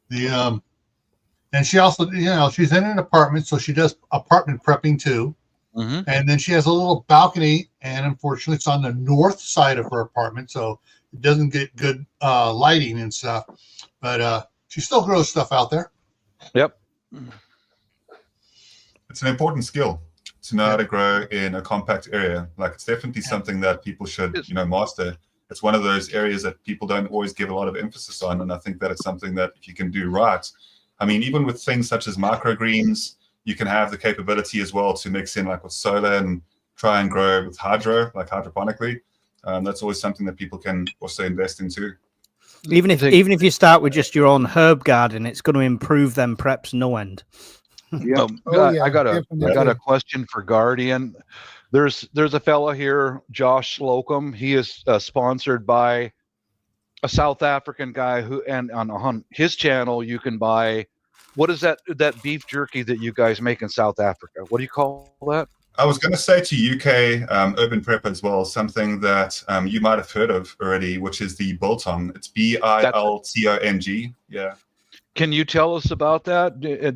The and she also, she's in an apartment, so she does apartment prepping too. Mm-hmm. And then she has a little balcony, and unfortunately, it's on the north side of her apartment, so it doesn't get good lighting and stuff. But she still grows stuff out there. Yep. It's an important skill to know how to grow in a compact area. Like, it's definitely something that people should, master. It's one of those areas that people don't always give a lot of emphasis on, and I think that it's something that if you can do right, I mean, even with things such as microgreens, you can have the capability as well to mix in like with solar and try and grow with hydroponically. That's always something that people can also invest into. Even if you start with just your own herb garden, it's going to improve them preps no end. Yeah. I got a question for Guardian. There's a fella here, Josh Slocum. He is sponsored by a South African guy and on his channel you can buy, what is that beef jerky that you guys make in South Africa? What do you call that? I was going to say to UK Urban Prep as well, something that you might have heard of already, which is the biltong. It's Biltong. Yeah. Can you tell us about that?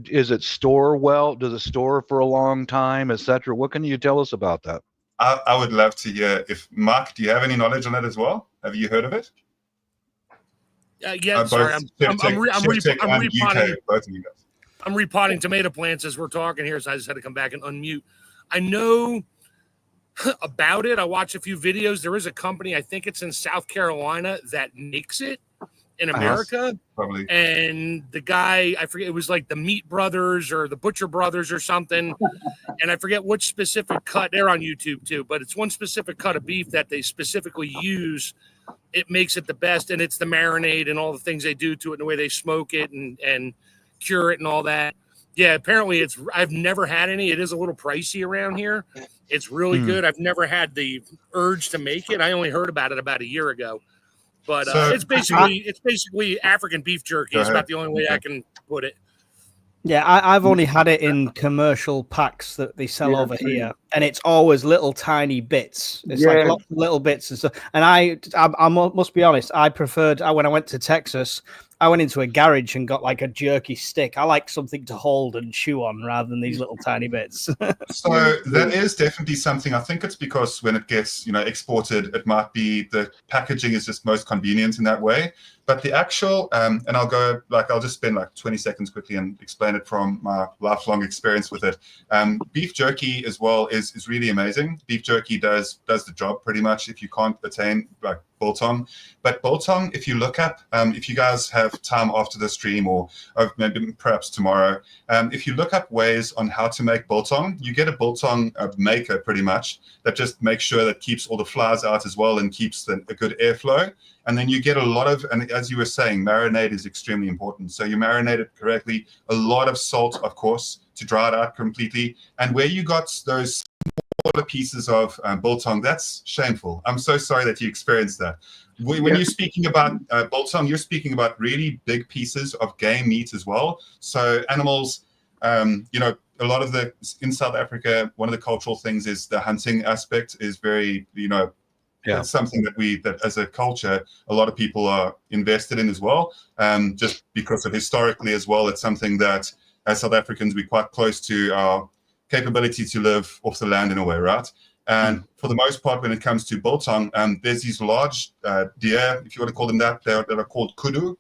Is it store well? Does it store for a long time, etc.? What can you tell us about that? I would love to hear. If Mark, do you have any knowledge on that as well? Have you heard of it? Yeah, sorry, I'm repotting tomato plants as we're talking here, so I just had to come back and unmute. I know about it. I watched a few videos. There is a company, I think it's in South Carolina, that makes it in America. Probably. And the guy, I forget, it was like the Meat Brothers or the Butcher Brothers or something. And I forget which specific cut. They're on YouTube too, but it's one specific cut of beef that they specifically use. It makes it the best, and it's the marinade and all the things they do to it and the way they smoke it and cure it and all that. Yeah, apparently I've never had any. It is a little pricey around here. It's really good. I've never had the urge to make it. I only heard about it about a year ago. But it's basically African beef jerky. It's about the only way I can put it. Yeah, I've only had it in commercial packs that they sell over here, and it's always little tiny bits. It's like lots of little bits and stuff. And I must be honest, I preferred when I went to Texas. I went into a garage and got like a jerky stick. I like something to hold and chew on rather than these little tiny bits. So that is definitely something. I think it's because when it gets exported, it might be the packaging is just most convenient in that way. But the actual, and I'll just spend like 20 seconds quickly and explain it from my lifelong experience with it. Beef jerky as well is really amazing. Beef jerky does the job pretty much if you can't attain like biltong. But biltong, if you look up, if you guys have time after the stream or maybe perhaps tomorrow, if you look up ways on how to make biltong, you get a biltong maker pretty much that just makes sure that keeps all the flies out as well and keeps a good airflow. And then you get a lot of, and as you were saying, marinade is extremely important. So you marinate it correctly, a lot of salt, of course, to dry it out completely. And where you got those smaller pieces of biltong, that's shameful. I'm so sorry that you experienced that. When you're speaking about biltong, you're speaking about really big pieces of game meat as well. So animals, a lot of in South Africa, one of the cultural things is the hunting aspect is very, it's something that as a culture, a lot of people are invested in as well. Just because of historically as well, it's something that as South Africans, we're quite close to our capability to live off the land in a way, right? And for the most part, when it comes to biltong, there's these large deer, if you want to call them that are called kudu,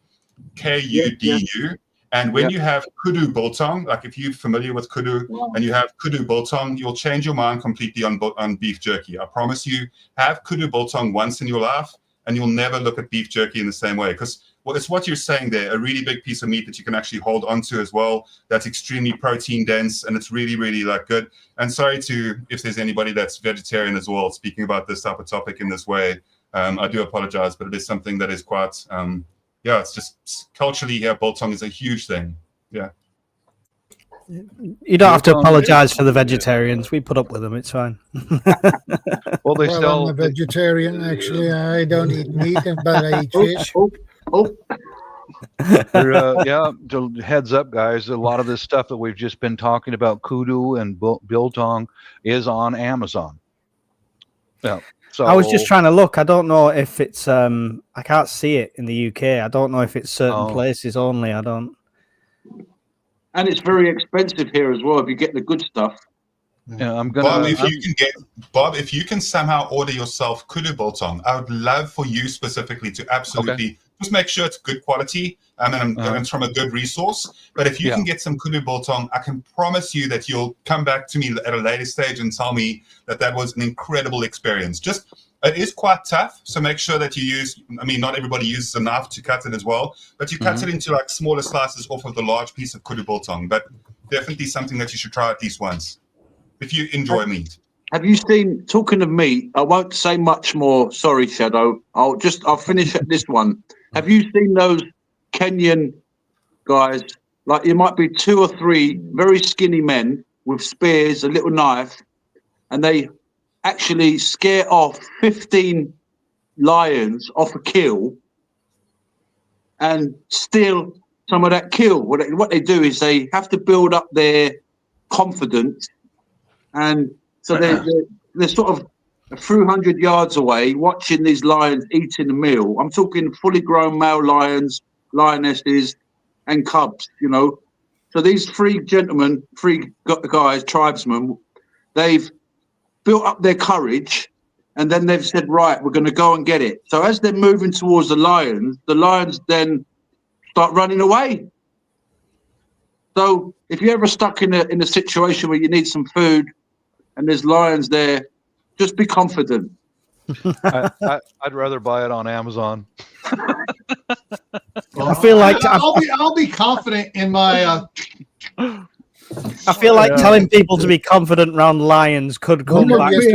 Kudu. And when you have kudu biltong, like if you're familiar with kudu and you have kudu biltong, you'll change your mind completely on beef jerky. I promise you, have kudu biltong once in your life and you'll never look at beef jerky in the same way. Because it's what you're saying there, a really big piece of meat that you can actually hold onto as well. That's extremely protein dense and it's really, really good. And sorry if there's anybody that's vegetarian as well, speaking about this type of topic in this way. I do apologize, but it is something that is quite... it's just culturally here, biltong is a huge thing. Yeah. You don't have to apologize for the vegetarians. We put up with them. It's fine. I'm a vegetarian, actually. I don't eat meat, but I eat fish. Heads up, guys. A lot of this stuff that we've just been talking about, kudu and biltong, is on Amazon. Yeah. So I was just trying to look. I don't know if it's I can't see it in the UK. I don't know if it's certain places only. I don't. And it's very expensive here as well if you get the good stuff. Yeah, I'm gonna. Bob, if you can somehow order yourself kudu biltong, I would love for you specifically to absolutely just make sure it's good quality and it's from a good resource. But if you can get some kudu biltong, I can promise you that you'll come back to me at a later stage and tell me that was an incredible experience. It is quite tough, so make sure that you use, not everybody uses a knife to cut it as well, but you cut it into like smaller slices off of the large piece of kudu biltong, but definitely something that you should try at least once, if you enjoy meat. Have you seen, talking of meat, I won't say much more, sorry, Shadow, I'll finish at this one. Have you seen those Kenyan guys, like it might be 2 or 3 very skinny men with spears, a little knife, and they actually scare off 15 lions off a kill and steal some of that kill. What they do is they have to build up their confidence, and so they're sort of a few hundred yards away watching these lions eating a meal. I'm talking fully grown male lions, lionesses, and cubs, So these 3 guys, tribesmen, they've built up their courage, and then they've said, right, we're going to go and get it. So as they're moving towards the lions then start running away. So if you're ever stuck in a situation where you need some food and there's lions there, just be confident. I'd rather buy it on Amazon. I feel like I'll be confident in my. I feel like telling people to be confident around lions could come back. Guys,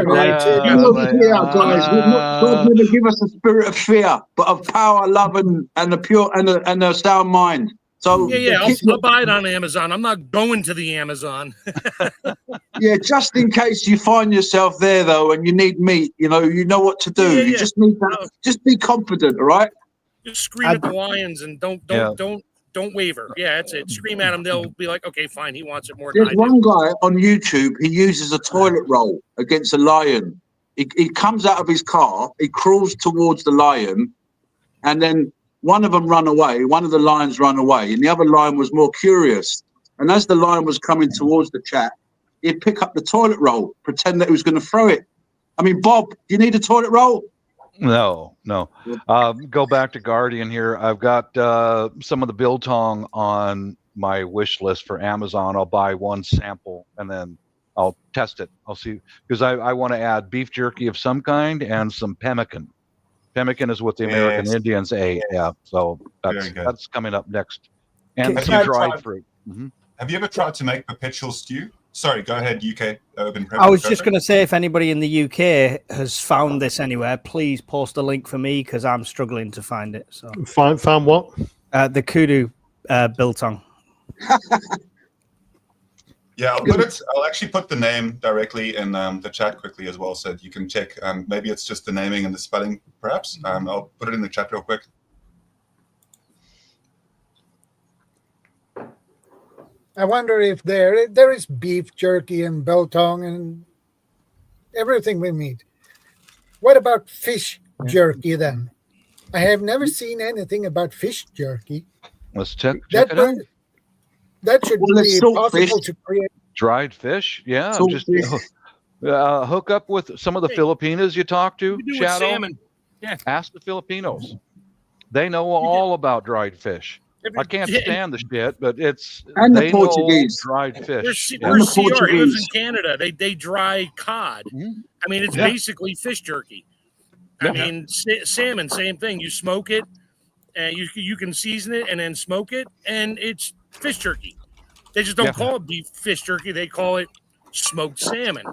God never give us a spirit of fear, but of power, love, and a pure and a sound mind. So I'll buy it on Amazon. I'm not going to the Amazon. Just in case you find yourself there though, and you need meat, you know what to do. You just need to just be confident, all right? Just scream at the lions and don't waver. Yeah, that's it. Scream at them. They'll be like, okay, fine. He wants it more than I do. There's one guy on YouTube. He uses a toilet roll against a lion. He comes out of his car. He crawls towards the lion, and then one of them run away. One of the lions run away, and the other lion was more curious. And as the lion was coming towards the chat, he'd pick up the toilet roll, pretend that he was going to throw it. Bob, do you need a toilet roll? No. Go back to Guardian here. I've got some of the biltong on my wish list for Amazon. I'll buy one sample and then I'll test it. I'll see, because I want to add beef jerky of some kind and some pemmican. Pemmican is what the American Indians ate. Yeah, so that's coming up next. And some dried fruit. Mm-hmm. Have you ever tried to make perpetual stew? Sorry, go ahead, UK Urban Prep. I was just going to say, if anybody in the UK has found this anywhere, please post a link for me because I'm struggling to find it. So found what? The kudu biltong. Yeah, I'll actually put the name directly in the chat quickly as well, so that you can check. Maybe it's just the naming and the spelling, perhaps. I'll put it in the chat real quick. I wonder if there is beef jerky and biltong and everything we meat. What about fish jerky then? I have never seen anything about fish jerky. Let's check it out. That should be possible to create. Dried fish? Yeah. Just hook up with some of the Filipinos you talk to, Shadow. Salmon. Yeah. Ask the Filipinos. They know all about dried fish. I can't stand the shit, but and the Portuguese dried fish. There's CR. He lives in Canada. They dry cod. Mm-hmm. It's basically fish jerky. Salmon, same thing. You smoke it, and you can season it and then smoke it, and it's fish jerky. They just don't call it beef fish jerky. They call it smoked salmon.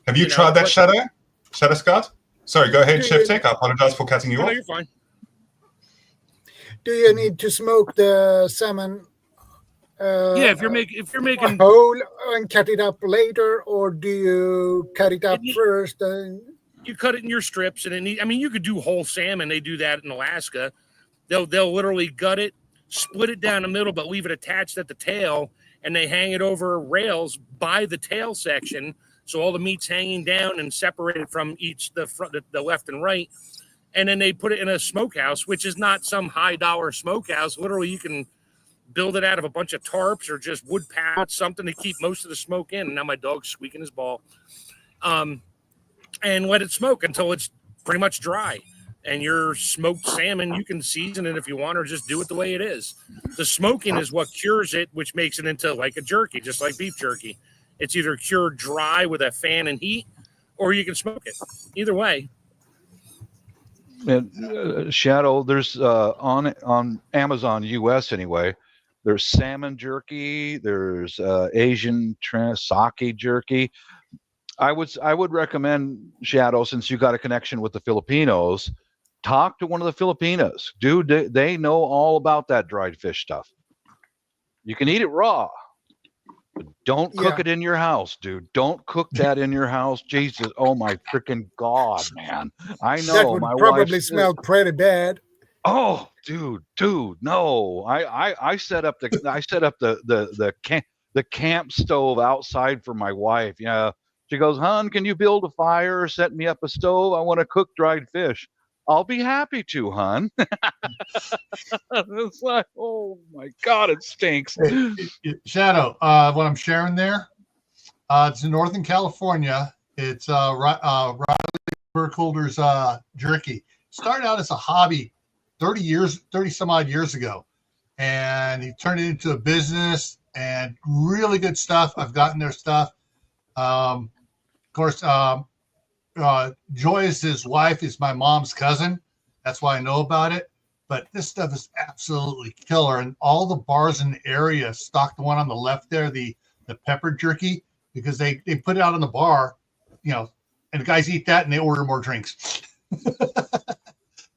Have you tried that, Shadow? Shadow Scott? Sorry, go ahead, Chef Tech. I apologize for cutting you off. No, you're fine. Do you need to smoke the salmon? If you're making whole and cut it up later, or do you cut it up first? You cut it in your strips, and you could do whole salmon. They do that in Alaska. They'll literally gut it, split it down the middle, but leave it attached at the tail, and they hang it over rails by the tail section, so all the meat's hanging down and separated from the front, the left and right. And then they put it in a smokehouse, which is not some high dollar smokehouse. Literally, you can build it out of a bunch of tarps or just wood pallets, something to keep most of the smoke in. And now my dog's squeaking his ball. And let it smoke until it's pretty much dry. And your smoked salmon, you can season it if you want, or just do it the way it is. The smoking is what cures it, which makes it into like a jerky, just like beef jerky. It's either cured dry with a fan and heat, or you can smoke it. Either way. And Shadow, there's on Amazon US anyway. There's salmon jerky. There's Asian sake jerky. I would recommend, Shadow, since you got a connection with the Filipinos, talk to one of the Filipinos. Dude, they know all about that dried fish stuff. You can eat it raw, but don't cook it in your house, dude. Don't cook that in your house. Jesus, oh my freaking God, man. I know that would my probably wife smell pretty bad. Oh, dude, no. I set up the camp stove outside for my wife. Yeah. She goes, "Hon, can you build a fire or set me up a stove? I want to cook dried fish." "I'll be happy to, hon." It's like, oh my God, it stinks. Shadow, what I'm sharing there, it's in Northern California. It's Riley Burkholder's jerky. Started out as a hobby 30 some odd years ago, and he turned it into a business, and really good stuff. I've gotten their stuff. Of course, Joy is his wife, is my mom's cousin. That's why I know about it. But this stuff is absolutely killer. And all the bars in the area stock the one on the left there, the pepper jerky, because they put it out on the bar, and the guys eat that and they order more drinks.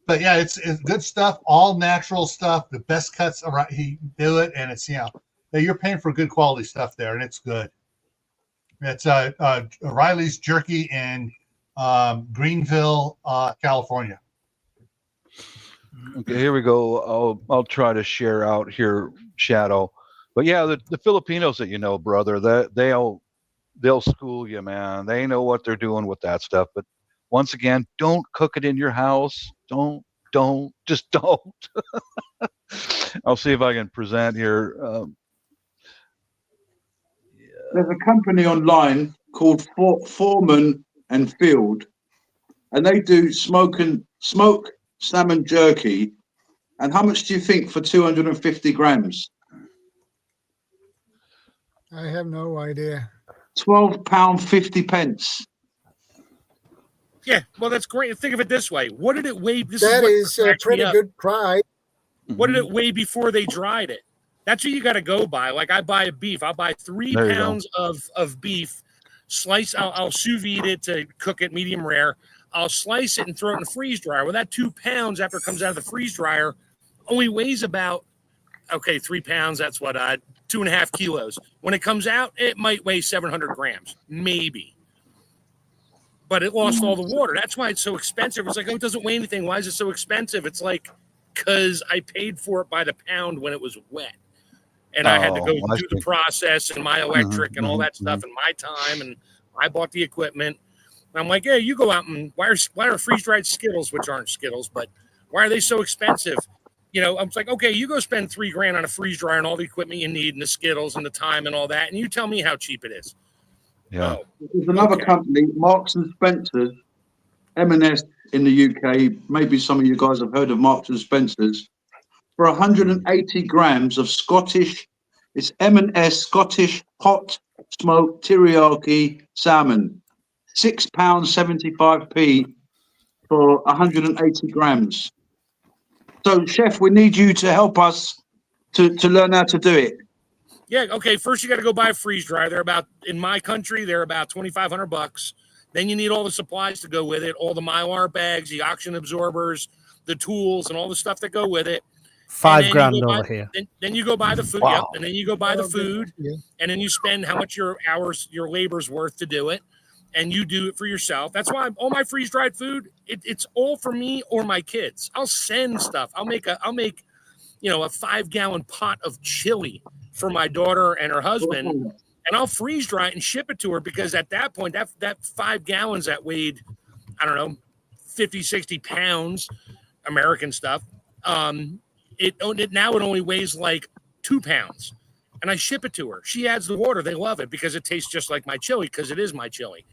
But yeah, it's good stuff, all natural stuff. The best cuts around, he do it, and it's you're paying for good quality stuff there, and it's good. It's Riley's Jerky in Greenville, California. Okay, here we go. I'll try to share out here, Shadow. But yeah, the Filipinos that brother, that they'll school you, man. They know what they're doing with that stuff. But once again, don't cook it in your house. Don't. I'll see if I can present here. There's a company online called Foreman and Field, and they do smoke salmon jerky. And how much do you think for 250 grams? I have no idea. £12.50. Yeah, well, that's great. Think of it this way. What did it weigh? That is a pretty good price. What did it weigh before they dried it? That's what you got to go by. Like I buy a beef. I'll buy 3 pounds of beef. Slice. I'll sous vide it to cook it medium rare. I'll slice it and throw it in the freeze dryer. Well, that 2 pounds after it comes out of the freeze dryer only weighs about, 3 pounds. That's what, 2.5 kilos. When it comes out, it might weigh 700 grams, maybe. But it lost all the water. That's why it's so expensive. It's like, it doesn't weigh anything. Why is it so expensive? It's like, because I paid for it by the pound when it was wet. And I had to go do the process and my electric and all that stuff and my time. And I bought the equipment. And I'm like, yeah, you go out and why are freeze-dried Skittles, which aren't Skittles, but why are they so expensive? I'm like, okay, you go spend $3,000 on a freeze dryer and all the equipment you need and the Skittles and the time and all that. And you tell me how cheap it is. Yeah. There's another company, Marks and Spencer's, M&S in the UK. Maybe some of you guys have heard of Marks and Spencer's. For 180 grams of it's M&S Scottish hot smoked teriyaki salmon. £6.75 for 180 grams. So, Chef, we need you to help us to learn how to do it. Yeah, okay. First, you got to go buy a freeze dryer. In my country, they're about $2,500. Then you need all the supplies to go with it, all the Mylar bags, the oxygen absorbers, the tools, and all the stuff that go with it. $5,000 over here. Then you go buy the food. Wow. Yep, and then you go buy the food, and then you spend how much your labor's worth to do it, and you do it for yourself. That's why all my freeze dried food, it's all for me or my kids. I'll send stuff. I'll make a 5-gallon pot of chili for my daughter and her husband, and I'll freeze dry it and ship it to her, because at that point, that 5 gallons that weighed, 50, 60 pounds, American stuff, it only weighs like 2 pounds, and I ship it to her. She adds the water. They love it because it tastes just like my chili, because it is my chili.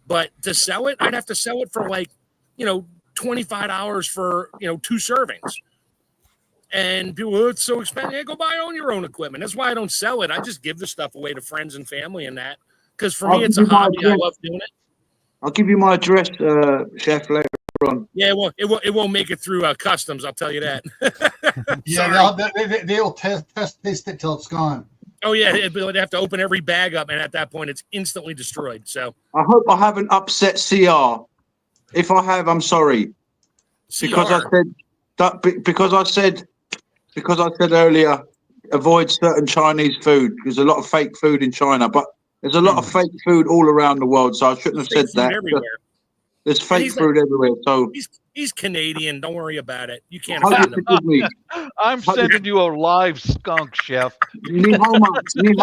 But to sell it, I'd have to sell it for like, $25 for, 2 servings. And people, it's so expensive. Yeah, go buy your own equipment. That's why I don't sell it. I just give the stuff away to friends and family and that. Because for me, it's a hobby. I love doing it. I'll give you my address, Chef, later on. Yeah, it won't make it through customs. I'll tell you that. Yeah, they'll taste it till it's gone. Oh yeah, they'd have to open every bag up, and at that point, it's instantly destroyed. So I hope I haven't upset CR. If I have, I'm sorry. Because I said earlier, avoid certain Chinese food. There's a lot of fake food in China, but there's a lot of fake food all around the world. So I shouldn't have said that. Everywhere. There's fake food everywhere. So he's Canadian. Don't worry about it. You can't offend him. I'm sending you a live skunk, Chef. Ni hao ma, ni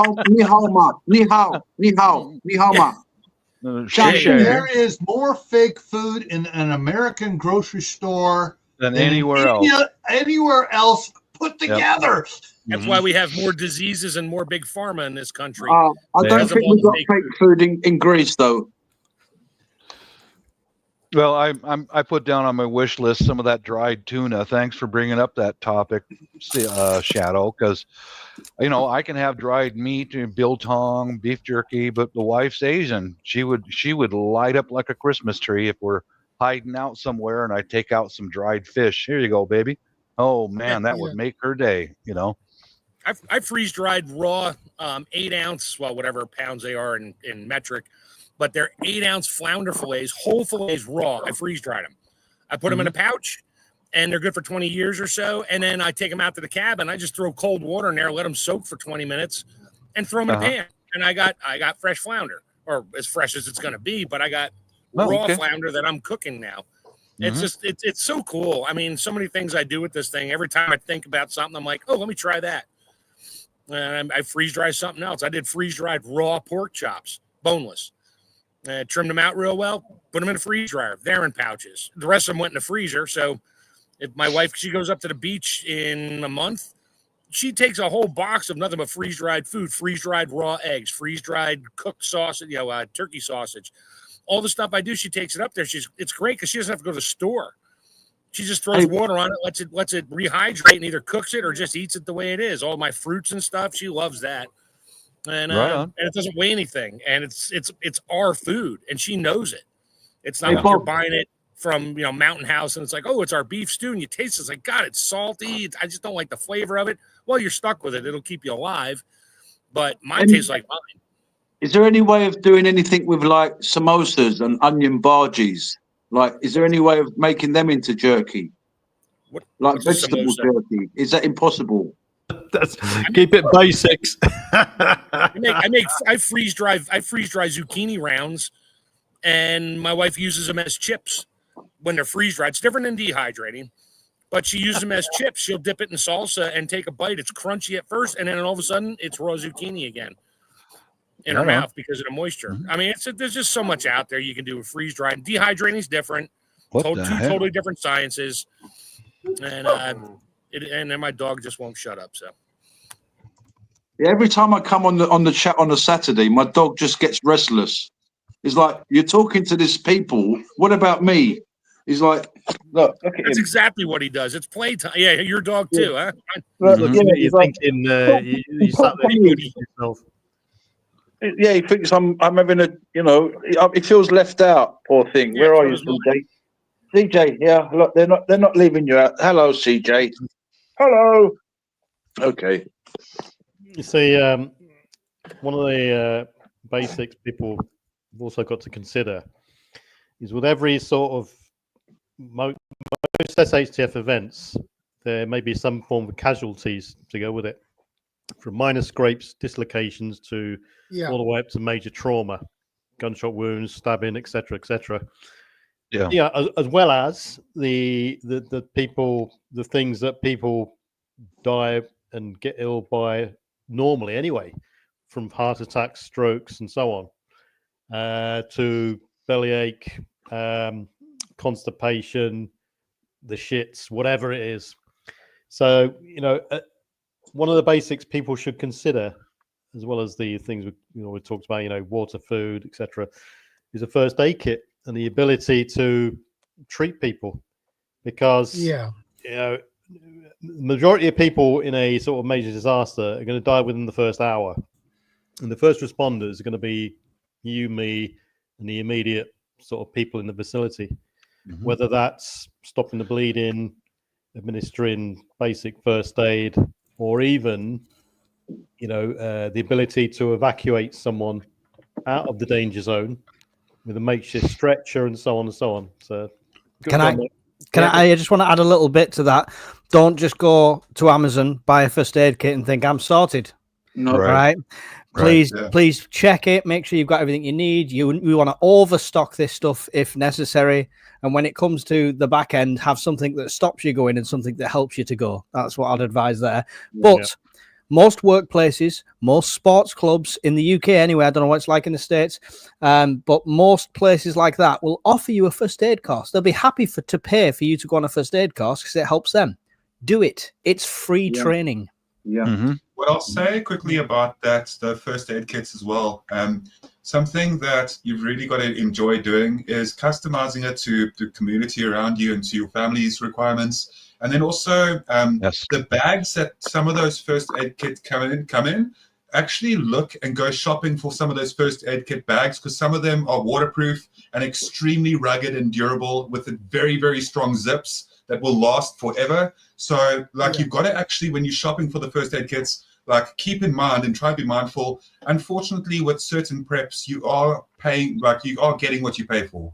hao ma, ni hao ma. There is more fake food in an American grocery store than anywhere else put together. That's why we have more diseases and more big pharma in this country. I don't think we've got fake food in Greece, though. Well, I put down on my wish list some of that dried tuna. Thanks for bringing up that topic, Shadow, because I can have dried meat, biltong, beef jerky, but the wife's Asian. She would light up like a Christmas tree if we're hiding out somewhere and I take out some dried fish. Here you go, baby. Oh man, that would make her day. I freeze dried raw 8 ounce, well, whatever pounds they are in metric. But they're 8 ounce flounder fillets, whole fillets raw. I freeze dried them. I put them in a pouch, and they're good for 20 years or so. And then I take them out to the cabin. I just throw cold water in there, let them soak for 20 minutes, and throw them in a pan. And I got fresh flounder, or as fresh as it's going to be. But I got raw flounder that I'm cooking now. It's just it's so cool. I mean, so many things I do with this thing. Every time I think about something, I'm like, oh, let me try that. And I freeze dry something else. I did freeze dried raw pork chops, boneless. Trimmed them out real well, put them in a freeze dryer. They're in pouches. The rest of them went in the freezer. So if my wife, she goes up to the beach in a month, she takes a whole box of nothing but freeze-dried food, freeze-dried raw eggs, freeze-dried cooked sausage, turkey sausage. All the stuff I do, she takes it up there. It's great because she doesn't have to go to the store. She just throws water on it, lets it rehydrate, and either cooks it or just eats it the way it is. All my fruits and stuff, she loves that. And it doesn't weigh anything, and it's our food, and she knows it. It's not like you're buying it from Mountain House, and it's like, oh, it's our beef stew, and you taste it, it's like, God, it's salty. I just don't like the flavor of it. Well, you're stuck with it. It'll keep you alive, but mine tastes like mine. Is there any way of doing anything with like samosas and onion bhajis? Like, is there any way of making them into jerky? Like vegetable jerky? Is that impossible? Keep it basics. I freeze dry zucchini rounds, and my wife uses them as chips when they're freeze dried. It's different than dehydrating, but she uses them as chips. She'll dip it in salsa and take a bite. It's crunchy at first, and then all of a sudden it's raw zucchini again in her mouth because of the moisture. I mean, there's just so much out there you can do with freeze dried. Dehydrating is different. Two totally different sciences, and then my dog just won't shut up. So every time I come on the chat on a Saturday, my dog just gets restless. He's like, "You're talking to this people. What about me?" He's like, "Look at him." That's exactly what he does. It's playtime. Yeah, your dog too, huh? You're thinking you sat there including yourself. Yeah, he thinks I'm having a. He feels left out. Poor thing. Yeah, where are you, CJ? CJ, yeah. Look, they're not leaving you out. Hello, CJ. Hello. Okay. You see, one of the basics people have also got to consider is with every sort of most SHTF events, there may be some form of casualties to go with it, from minor scrapes, dislocations to all the way up to major trauma, gunshot wounds, stabbing, etc., etc. Yeah, as well as the people, the things that people die and get ill by normally anyway, from heart attacks, strokes, and so on, to bellyache, constipation, the shits, whatever it is. So one of the basics people should consider, as well as the things we talked about, water, food, etc., is a first aid kit and the ability to treat people, because the majority of people in a sort of major disaster are going to die within the first hour, and the first responders are going to be you, me, and the immediate sort of people in the vicinity, whether that's stopping the bleeding, administering basic first aid, or even the ability to evacuate someone out of the danger zone with a makeshift stretcher and so on and so on. So I just want to add a little bit to that. Don't just go to Amazon, buy a first aid kit and think I'm sorted. No. Right. Please check it. Make sure you've got everything you need. We want to overstock this stuff if necessary. And when it comes to the back end, have something that stops you going and something that helps you to go. That's what I'd advise there. But most workplaces, most sports clubs in the UK anyway, I don't know what it's like in the States, but most places like that will offer you a first aid course. They'll be happy to pay for you to go on a first aid course because it helps them. Do it. It's free training. Yeah. What I'll say quickly about that, the first aid kits as well, something that you've really got to enjoy doing is customizing it to the community around you and to your family's requirements. And then also the bags that some of those first aid kits come in, actually look and go shopping for some of those first aid kit bags, because some of them are waterproof and extremely rugged and durable with very, very strong zips that will last forever. So you've got to actually, when you're shopping for the first aid kits, keep in mind and try to be mindful. Unfortunately, with certain preps, you are paying, you are getting what you pay for.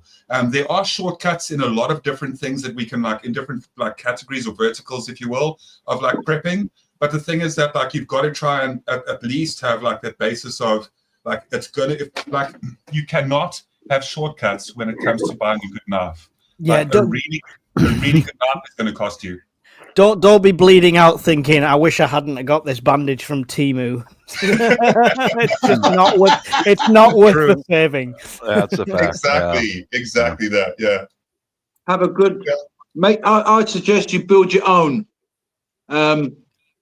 There are shortcuts in a lot of different things that we can in different categories or verticals, if you will, of prepping. But the thing is that you've got to try and at least have that basis of it's gonna, you cannot have shortcuts when it comes to buying a good knife. Yeah, a really good knife is going to cost you. Don't be bleeding out thinking, I wish I hadn't got this bandage from Temu. It's just not worth the saving. That's a fact. Exactly that. Yeah. Have a good mate. I'd suggest you build your own.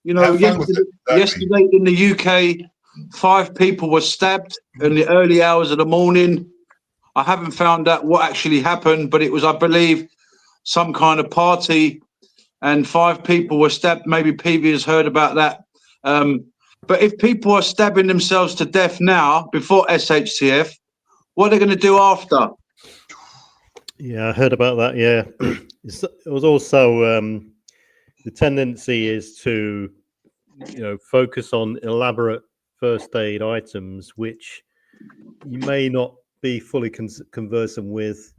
Yesterday in the UK, 5 people were stabbed in the early hours of the morning. I haven't found out what actually happened, but it was, I believe, some kind of party, and 5 people were stabbed. Maybe PV has heard about that. But if people are stabbing themselves to death now, before SHTF, what are they going to do after? Yeah, I heard about that. Yeah, it was also the tendency is to, focus on elaborate first aid items, which you may not be fully conversant with,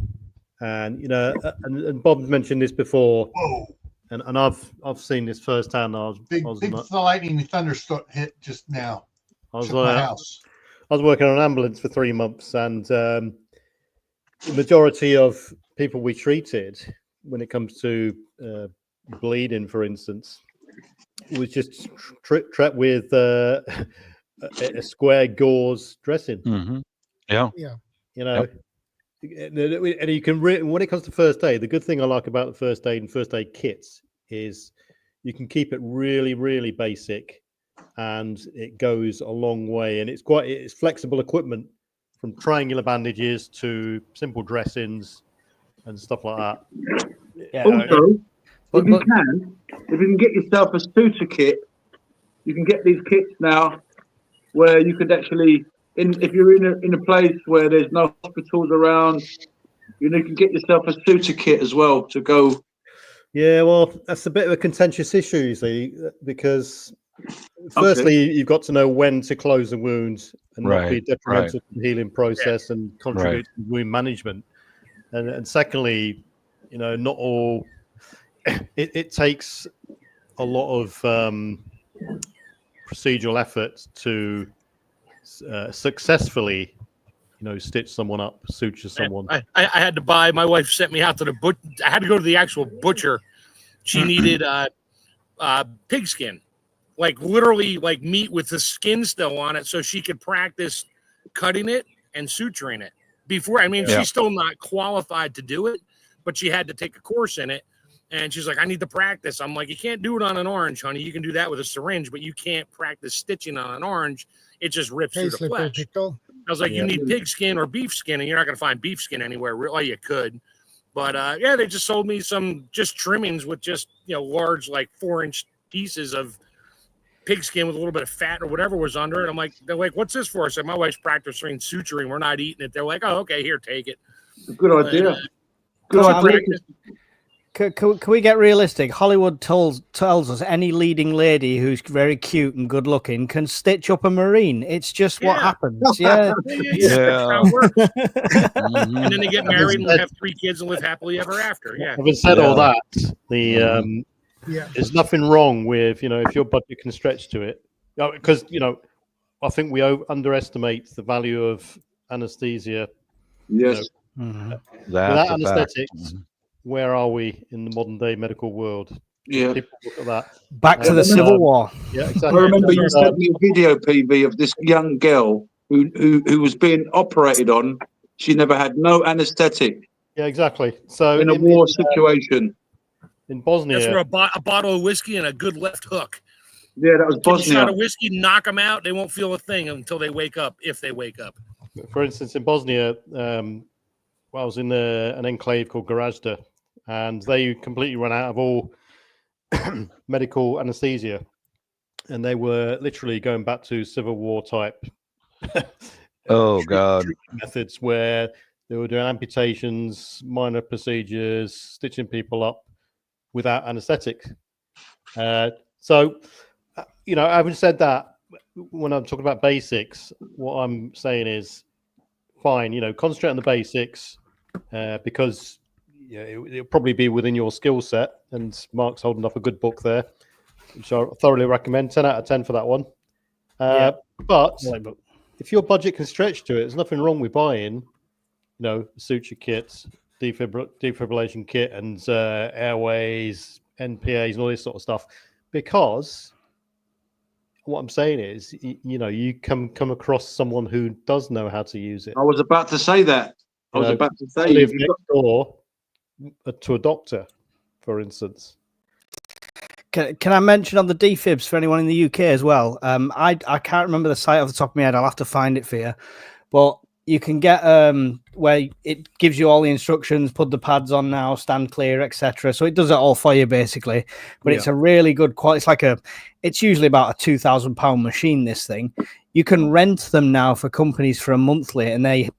and and Bob mentioned this before. Whoa. And I've seen this firsthand. Big lightning thunder hit just now. My house. I was working on an ambulance for 3 months, and the majority of people we treated, when it comes to bleeding, for instance, was just trapped with a square gauze dressing. Mm-hmm. Yeah. And you can when it comes to first aid, the good thing I like about the first aid and first aid kits is you can keep it really, really basic, and it goes a long way. And it's flexible equipment, from triangular bandages to simple dressings and stuff like that. Yeah, also, if you can get yourself a suture kit, you can get these kits now where you could actually, if you're in a place where there's no hospitals around, you can get yourself a suture kit as well to go. Yeah, well, that's a bit of a contentious issue, you see, because firstly, you've got to know when to close the wounds and not be detrimental to the healing process and contribute to wound management. And secondly, not all. It takes a lot of procedural effort to successfully, stitch someone up, suture someone. I had to buy. My wife sent me out to the butcher. I had to go to the actual butcher. She needed pigskin, literally meat with the skin still on it, so she could practice cutting it and suturing it. Before, she's still not qualified to do it, but she had to take a course in it. And she's like, I need to practice. I'm like, you can't do it on an orange, honey. You can do that with a syringe, but you can't practice stitching on an orange. It just rips through the flesh. I was like, you need pig skin or beef skin, and you're not going to find beef skin anywhere. Well, you could. But, yeah, they just sold me some just trimmings with just, large, like 4-inch pieces of pig skin with a little bit of fat or whatever was under it. They're like, what's this for? I said, my wife's practicing suturing. We're not eating it. They're like, oh, okay, here, take it. Good idea. Good idea. Can we get realistic? Hollywood tells us any leading lady who's very cute and good looking can stitch up a Marine. It's just what happens. Yeah. How it works. And then they get married and have 3 kids and live happily ever after. Yeah. Having said all that, there's nothing wrong with, if your budget can stretch to it. Because, I think we underestimate the value of anesthesia. Yes. Without anesthetics, where are we in the modern day medical world? Yeah. People look at that. Back to the Civil War. Yeah, exactly. I remember you sent me a video, PB, of this young girl who was being operated on. She never had no anesthetic. Yeah, exactly. So in a war situation. In Bosnia. That's for a bottle of whiskey and a good left hook. Yeah, that was Bosnia. A shot of whiskey, knock them out. They won't feel a thing until they wake up, if they wake up. For instance, in Bosnia, I was in an enclave called Gorazda, and they completely ran out of all medical anesthesia, and they were literally going back to Civil War type methods where they were doing amputations, minor procedures, stitching people up without anesthetic. So, having said that, when I'm talking about basics, what I'm saying is fine, concentrate on the basics because it'll probably be within your skill set. And Mark's holding up a good book there, which I thoroughly recommend. 10 out of 10 for that one. But if your budget can stretch to it, there's nothing wrong with buying, suture kits, defibrillation kit, and airways, NPAs, and all this sort of stuff. Because what I'm saying is, you come across someone who does know how to use it. I was about to say that. I was about to say live next door to a doctor, for instance. Can I mention on the defibs for anyone in the UK as well? I can't remember the site off the top of my head. I'll have to find it for you. But you can get where it gives you all the instructions, put the pads on now, stand clear, etc. So it does it all for you basically. But it's a really good quality. It's usually about a £2,000 machine, this thing. You can rent them now for companies for a monthly, and they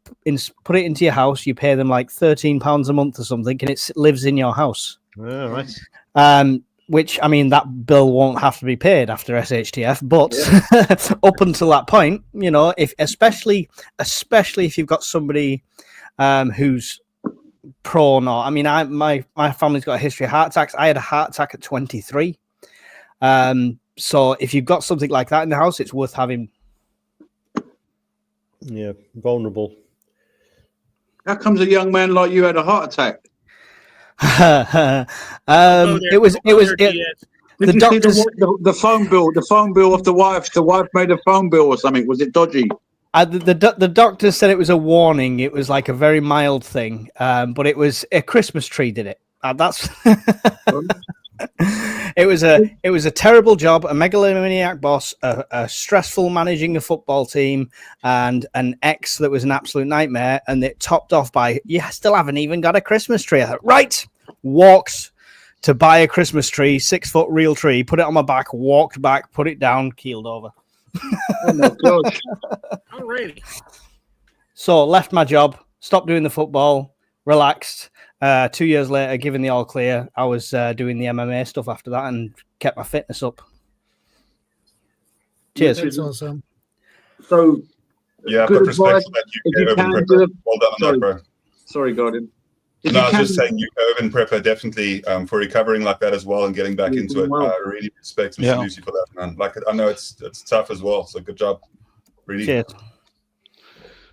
put it into your house. You pay them like £13 a month or something, and it lives in your house. Oh, right. Which, I mean, that bill won't have to be paid after SHTF, but up until that point, if especially if you've got somebody who's prone, or my family's got a history of heart attacks. I had a heart attack at 23. So if you've got something like that in the house, it's worth having. Yeah, vulnerable. How comes a young man like you had a heart attack? The phone bill of the wife made a phone bill or something. Was it dodgy? The doctor said it was a warning. It was like a very mild thing, but it was a Christmas tree did it. That's it was a terrible job, a megalomaniac boss, a stressful managing a football team, and an ex that was an absolute nightmare. And it topped off by, you still haven't even got a Christmas tree. I thought, right, walked to buy a Christmas tree, 6-foot real tree, put it on my back, walked back, put it down, keeled over. Oh my gosh! Alrighty. So left my job, stopped doing the football, relaxed. 2 years later, given the all clear, I was doing the MMA stuff after that and kept my fitness up. Cheers. That's awesome. So, yeah, but respect that you gave Urban Prepper. Well done on that, bro. Sorry, Guardian. No, I was just saying, you Urban Prepper definitely for recovering like that as well and getting back into it. I really respect and salute you for that, man. Like, I know it's tough as well. So good job. Really. Cheers.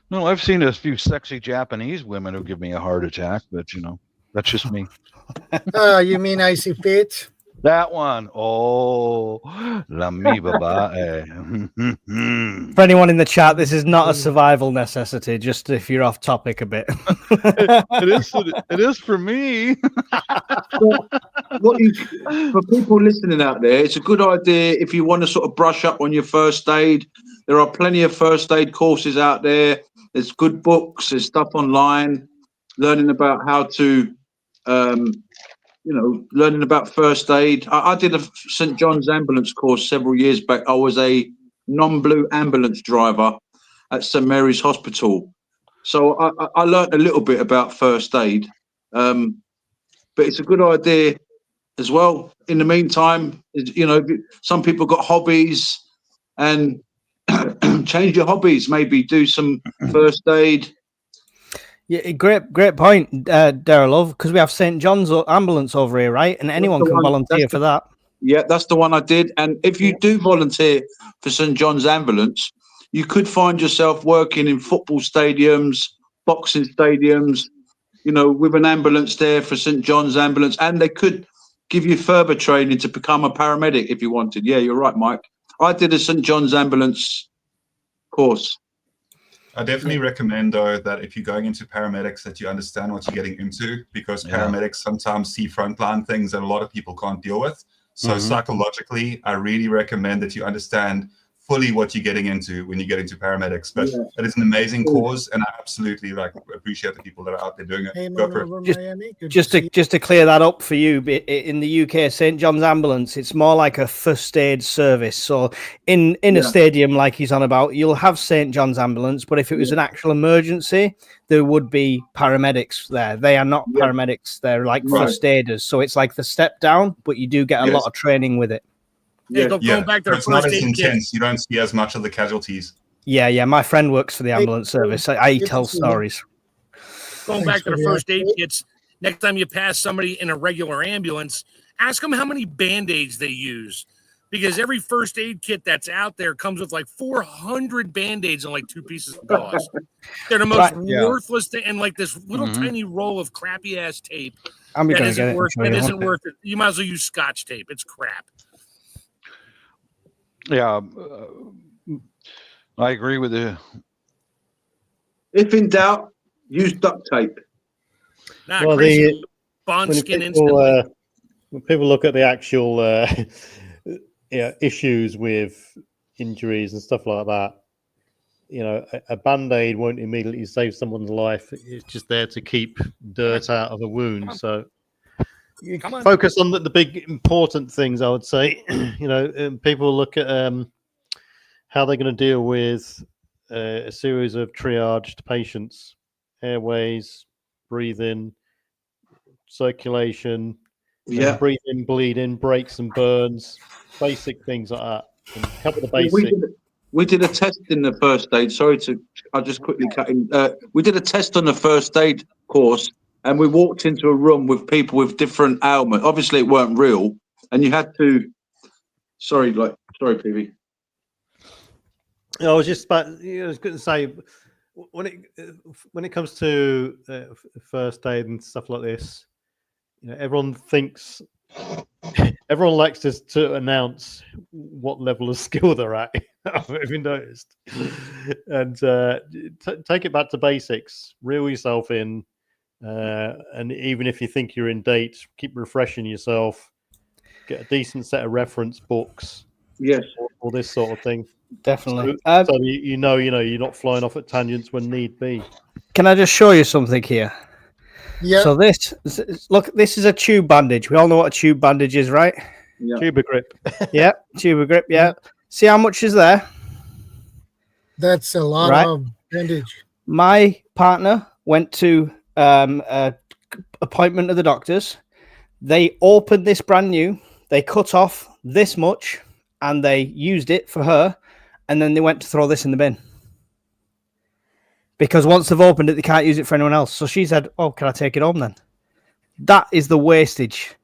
No, I've seen a few sexy Japanese women who give me a heart attack, but that's just me. You mean Icy Fit? That one. Oh, la mi babae. For anyone in the chat, this is not a survival necessity. Just if you're off topic a bit. It is for me. For people listening out there, it's a good idea if you want to sort of brush up on your first aid. There are plenty of first aid courses out there. There's good books. There's stuff online, learning about how to, learning about first aid. I did a St. John's ambulance course several years back. I was a non-blue ambulance driver at St. Mary's Hospital. So I learned a little bit about first aid. But it's a good idea as well. In the meantime, some people got hobbies, and change your hobbies. Maybe do some first aid. Yeah, great point, Darrell, because we have St. John's ambulance over here, right? And anyone can volunteer for that. Yeah, that's the one I did. And if you do volunteer for St. John's ambulance, you could find yourself working in football stadiums, boxing stadiums, with an ambulance there for St. John's ambulance. And they could give you further training to become a paramedic if you wanted. Yeah, you're right, Mike. I did a St. John's ambulance course. I definitely recommend, though, that if you're going into paramedics, that you understand what you're getting into, because paramedics sometimes see frontline things that a lot of people can't deal with. So psychologically, I really recommend that you understand fully what you're getting into when you get into paramedics. But it is an amazing cause, and I absolutely appreciate the people that are out there doing it. Go for it. Just to clear that up for you, in the UK, St. John's Ambulance, it's more like a first aid service. So in a stadium like he's on about, you'll have St. John's Ambulance, but if it was an actual emergency, there would be paramedics there. They are not paramedics; they're like first aiders. So it's like the step down, but you do get a lot of training with it. Going back to it's not as intense. You don't see as much of the casualties. Yeah. My friend works for the ambulance service. I tell stories. Going back to the first aid kits, next time you pass somebody in a regular ambulance, ask them how many Band-Aids they use. Because every first aid kit that's out there comes with like 400 Band-Aids and like 2 pieces of gauze. They're the most worthless thing, and like this little tiny roll of crappy ass tape that isn't worth it. You might as well use Scotch tape. It's crap. Yeah, I agree with you. If in doubt, use duct tape. Well, bond skin instantly. When people look at the actual issues with injuries and stuff like that, a Band-Aid won't immediately save someone's life. It's just there to keep dirt out of a wound. So you focus on the big important things, I would say. People look at how they're going to deal with a series of triaged patients, airways, breathing, circulation, breathing, bleeding, breaks and burns, basic things like that. And cover the basics. We did a test in the first aid. I'll just quickly cut in. We did a test on the first aid course, and we walked into a room with people with different ailments. Obviously, it weren't real, and you had to. Sorry, PV. I was just about. I was going to say, when it comes to first aid and stuff like this, everyone likes to announce what level of skill they're at. Have you noticed? And take it back to basics. Reel yourself in. And even if you think you're in date, keep refreshing yourself. Get a decent set of reference books. Yes, all this sort of thing. Definitely. So you're not flying off at tangents when need be. Can I just show you something here? Yeah. So this is a tube bandage. We all know what a tube bandage is, right? Yeah. Tuba grip. Yeah, tuba grip. Yeah. See how much is there? That's a lot of bandage. My partner went to an appointment at the doctor's. They opened this brand new. They cut off this much, and they used it for her, and then they went to throw this in the bin. Because once they've opened it, they can't use it for anyone else. So she said, "Oh, can I take it home then?" That is the wastage.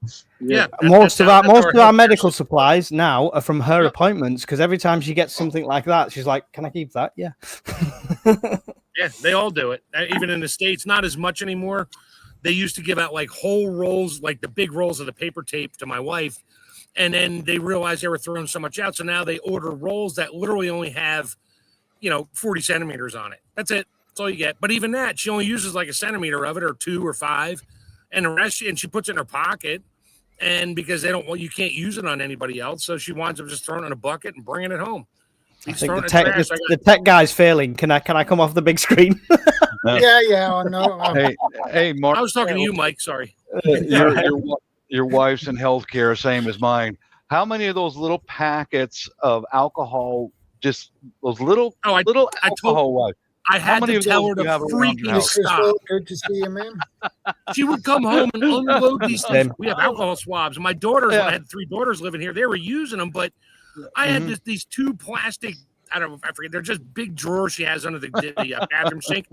Yeah. Most of our medical supplies now are from her appointments, because every time she gets something like that, she's like, "Can I keep that?" Yeah. Yeah, they all do it. Even in the States, not as much anymore. They used to give out like whole rolls, like the big rolls of the paper tape to my wife. And then they realized they were throwing so much out. So now they order rolls that literally only have, 40 centimeters on it. That's it. That's all you get. But even that, she only uses like a centimeter of it, or 2 or 5. And the rest, and she puts it in her pocket. And because you can't use it on anybody else. So she winds up just throwing it in a bucket and bringing it home. I think the tech guy's failing. Can I come off the big screen? Yeah. Oh, no. Hey, Mark. I was talking to you, Mike. Sorry. Your wife's in healthcare, same as mine. How many of those little packets of alcohol, just those little alcohol wipes? I had to tell her to freaking stop. Good to see you, man. She would come home and unload these things. We have alcohol swabs. My daughters, I had 3 daughters living here. They were using them, but I had these 2 plastic, I forget, they're just big drawers she has under the bathroom sink.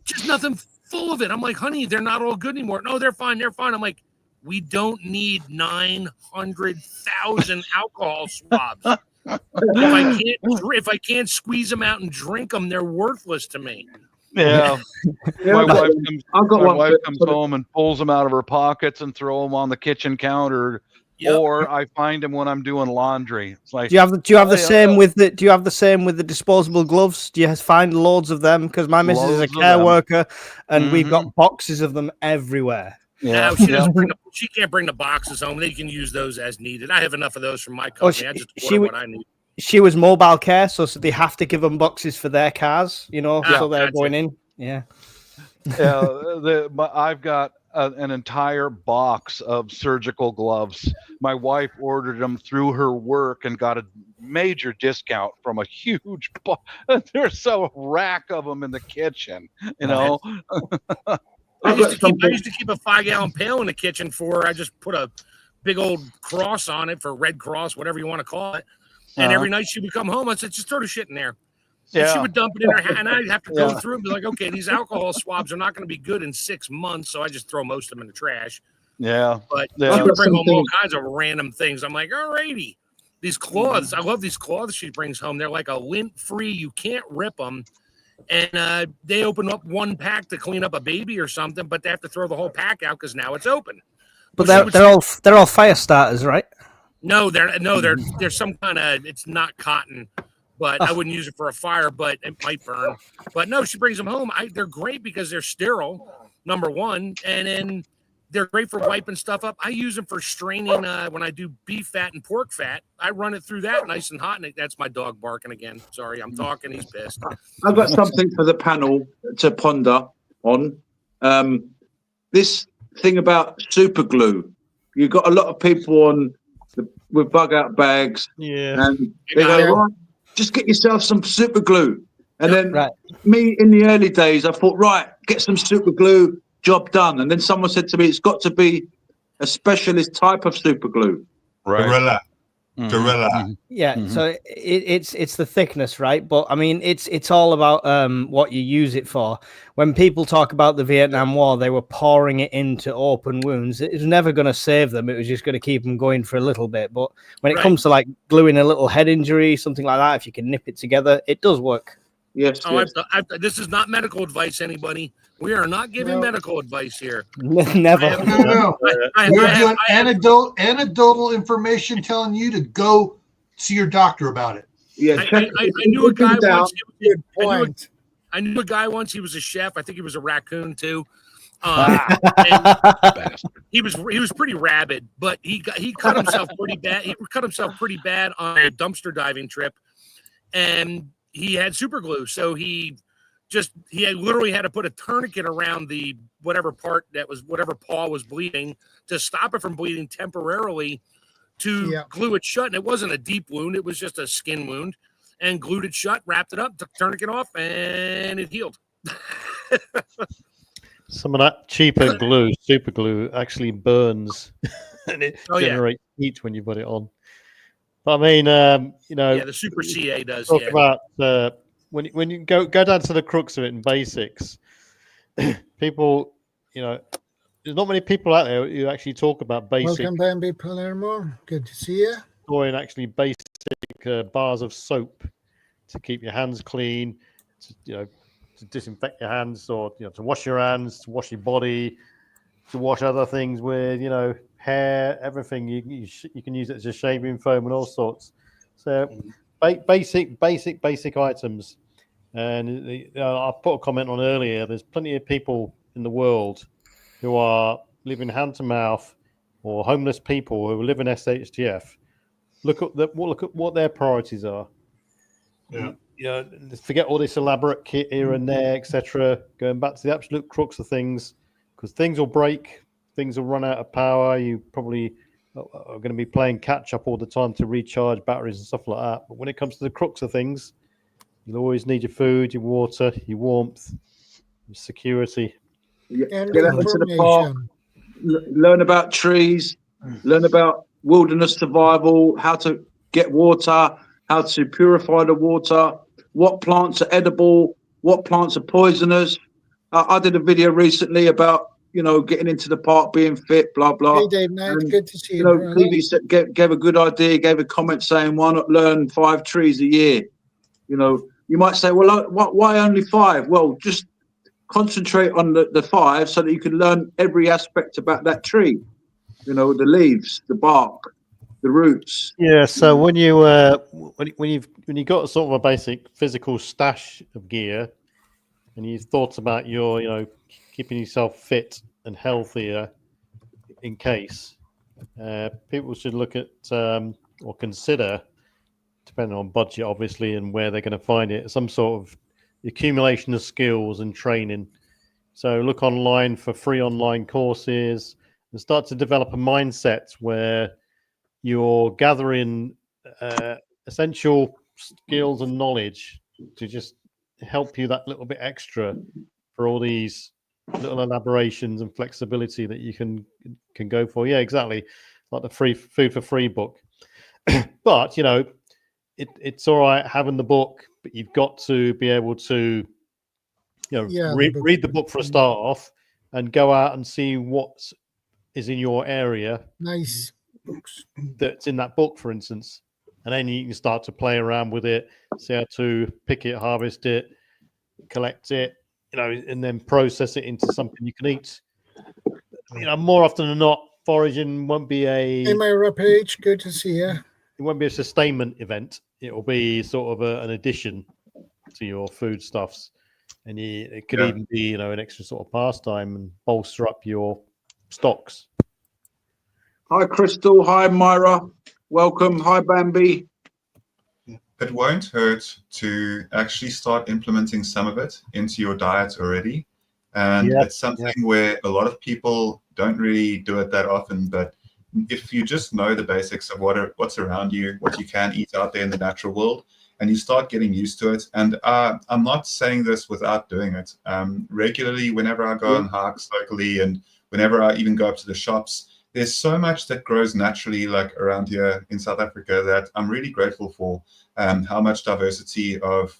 Just nothing full of it. I'm like, honey, they're not all good anymore. No, they're fine. They're fine. I'm like, we don't need 900,000 alcohol swabs. If I can't squeeze them out and drink them, they're worthless to me. Yeah. My wife comes home and pulls them out of her pockets and throw them on the kitchen counter. Yep. Or I find them when I'm doing laundry. It's like, do you have the same with the disposable gloves? Do you find loads of them? Because my missus is a care worker, and we've got boxes of them everywhere. Yeah, she can't bring the boxes home. They can use those as needed. I have enough of those from my company. I just order what I need. She was mobile care, so they have to give them boxes for their cars. So they're going in. Yeah. I've got an entire box of surgical gloves. My wife ordered them through her work and got a major discount from a huge there's a rack of them in the kitchen, I used to keep a 5-gallon pail in the kitchen for her. I just put a big old cross on it for Red Cross, whatever you want to call it. And every night she would come home, I said, just throw the shit in there. And she would dump it in her hand, and I'd have to go through and be like, okay, these alcohol swabs are not going to be good in 6 months, so I just throw most of them in the trash. Yeah. But she would bring home all kinds of random things. I'm like, alrighty. These cloths, I love these cloths she brings home. They're like a lint-free, you can't rip them. And they open up 1 pack to clean up a baby or something, but they have to throw the whole pack out because now it's open. But they're all fire starters, right? No, they're some kind of, it's not cotton, but I wouldn't use it for a fire, but it might burn. But no, she brings them home. They're great because they're sterile, number one, and then they're great for wiping stuff up. I use them for straining when I do beef fat and pork fat. I run it through that nice and hot, and that's my dog barking again. Sorry, I'm talking. He's pissed. I've got something for the panel to ponder on. This thing about super glue. You've got a lot of people with bug out bags. Yeah. And they go, right, just get yourself some super glue. And then me in the early days, I thought, right, get some super glue, job done. And then someone said to me, it's got to be a specialist type of super glue. Right. Gorilla. Mm-hmm. Gorilla. Mm-hmm. Yeah, so it's the thickness, right? But I mean, it's all about what you use it for. When people talk about the Vietnam War, they were pouring it into open wounds. It was never going to save them. It was just going to keep them going for a little bit. But when it comes to like gluing a little head injury, something like that, if you can nip it together, it does work. Yes. This is not medical advice, anybody. We are not giving medical advice here. Never. No. We're doing anecdotal information telling you to go see your doctor about it. Yeah. I knew a guy once. Good point. I knew a guy once. He was a chef. I think he was a raccoon too. He was pretty rabid, but he cut himself pretty bad. He cut himself pretty bad on a dumpster diving trip, and he had super glue. So he literally had to put a tourniquet around the whatever paw was bleeding to stop it from bleeding temporarily, to glue it shut. And it wasn't a deep wound; it was just a skin wound. And glued it shut, wrapped it up, took the tourniquet off, and it healed. Some of that cheaper glue, super glue, actually burns, and it generates heat when you put it on. But I mean, the Super CA does. Talk about when you go down to the crux of it in basics. People, there's not many people out there who actually talk about basic. Welcome, Bambi Palermo. Good to see you. Storing actually basic bars of soap to keep your hands clean, to disinfect your hands, or to wash your hands, to wash your body, to wash other things with, hair, everything. You can use it as a shaving foam and all sorts. So basic items. And I put a comment on earlier. There's plenty of people in the world who are living hand to mouth, or homeless people who live in SHTF. Look at what their priorities are. Yeah. You know, forget all this elaborate kit here and there, etc. Going back to the absolute crux of things, because things will break, things will run out of power. You probably are going to be playing catch up all the time to recharge batteries and stuff like that. But when it comes to the crux of things, you'll always need your food, your water, your warmth, your security. And Get out into the park, learn about trees, learn about wilderness survival, how to get water, how to purify the water, what plants are edible, what plants are poisonous. I did a video recently about, getting into the park, being fit, blah, blah. Hey, Dave Knight, And, good to see you. PV gave a good idea, gave a comment saying, why not learn 5 trees a year? You might say, well, why only 5? Well, just concentrate on the 5 so that you can learn every aspect about that tree. The leaves, the bark, the roots. Yeah. So when you when you've got sort of a basic physical stash of gear, and you've thought about your keeping yourself fit and healthier in case, people should look at or consider, depending on budget obviously and where they're going to find it, some sort of accumulation of skills and training. So look online for free online courses and start to develop a mindset where you're gathering essential skills and knowledge to just help you that little bit extra for all these little elaborations and flexibility that you can go for. Yeah, exactly. Like the free food for free book. But it's all right having the book, but you've got to be able to read the book for a start off and go out and see what is in your area. Nice books that's in that book, for instance, and then you can start to play around with it, see how to pick it, harvest it, collect it, and then process it into something you can eat. More often than not, foraging won't be Hey, Myra Page, good to see you. It won't be a sustainment event. It will be sort of an addition to your foodstuffs, and it could even be an extra sort of pastime and bolster up your stocks. Hi, Crystal. Hi, Myra. Welcome. Hi, Bambi. It won't hurt to actually start implementing some of it into your diet already. And it's something where a lot of people don't really do it that often. But if you just know the basics of what's around you, what you can eat out there in the natural world, and you start getting used to it. And I'm not saying this without doing it. Regularly, whenever I go on hikes locally and whenever I even go up to the shops, there's so much that grows naturally, like around here in South Africa, that I'm really grateful for. How much diversity of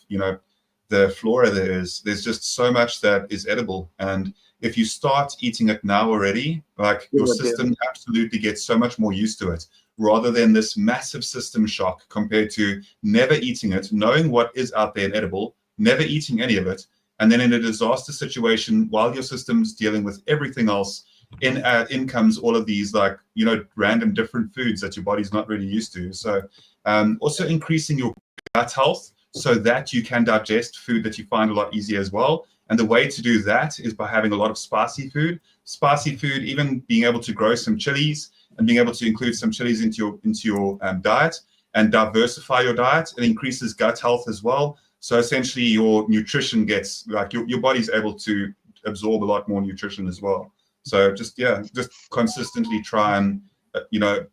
the flora there is. There's just so much that is edible, and if you start eating it now already, like your system absolutely gets so much more used to it, rather than this massive system shock compared to never eating it, knowing what is out there and edible, never eating any of it, and then in a disaster situation, while your system's dealing with everything else, in comes all of these random different foods that your body's not really used to. So also increasing your gut health so that you can digest food that you find a lot easier as well. And the way to do that is by having a lot of spicy food, even being able to grow some chilies and being able to include some chilies into your diet and diversify your diet. It increases gut health as well. So essentially your nutrition gets your body's able to absorb a lot more nutrition as well. So just consistently try and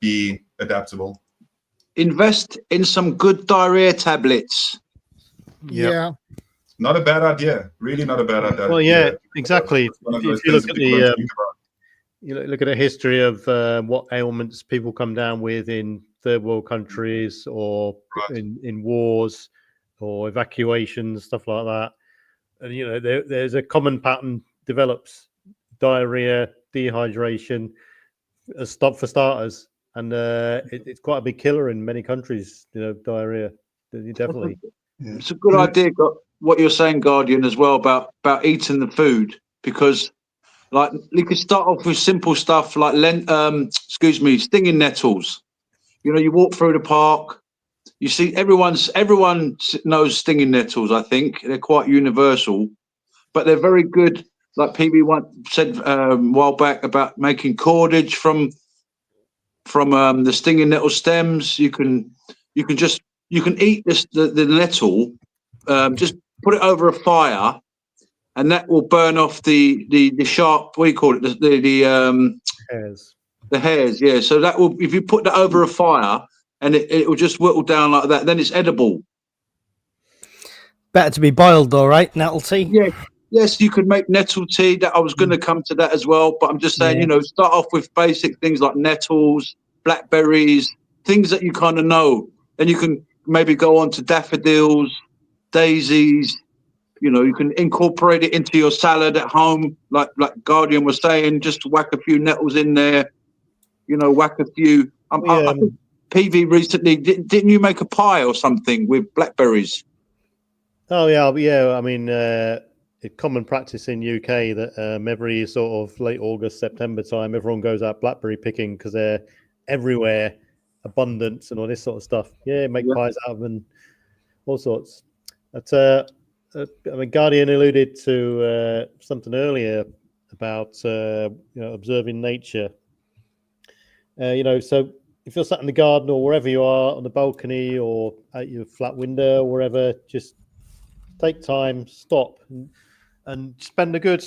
be adaptable. Invest in some good diarrhea tablets. Yeah. Not a bad idea. Really not a bad idea. Well, yeah, exactly. If you look at look at the history of what ailments people come down with in third world countries or in wars or evacuations, stuff like that, and there's a common pattern develops: diarrhea, dehydration, for starters, and it's quite a big killer in many countries. Diarrhea, definitely. It's a good idea. What you're saying, Guardian, as well about eating the food, because Like you could start off with simple stuff like stinging nettles. You know, you walk through the park, you see everyone knows stinging nettles. I think they're quite universal, but they're very good. Like PB said a while back about making cordage from the stinging nettle stems. You can eat the nettle, just put it over a fire, and that will burn off the sharp, what do you call it, the Hairs. The hairs, yeah. So that will, if you put that over a fire and it will just whittle down like that, then it's edible. Better to be boiled though, right? Nettle tea. Yeah. Yes, you could make nettle tea. That I was going to come to that as well, but I'm just saying, you know, start off with basic things like nettles, blackberries, things that you kind of know. Then you can maybe go on to daffodils, daisies. You know, you can incorporate it into your salad at home, like Guardian was saying. Just whack a few nettles in there. You know, whack a few. I think PV recently didn't you make a pie or something with blackberries? Oh yeah. I mean, it's common practice in UK that every sort of late August, September time, everyone goes out blackberry picking because they're everywhere, abundance and all this sort of stuff. Yeah, make pies out of them, and all sorts. But I mean, Guardian alluded to something earlier about observing nature. You know, so if you're sat in the garden or wherever you are, on the balcony or at your flat window or wherever, just take time, stop, and spend a good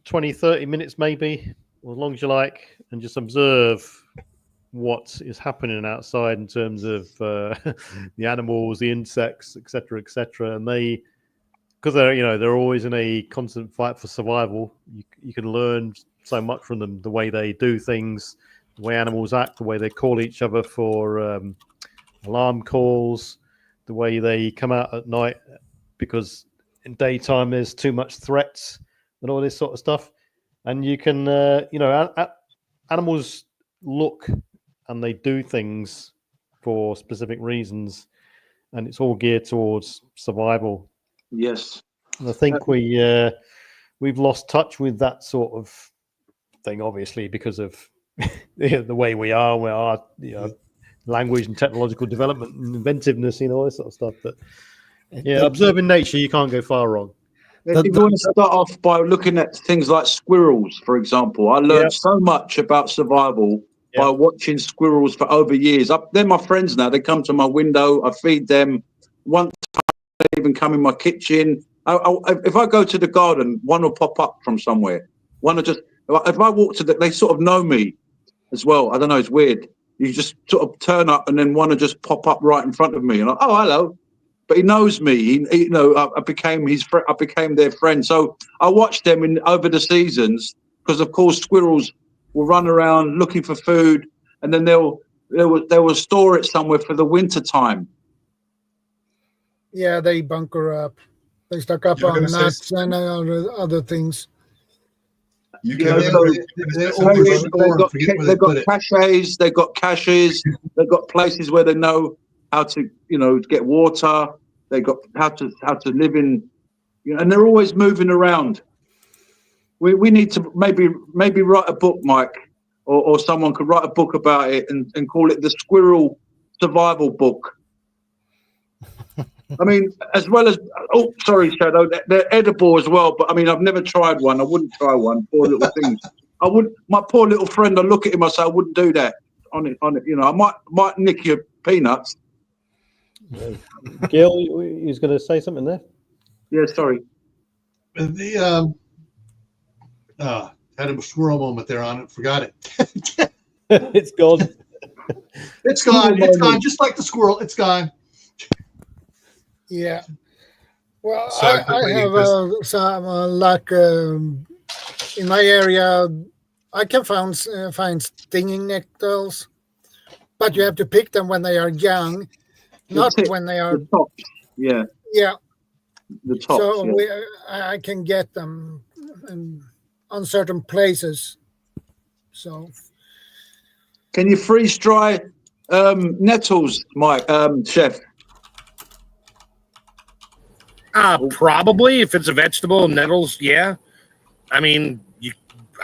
20, 30 minutes maybe, or as long as you like, and just observe what is happening outside in terms of the animals, the insects, etc., etc. And they, because they're always in a constant fight for survival. You can learn so much from them, the way they do things, the way animals act, the way they call each other for alarm calls, the way they come out at night because in daytime there's too much threats and all this sort of stuff. And you can, animals look and they do things for specific reasons, and it's all geared towards survival. Yes. And I think we've lost touch with that sort of thing, obviously, because of the way we are, where our language and technological development and inventiveness, all this sort of stuff. But observing nature, you can't go far wrong. If you want to start off by looking at things like squirrels, for example, I learned so much about survival by watching squirrels for over years. They're my friends now. They come to my window. I feed them. One time they even come in my kitchen. If I go to the garden, one will pop up from somewhere. If I walk to they sort of know me as well. I don't know. It's weird. You just sort of turn up and then one will just pop up right in front of me. And hello. But he knows me. I became his friend. I became their friend. So I watched them over the seasons because, of course, squirrels will run around looking for food, and then they will store it somewhere for the winter time. Yeah, they bunker up. They stock up on nuts and other things. They've got caches. They've got places where they know how to, get water. They got how to live in, and they're always moving around. We need to maybe write a book, Mike, or someone could write a book about it and call it the Squirrel Survival Book. I mean, as well as Shadow, they're edible as well. But I mean, I've never tried one. I wouldn't try one. Poor little things. My poor little friend. I look at him. I say, I wouldn't do that on it. I might nick your peanuts. Gil, you was going to say something there? Yeah, sorry. Had a squirrel moment there on it. Forgot it. It's gone. It's gone. It's gone. Just like the squirrel. It's gone. Yeah. Well, So I have some luck in my area. I can find stinging nettles, but you have to pick them when they are young, not when they are. The tops. Yeah. Yeah. The tops. So I can get them on certain places. So. Can you freeze dry nettles, Mike, Chef? Probably if it's a vegetable, nettles. Yeah, I mean,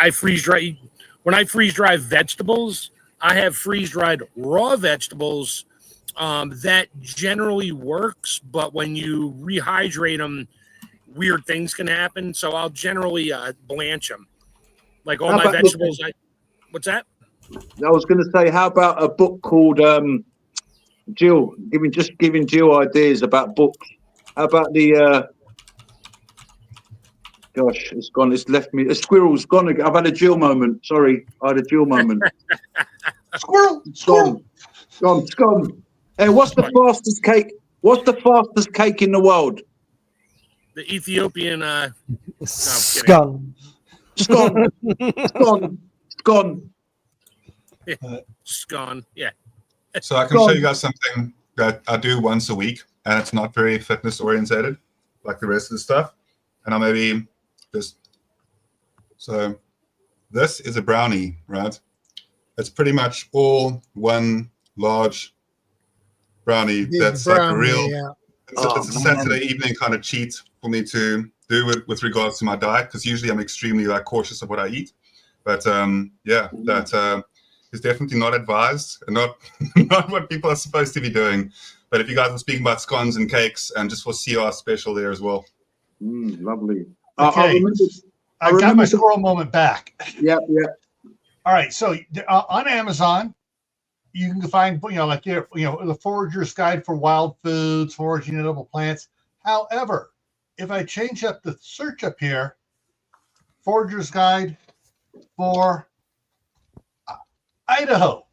I freeze dry. When I freeze dry vegetables, I have freeze dried raw vegetables. That generally works, but when you rehydrate them, weird things can happen. So I'll generally blanch them. Like all my vegetables. What's that? I was going to say, how about a book called Jill? Giving Jill ideas about books. How about the? Gosh, it's gone. It's left me. A squirrel's gone. I've had a Jill moment. Sorry, I had a Jill moment. Squirrel. It's gone. Hey, what's the fastest cake? What's the fastest cake in the world? The Ethiopian. Scone. It's gone. It's gone. It's gone. Scone. Yeah. So I can show you guys something that I do once a week, and it's not very fitness orientated like the rest of the stuff. And I'll maybe just, so this is a brownie, right? It's pretty much all one large brownie. Big That's brownie, like a real, yeah. it's a Saturday evening kind of cheat for me to do with regards to my diet, because usually I'm extremely like cautious of what I eat. But that is definitely not advised and not what people are supposed to be doing. But if you guys are speaking about scones and cakes, and just for CR special there as well. Lovely. Okay. I got my squirrel moment back. Yeah. All right. So on Amazon, you can find, the Forager's Guide for Wild Foods, Foraging Edible Plants. However, if I change up the search up here, Forager's Guide for Idaho.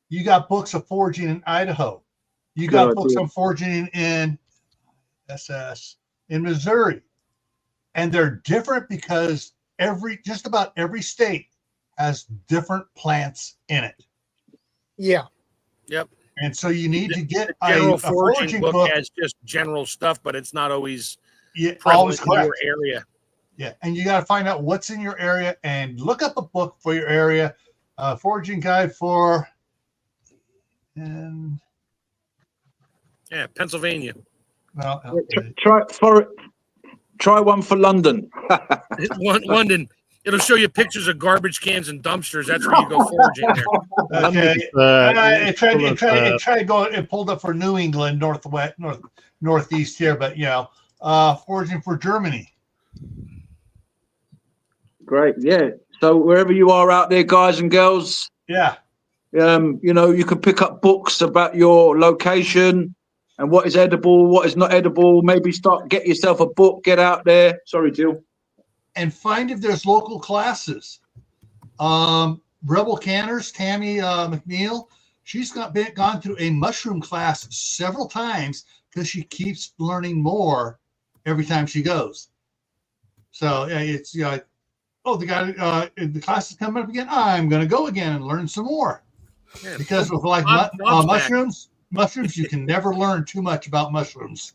You got books of foraging in Idaho. You got books on foraging in Missouri. And they're different because just about every state has different plants in it. Yeah. Yep. And so you need to get general a foraging book has just general stuff, but it's not always always in correct. your area. Yeah, and you got to find out what's in your area and look up a book for your area. Foraging guide for Pennsylvania. Well, Try one for London. London. It'll show you pictures of garbage cans and dumpsters. That's where you go foraging there. Okay. I tried to go and pulled up for New England, northeast here, but foraging for Germany. Great, yeah. So wherever you are out there, guys and girls, yeah, you can pick up books about your location and what is edible, what is not edible. Maybe get yourself a book, get out there. Sorry, Jill. And find if there's local classes. Rebel Canners, Tammy McNeil, she's gone through a mushroom class several times because she keeps learning more every time she goes. So it's the class is coming up again. I'm going to go again and learn some more. Yeah, because with mushrooms, you can never learn too much about mushrooms.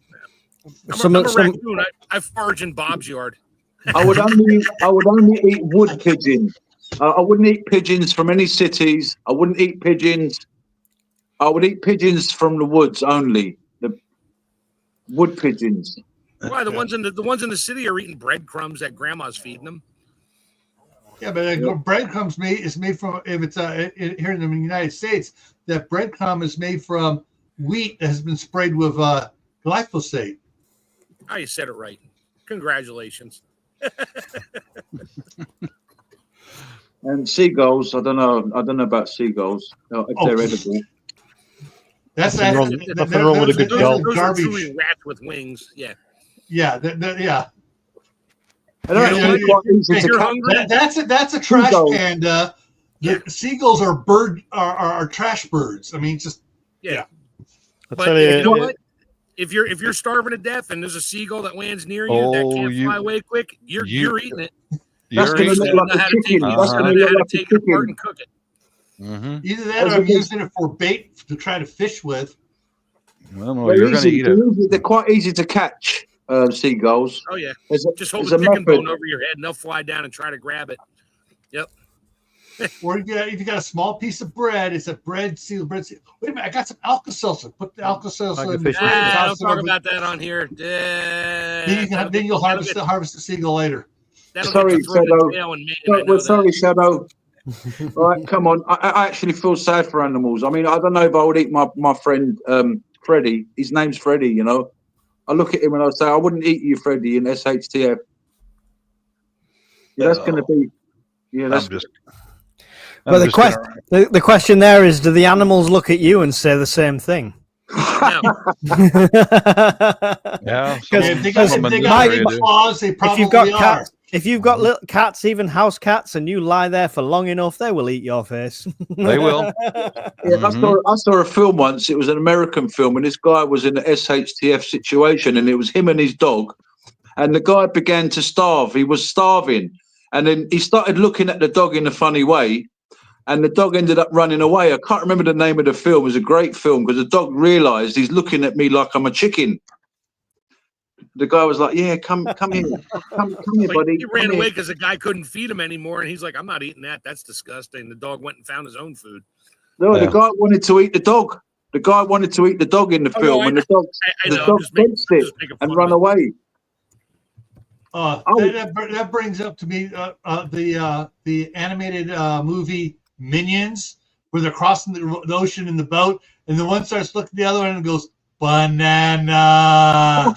I'm a raccoon. I forage in Bob's yard. I would only eat wood pigeons. I wouldn't eat pigeons from any cities. I wouldn't eat pigeons. I would eat pigeons from the woods only. The wood pigeons. Why the ones in the city are eating breadcrumbs that grandma's feeding them? Yeah, but breadcrumbs is made from, if it's here in the United States, that breadcrumb is made from wheat that has been sprayed with glyphosate. Oh, you said it right. Congratulations. And seagulls, I don't know about seagulls. If they're edible. That's nothing wrong with a good gull. Those are truly rats with wings. Yeah. Yeah. Yeah. That's a trash panda. Yeah. Seagulls are trash birds. I mean, just yeah. But you know what? If you're starving to death and there's a seagull that lands near you that can't fly away quick, you're eating it. That's going to look like a chicken. That's going to look like a chicken. And cook it. Mm-hmm. Either that, or I'm using it for bait to try to fish with. Well, you're going to eat it. They're quite easy to catch. Seagulls. Oh yeah. Just hold the chicken bone over your head, and they'll fly down and try to grab it. Yep. Or if you got a small piece of bread, it's a bread seal. Wait a minute, I got some Alka-Seltzer. Put the Alka-Seltzer in. Don't talk about that on here. Then you'll harvest the seagull later. That'll Sorry, get you thrown in Shadow. jail in Maine, I know Well, sorry, that. Shadow. All right, come on. I actually feel sad for animals. I mean, I don't know if I would eat my friend Freddie. His name's Freddie, you know. I look at him and I say, I wouldn't eat you, Freddie, in SHTF. Yeah, that's going to be. Yeah, that's But the question there is, do the animals look at you and say the same thing? No. Yeah, If they got big claws, they probably are. If you've got little cats, even house cats, and you lie there for long enough, they will eat your face. They will. Yeah, I saw a film once. It was an American film, and this guy was in an SHTF situation, and it was him and his dog. And the guy began to starve. He was starving. And then he started looking at the dog in a funny way. And the dog ended up running away. I can't remember the name of the film. It was a great film because the dog realized he's looking at me like I'm a chicken. The guy was like, yeah, come here. Come here, buddy. He ran away because the guy couldn't feed him anymore. And he's like, I'm not eating that. That's disgusting. The dog went and found his own food. No, the guy wanted to eat the dog. The guy wanted to eat the dog in the film. And the dog fenced it and run away. That brings up to me the animated movie Minions, where they're crossing the ocean in the boat, and the one starts looking at the other one and goes, banana.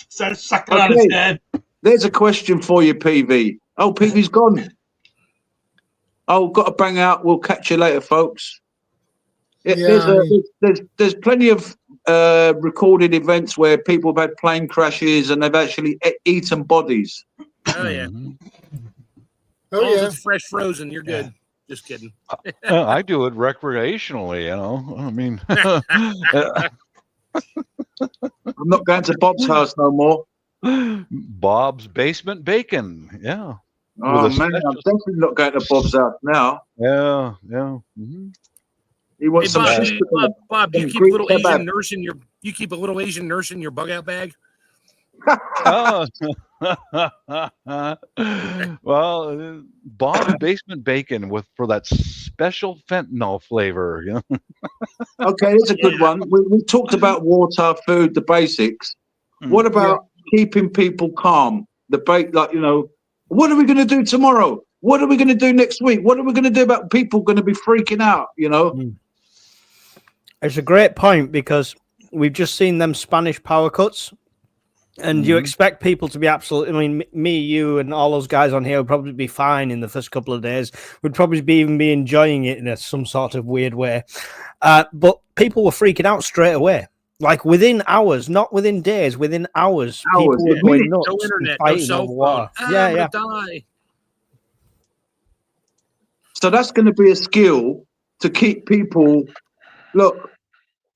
Starts sucking on his head. There's a question for you, PV. Oh, PV's gone. Oh, got to bang out. We'll catch you later, folks. There's plenty of recorded events where people have had plane crashes and they've actually eaten bodies. Oh yeah. Oh yeah. It's fresh frozen. You're good. Just kidding. I do it recreationally, you know. I mean, I'm not going to Bob's house no more. Bob's Basement Bacon. Yeah. Oh man, I'm definitely not going to Bob's house now. Yeah. Mm-hmm. He wants some Bob, you keep a little Asian nurse in your bug out bag? Well, Bob's Basement Bacon for that special fentanyl flavor. You know? Okay, it's a good one. We talked about water, food, the basics. What about keeping people calm? Like, you know, what are we going to do tomorrow? What are we going to do next week? What are we going to do about people going to be freaking out? You know. It's a great point because we've just seen them Spanish power cuts, and you expect people to be absolutely. I mean, me, you, and all those guys on here would probably be fine in the first couple of days. We'd probably even be enjoying it in some sort of weird way. But people were freaking out straight away, like within hours, not within days, within hours. People were going nuts. No internet, no cell phone. Die. So that's going to be a skill to keep people. Look,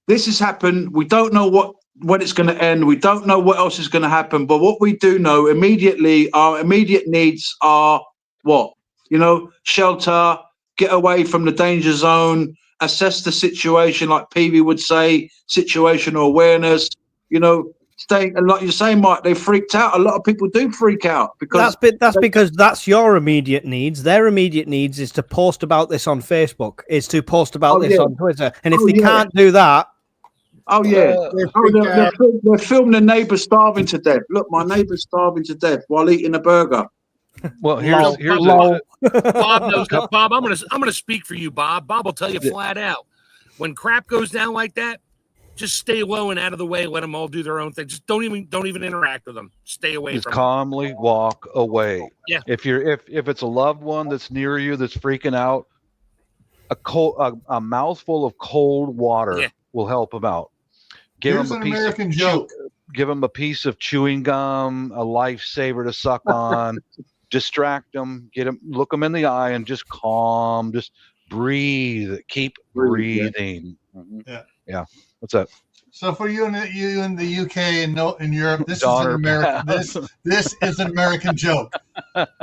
this has happened. We don't know when it's going to end. We don't know what else is going to happen. But what we do know immediately, our immediate needs are what? You know, shelter, get away from the danger zone, assess the situation, like PV would say, situational awareness, you know, staying. And like you're saying, Mike, they freaked out. A lot of people do freak out because that's because that's your immediate needs. Their immediate needs is to post about this on Facebook, is to post about this on Twitter. And if they can't do that, they're filming the neighbour starving to death. Look, my neighbour's starving to death while eating a burger. Well, here's Bob knows. Bob, I'm gonna speak for you, Bob. Bob will tell you flat out, when crap goes down like that, just stay low and out of the way. Let them all do their own thing. Just don't even interact with them. Stay away from them. Calmly walk away. Yeah. If it's a loved one that's near you that's freaking out, a mouthful of cold water will help them out. Here's an American joke. Give them a piece of chewing gum, a lifesaver to suck on. Distract them. Look them in the eye, and just calm. Just breathe. Keep breathing. Yeah. What's up? So for you in the UK and in Europe, this is an American. This is an American joke. Bob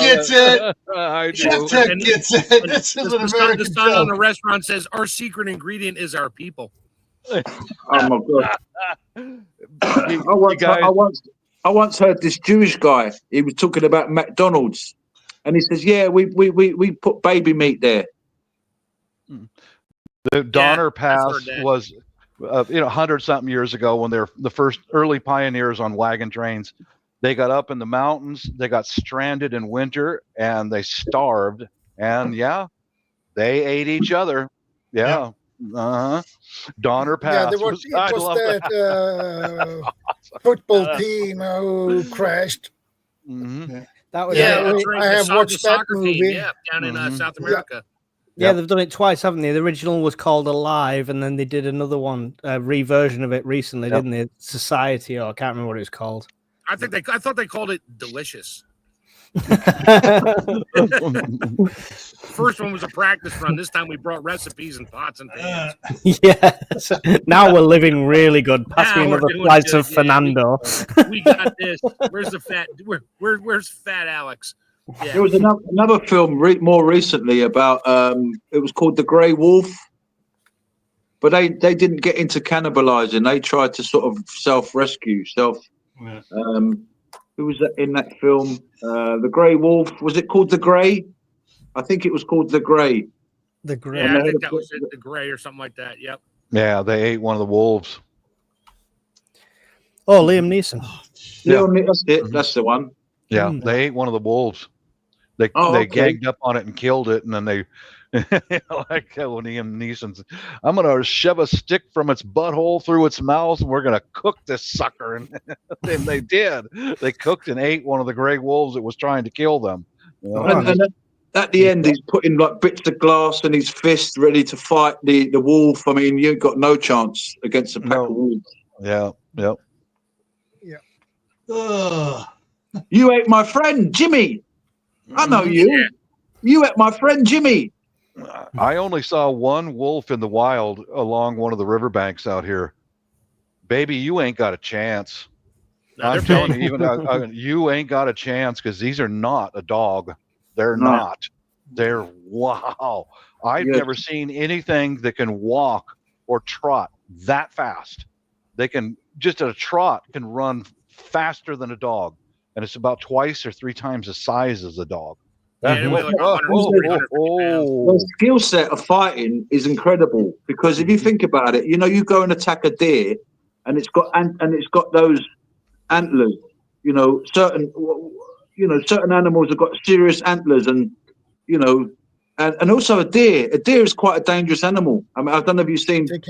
gets it. Chef Tech gets it. This is an American joke. The sign on the restaurant says, "Our secret ingredient is our people." Oh my God! I once heard this Jewish guy. He was talking about McDonald's. And he says, "Yeah, we put baby meat there." The Donner Pass 100-something years ago when they're the first early pioneers on wagon trains. They got up in the mountains, they got stranded in winter, and they starved. And they ate each other. Yeah. Uh-huh. Donner Pass. Yeah, it was that football team who crashed. Mm-hmm. That was that's right. I have watched that movie. Down in South America. Yeah, they've done it twice, haven't they? The original was called Alive, and then they did another one, a reversion of it recently, didn't they? Society, or I can't remember what it was called. I thought they called it Delicious. First one was a practice run. This time we brought recipes and pots and pans. Yes. Now we're living really good. Pass me another slice of Fernando. We got this. Where's the fat? Where's Fat Alex? Yeah. There was another film more recently about it was called The Grey Wolf, but they didn't get into cannibalizing. They tried to sort of self-rescue. Who was that in that film? The Grey Wolf. Was it called The Grey? I think it was called The Grey. The Grey. Yeah, I think that was it, The Grey or something like that. Yep. Yeah, they ate one of the wolves. Oh, Liam Neeson. That's it. That's the one. Yeah, they ate one of the wolves. They ganged up on it and killed it, and then they like when Liam Neeson's, I'm gonna shove a stick from its butthole through its mouth, and we're gonna cook this sucker. And then they did. They cooked and ate one of the gray wolves that was trying to kill them. And at the end, he's putting like bits of glass in his fist, ready to fight the wolf. I mean, you've got no chance against a pack of wolves. Yeah. You ate my friend Jimmy. I know you. Yeah. You ate my friend Jimmy. I only saw one wolf in the wild along one of the riverbanks out here. Baby, you ain't got a chance. I'm telling you, even you ain't got a chance, because these are not a dog. They're not. They're wow. I've never seen anything that can walk or trot that fast. They can just at a trot can run faster than a dog, and it's about twice or three times the size as a dog. The skill set of fighting is incredible, because if you think about it, you go and attack a deer, and it's got those antlers. Certain animals have got serious antlers, and also a deer. A deer is quite a dangerous animal. I mean, I don't know if you've seen. They'll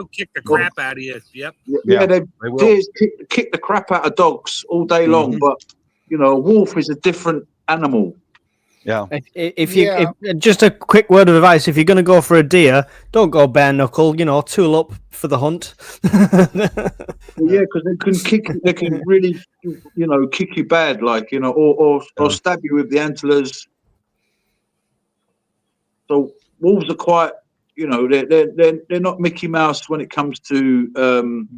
kick the crap out of you. Yep. Deers kick the crap out of dogs all day long, but a wolf is a different animal. Yeah. If just a quick word of advice: if you're going to go for a deer, don't go bare knuckle. Tool up for the hunt. Because they can kick. They can really, kick you bad, or stab you with the antlers. So wolves are quite, they're not Mickey Mouse when it comes to.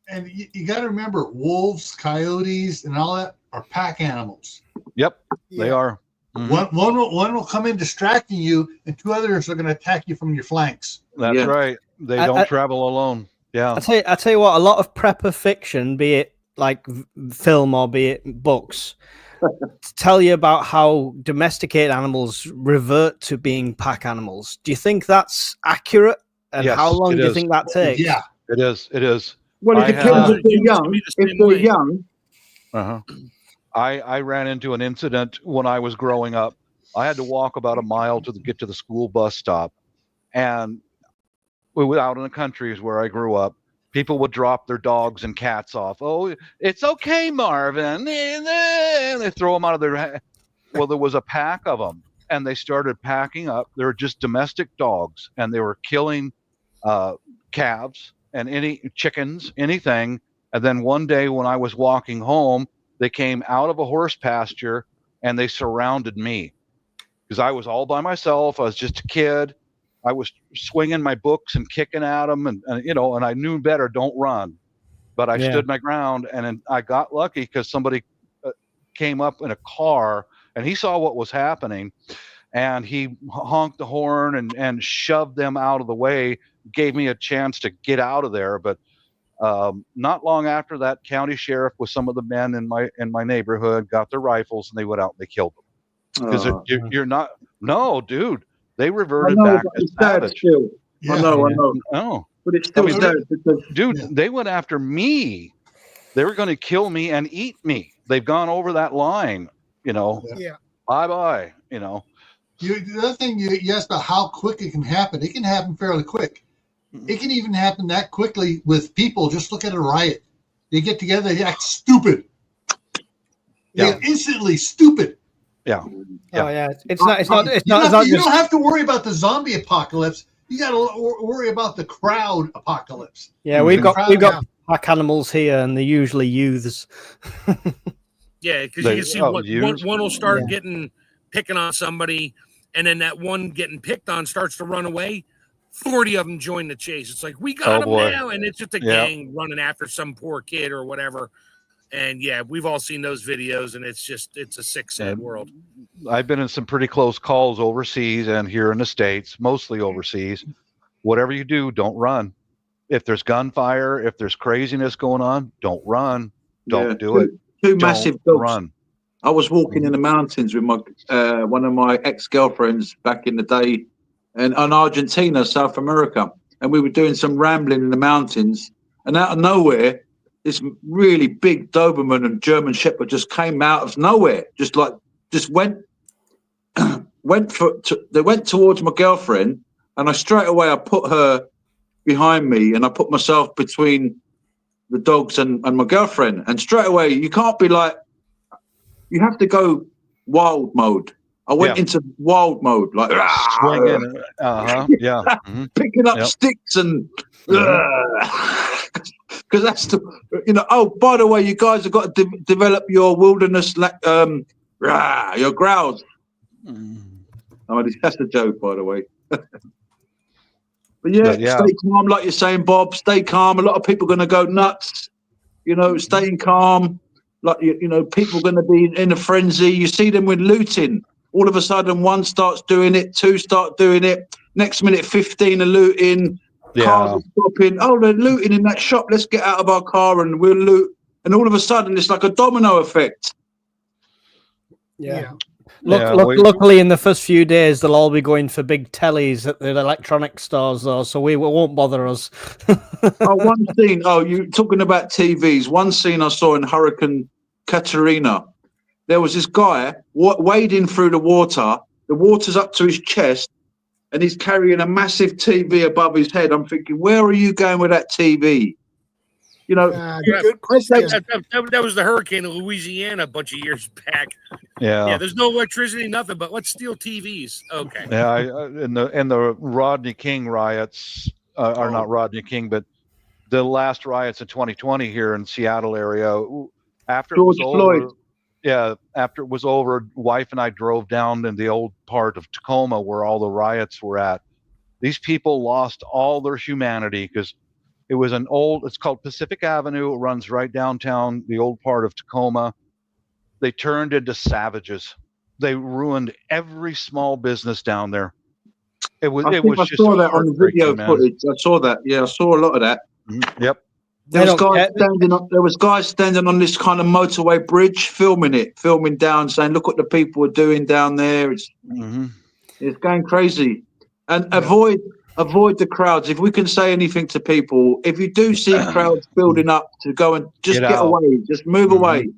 And you got to remember, wolves, coyotes, and all that are pack animals. Yep, they are. Mm-hmm. One will come in distracting you, and two others are going to attack you from your flanks. That's right. They don't travel alone. Yeah. I tell you what, a lot of prepper fiction, be it like film or be it books, tell you about how domesticated animals revert to being pack animals. Do you think that's accurate? And yes, how long do you think that takes? Yeah, it is. It is. Well, it depends if they're young. If they're young. I ran into an incident when I was growing up. I had to walk about a mile to get to the school bus stop, and we were out in the country is where I grew up. People would drop their dogs and cats off. Oh, it's okay, Marvin. And they throw them out of their head. Well, there was a pack of them, and they started packing up. They were just domestic dogs, and they were killing calves and any chickens, anything. And then one day when I was walking home, they came out of a horse pasture, and they surrounded me because I was all by myself. I was just a kid. I was swinging my books and kicking at them, and I knew better. Don't run, but I stood my ground, and I got lucky because somebody came up in a car, and he saw what was happening, and he honked the horn and shoved them out of the way, gave me a chance to get out of there. But not long after that, county sheriff with some of the men in my neighborhood got their rifles, and they went out and they killed them because you're not. No, dude. They reverted back to savage. Yeah. I know. Oh, But it's still sad because dude, they went after me. They were going to kill me and eat me. They've gone over that line, you know. Yeah. Bye, you know. The other thing you asked about how quick it can happen. It can happen fairly quick. It can even happen that quickly with people. Just look at a riot. They get together, they act stupid. They're instantly stupid. Yeah. Oh yeah. It's not. You don't have to worry about the zombie apocalypse. You got to worry about the crowd apocalypse. Yeah, we've got pack animals here, and they're usually youths. Yeah, because you can see one will start picking on somebody, and then that one getting picked on starts to run away. 40 of them join the chase. It's like, we got him now, and it's just a gang running after some poor kid or whatever. And yeah, we've all seen those videos, and it's a sick, sad world. I've been in some pretty close calls overseas and here in the States, mostly overseas. Whatever you do, don't run. If there's gunfire, if there's craziness going on, don't run. Don't do it. Two massive dogs. Run. I was walking in the mountains with my one of my ex-girlfriends back in the day, and on Argentina, South America, and we were doing some rambling in the mountains, and out of nowhere, this really big Doberman and German Shepherd just came out of nowhere, just went they went towards my girlfriend, and I straight away I put her behind me, and I put myself between the dogs and my girlfriend, and straight away you can't be like, you have to go wild mode. I went into wild mode, like swinging, picking up sticks and because that's the, you know. Oh, by the way, you guys have got to develop your wilderness, your growls. Oh, that's a joke, by the way. But stay calm, like you're saying, Bob. Stay calm. A lot of people are going to go nuts. You know, staying calm. Like you know, people are going to be in a frenzy. You see them with looting. All of a sudden, one starts doing it, two start doing it. Next minute, 15 are looting. Cars are stopping. Oh, they're looting in that shop. Let's get out of our car and we'll loot. And all of a sudden, it's like a domino effect. Yeah. Luckily, in the first few days, they'll all be going for big tellies at the electronic stores, though, so we won't bother us. One scene. Oh, you talking about TVs? One scene I saw in Hurricane Katrina. There was this guy wading through the water. The water's up to his chest, and he's carrying a massive TV above his head. I'm thinking, where are you going with that TV? You know, good question. That was the hurricane in Louisiana a bunch of years back. Yeah. There's no electricity, nothing, but let's steal TVs. Okay. Yeah, and the Rodney King riots are not Rodney King, but the last riots in 2020 here in Seattle area. After George it was Floyd. over, after it was over, wife and I drove down in the old part of Tacoma where all the riots were at. These people lost all their humanity because it was it's called Pacific Avenue. It runs right downtown, the old part of Tacoma. They turned into savages. They ruined every small business down there. I saw that on the video footage. I saw that. Yeah, I saw a lot of that. Yep. There was guys standing on this kind of motorway bridge, filming down, saying, "Look what the people are doing down there." It's going crazy, and avoid the crowds. If we can say anything to people, if you do see crowds building up, to go and just get away, just move away.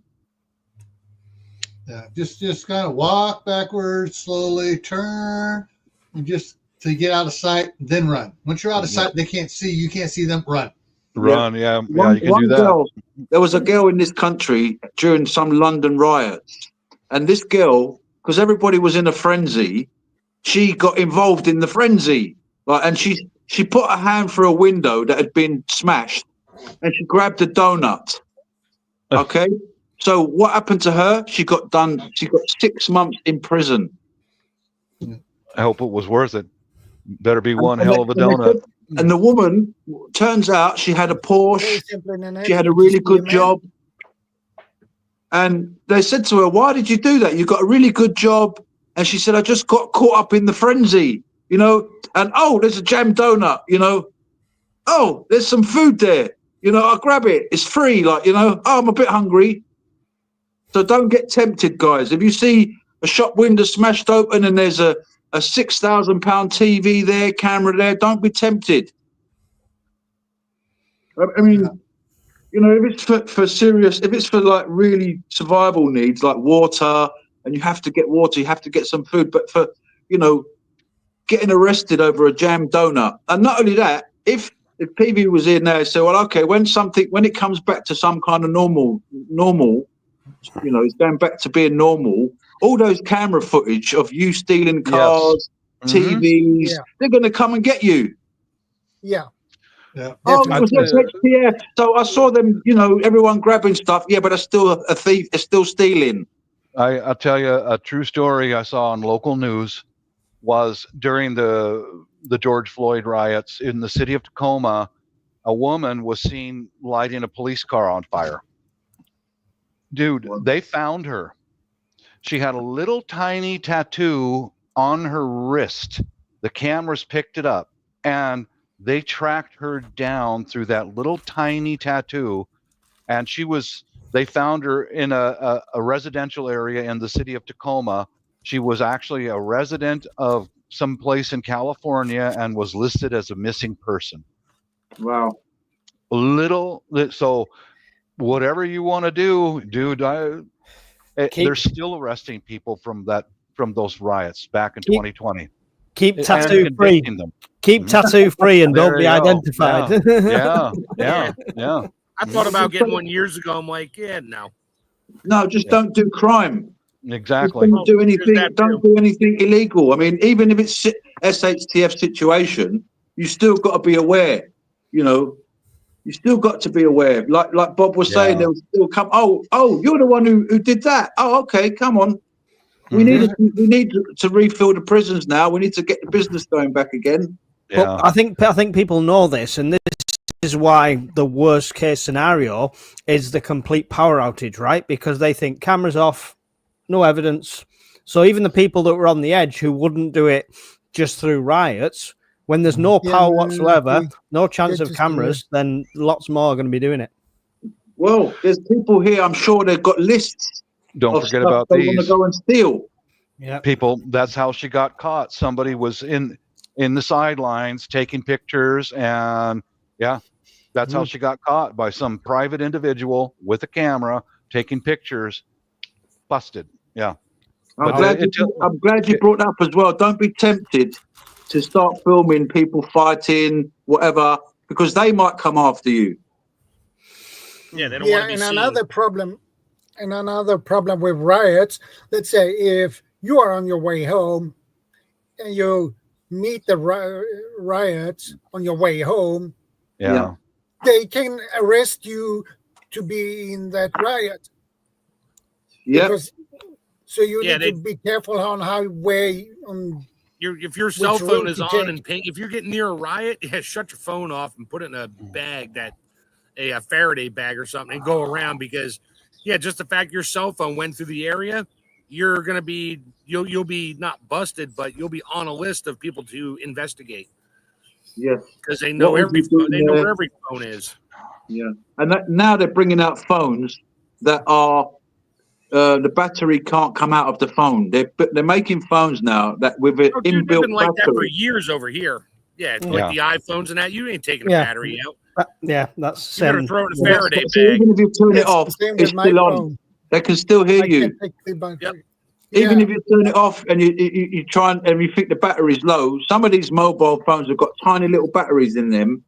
Yeah, just kind of walk backwards, slowly turn, and just to get out of sight, then run. Once you're out of sight, they can't see you. Can't see them. Run. Run, you can do that. There was a girl in this country during some London riots, and this girl, because everybody was in a frenzy, she got involved in the frenzy, and she put her hand through a window that had been smashed, and she grabbed a donut. Okay, so what happened to her? She got 6 months in prison. I hope it was worth it. Better be one hell of a donut. And the woman, turns out she had a Porsche, she had a really good job. And they said to her, "Why did you do that? You got a really good job." And she said, "I just got caught up in the frenzy, you know, and there's a jam donut, you know. Oh, there's some food there, you know, I'll grab it. It's free, I'm a bit hungry." So don't get tempted, guys. If you see a shop window smashed open and there's a £6,000 TV there, camera there, don't be tempted. I mean, you know, if it's for serious, if it's for like really survival needs, like water, and you have to get water, you have to get some food. But for, you know, getting arrested over a jam donut, and not only that, if PV was in there, so well, okay, when it comes back to some kind of normal, you know, it's going back to being normal. All those camera footage of you stealing cars, TVs, they're going to come and get you. Yeah. Yeah. Oh, it was SHTF. So I saw them, you know, everyone grabbing stuff. Yeah, but it's still a thief. It's still stealing. I'll tell you a true story I saw on local news was during the George Floyd riots in the city of Tacoma. A woman was seen lighting a police car on fire. Dude, they found her. She had a little tiny tattoo on her wrist. The cameras picked it up, and they tracked her down through that little tiny tattoo. And they found her in a residential area in the city of Tacoma. She was actually a resident of some place in California and was listed as a missing person. Wow. So whatever you want to do, dude, they're still arresting people from those riots back in 2020. Keep tattoo free. Keep tattoo free and don't be identified. Yeah. I thought about getting one years ago. I'm like, no. No, just don't do crime. Exactly. Just don't do anything. Don't do anything illegal. I mean, even if it's SHTF situation, you still got to be aware. You know, you still got to be aware. Like Bob was saying, they'll still come. Oh, you're the one who did that. Oh, okay, come on. We need to refill the prisons now. We need to get the business going back again. Yeah. But I think people know this, and this is why the worst case scenario is the complete power outage, right? Because they think cameras off, no evidence. So even the people that were on the edge who wouldn't do it just through riots, when there's no power whatsoever, no chance of cameras, then lots more are going to be doing it. Well, there's people here, I'm sure they've got lists. Don't forget about they these. want to go and steal. Yeah, people. That's how she got caught. Somebody was in the sidelines taking pictures, and that's how she got caught, by some private individual with a camera taking pictures. Busted. Yeah. I'm glad you brought that up as well. Don't be tempted to start filming people fighting, whatever, because they might come after you. Yeah, they don't want to be and seen. another problem with riots, let's say if you are on your way home and you meet the riots on your way home, they can arrest you to be in that riot. Yeah. So you need to be careful on if your cell phone is on and ping, if you're getting near a riot, shut your phone off and put it in a bag, a Faraday bag or something, and go around, because just the fact your cell phone went through the area, you're gonna be you'll be not busted, but you'll be on a list of people to investigate. Yeah, because they know where every phone is. Yeah, and now they're bringing out phones that are the battery can't come out of the phone. They're making phones now that with an inbuilt they've been like battery. that for years over here. Yeah, like the iPhones and that. You ain't taking a battery out. That's you're gonna throw it in a Faraday bag. So even if you turn it off, it's still on. They can still hear you. Even if you turn it off and you try and you think the battery's low, some of these mobile phones have got tiny little batteries in them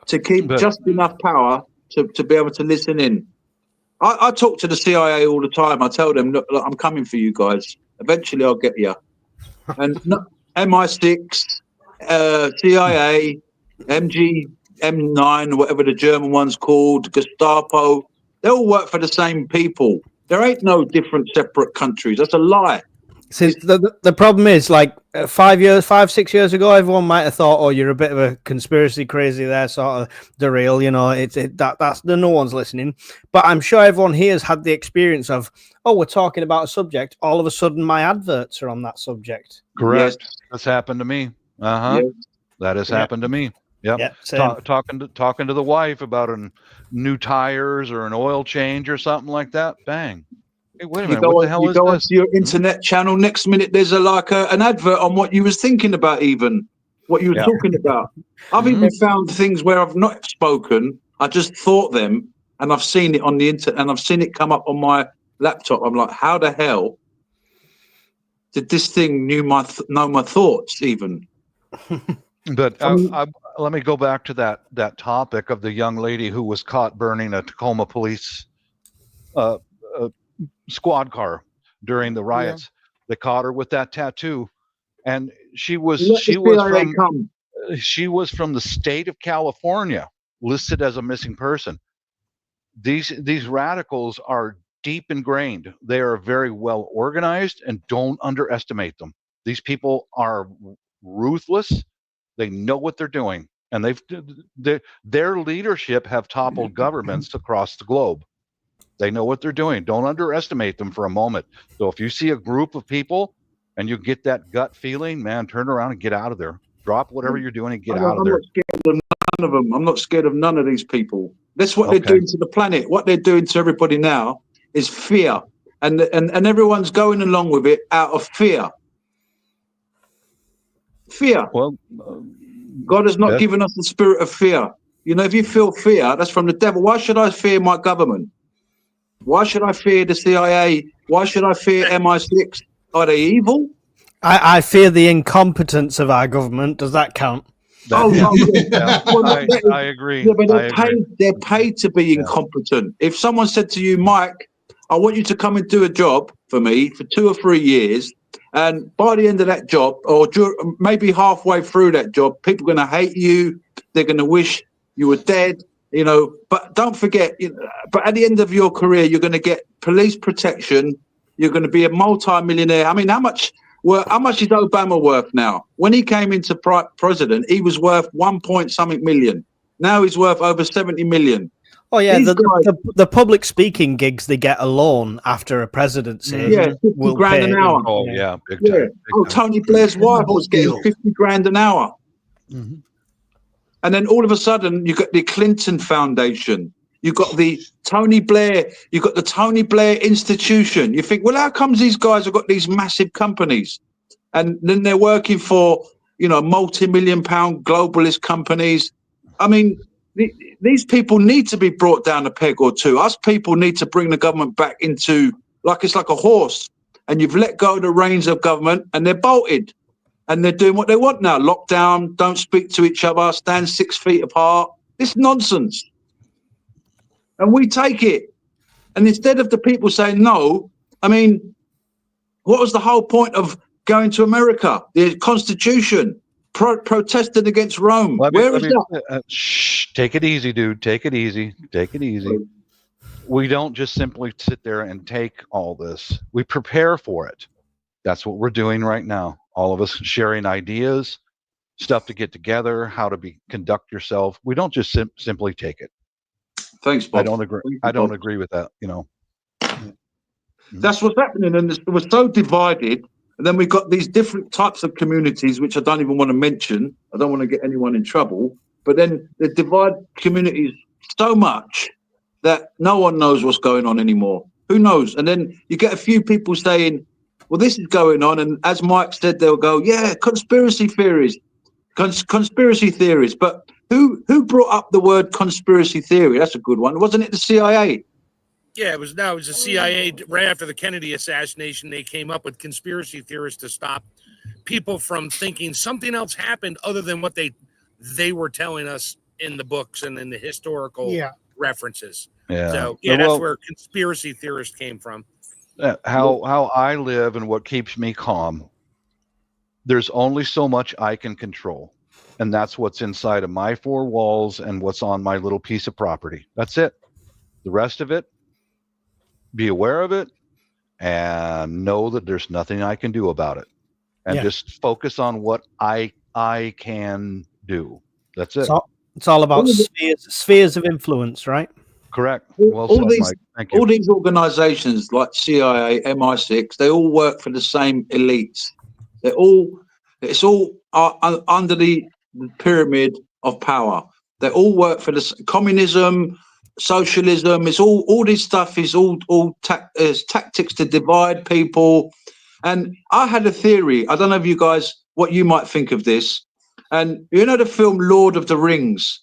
to keep just enough power to be able to listen in. I talk to the CIA all the time. I tell them, look, I'm coming for you guys. Eventually, I'll get you. And MI6, CIA, M9, whatever the German one's called, Gestapo, they all work for the same people. There ain't no different separate countries. That's a lie. Since the problem is, like 5-6 years ago, everyone might have thought, "Oh, you're a bit of a conspiracy crazy there, sort of the real." You know, that's no one's listening. But I'm sure everyone here has had the experience of, "Oh, we're talking about a subject. All of a sudden, my adverts are on that subject." Correct. Yes. That's happened to me. Yes. That has happened to me. Yep. Talking to the wife about new tires or an oil change or something like that. Bang. Hey, wait a minute. What the hell is this? You go onto your internet channel. Next minute, there's an advert on what you was thinking about. Even what you're talking about. I've even found things where I've not spoken. I just thought them, and I've seen it on the internet, and I've seen it come up on my laptop. I'm like, how the hell did this thing know my thoughts even? But let me go back to that topic of the young lady who was caught burning a Tacoma police squad car during the riots. They caught her with that tattoo, and she was from the state of California, listed as a missing person. These radicals are deep ingrained. They are very well organized, and don't underestimate them. These people are ruthless. They know what they're doing, and their leadership have toppled governments across the globe. They know what they're doing. Don't underestimate them for a moment. So if you see a group of people and you get that gut feeling, man, turn around and get out of there. Drop whatever you're doing and get out of there. I'm not scared of none of them. I'm not scared of none of these people. That's what they're doing to the planet. What they're doing to everybody now is fear, and everyone's going along with it out of fear. Fear. Well, God has not given us the spirit of fear. You know, if you feel fear, that's from the devil. Why should I fear my government? Why should I fear the CIA? Why should I fear MI6? Are they evil? I fear the incompetence of our government. Does that count? I agree. Yeah, but they're paid to be incompetent. If someone said to you, Mike, I want you to come and do a job for me for 2 or 3 years, and by the end of that job, or maybe halfway through that job, people are going to hate you. They're going to wish you were dead. You know, but don't forget, but at the end of your career, you're going to get police protection. You're going to be a multi-millionaire. I mean, how much is Obama worth now? When he came into president, he was worth 1 point something million. Now he's worth over 70 million. Oh yeah, the public speaking gigs they get alone after a presidency. Yeah, 50 grand an hour. Oh yeah, big time. Tony Blair's wife was getting 50 grand an hour. Mm-hmm. And then all of a sudden, you got the Clinton Foundation. You got the Tony Blair. You got the Tony Blair Institution. You think, well, how comes these guys have got these massive companies, and then they're working for multi-million-pound globalist companies? I mean, these people need to be brought down a peg or two. Us people need to bring the government back into it's like a horse, and you've let go of the reins of government, and they're bolted. And they're doing what they want now. Lockdown, don't speak to each other, stand 6 feet apart. It's nonsense. And we take it. And instead of the people saying no, I mean, what was the whole point of going to America? The Constitution, protested against Rome. Where is that? Take it easy, dude. Take it easy. Take it easy. We don't just simply sit there and take all this. We prepare for it. That's what we're doing right now. All of us sharing ideas, stuff to get together, how to conduct yourself. We don't just simply take it. Thanks, Bob. I don't agree. I don't agree with that. That's what's happening, and we're so divided. And then we've got these different types of communities, which I don't even want to mention. I don't want to get anyone in trouble. But then they divide communities so much that no one knows what's going on anymore. Who knows? And then you get a few people saying, well, this is going on. And as Mike said, they'll go, yeah, conspiracy theories. Conspiracy theories. But who brought up the word conspiracy theory? That's a good one. Wasn't it the CIA? Yeah, it was the CIA. Right after the Kennedy assassination, they came up with conspiracy theorists to stop people from thinking something else happened other than what they were telling us in the books and in the historical references. Yeah. So that's where conspiracy theorists came from. How I live and what keeps me calm. There's only so much I can control, and that's what's inside of my 4 walls and what's on my little piece of property. That's it. The rest of it, be aware of it and know that there's nothing I can do about it, and just focus on what I can do. That's it. It's all about spheres of influence, right? Correct. Well said, Mike. Thank you. All these organizations like CIA, MI6, they all work for the same elites. It's all under the pyramid of power. They all work for the communism, socialism. It's all this stuff is all tactics to divide people. And I had a theory. I don't know if you guys, what you might think of this. And you know the film Lord of the Rings?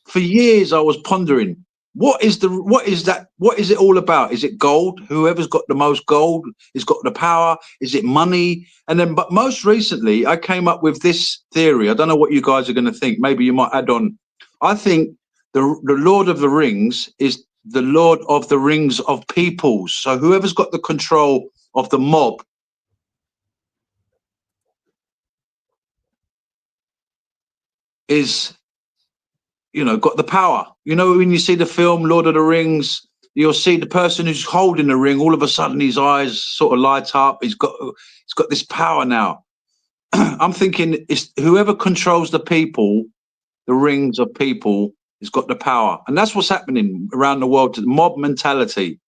For years I was pondering, what is it all about? Is it gold? Whoever's got the most gold has got the power. Is it money? And then, but most recently I came up with this theory. I don't know what you guys are going to think. Maybe you might add on. I think the Lord of the Rings is the Lord of the Rings of peoples. So whoever's got the control of the mob is, got the power. When you see the film Lord of the Rings, you'll see the person who's holding the ring, all of a sudden his eyes sort of light up. He's got this power now. I'm thinking it's whoever controls the people, the rings of people, has got the power. And that's what's happening around the world. Mob mentality,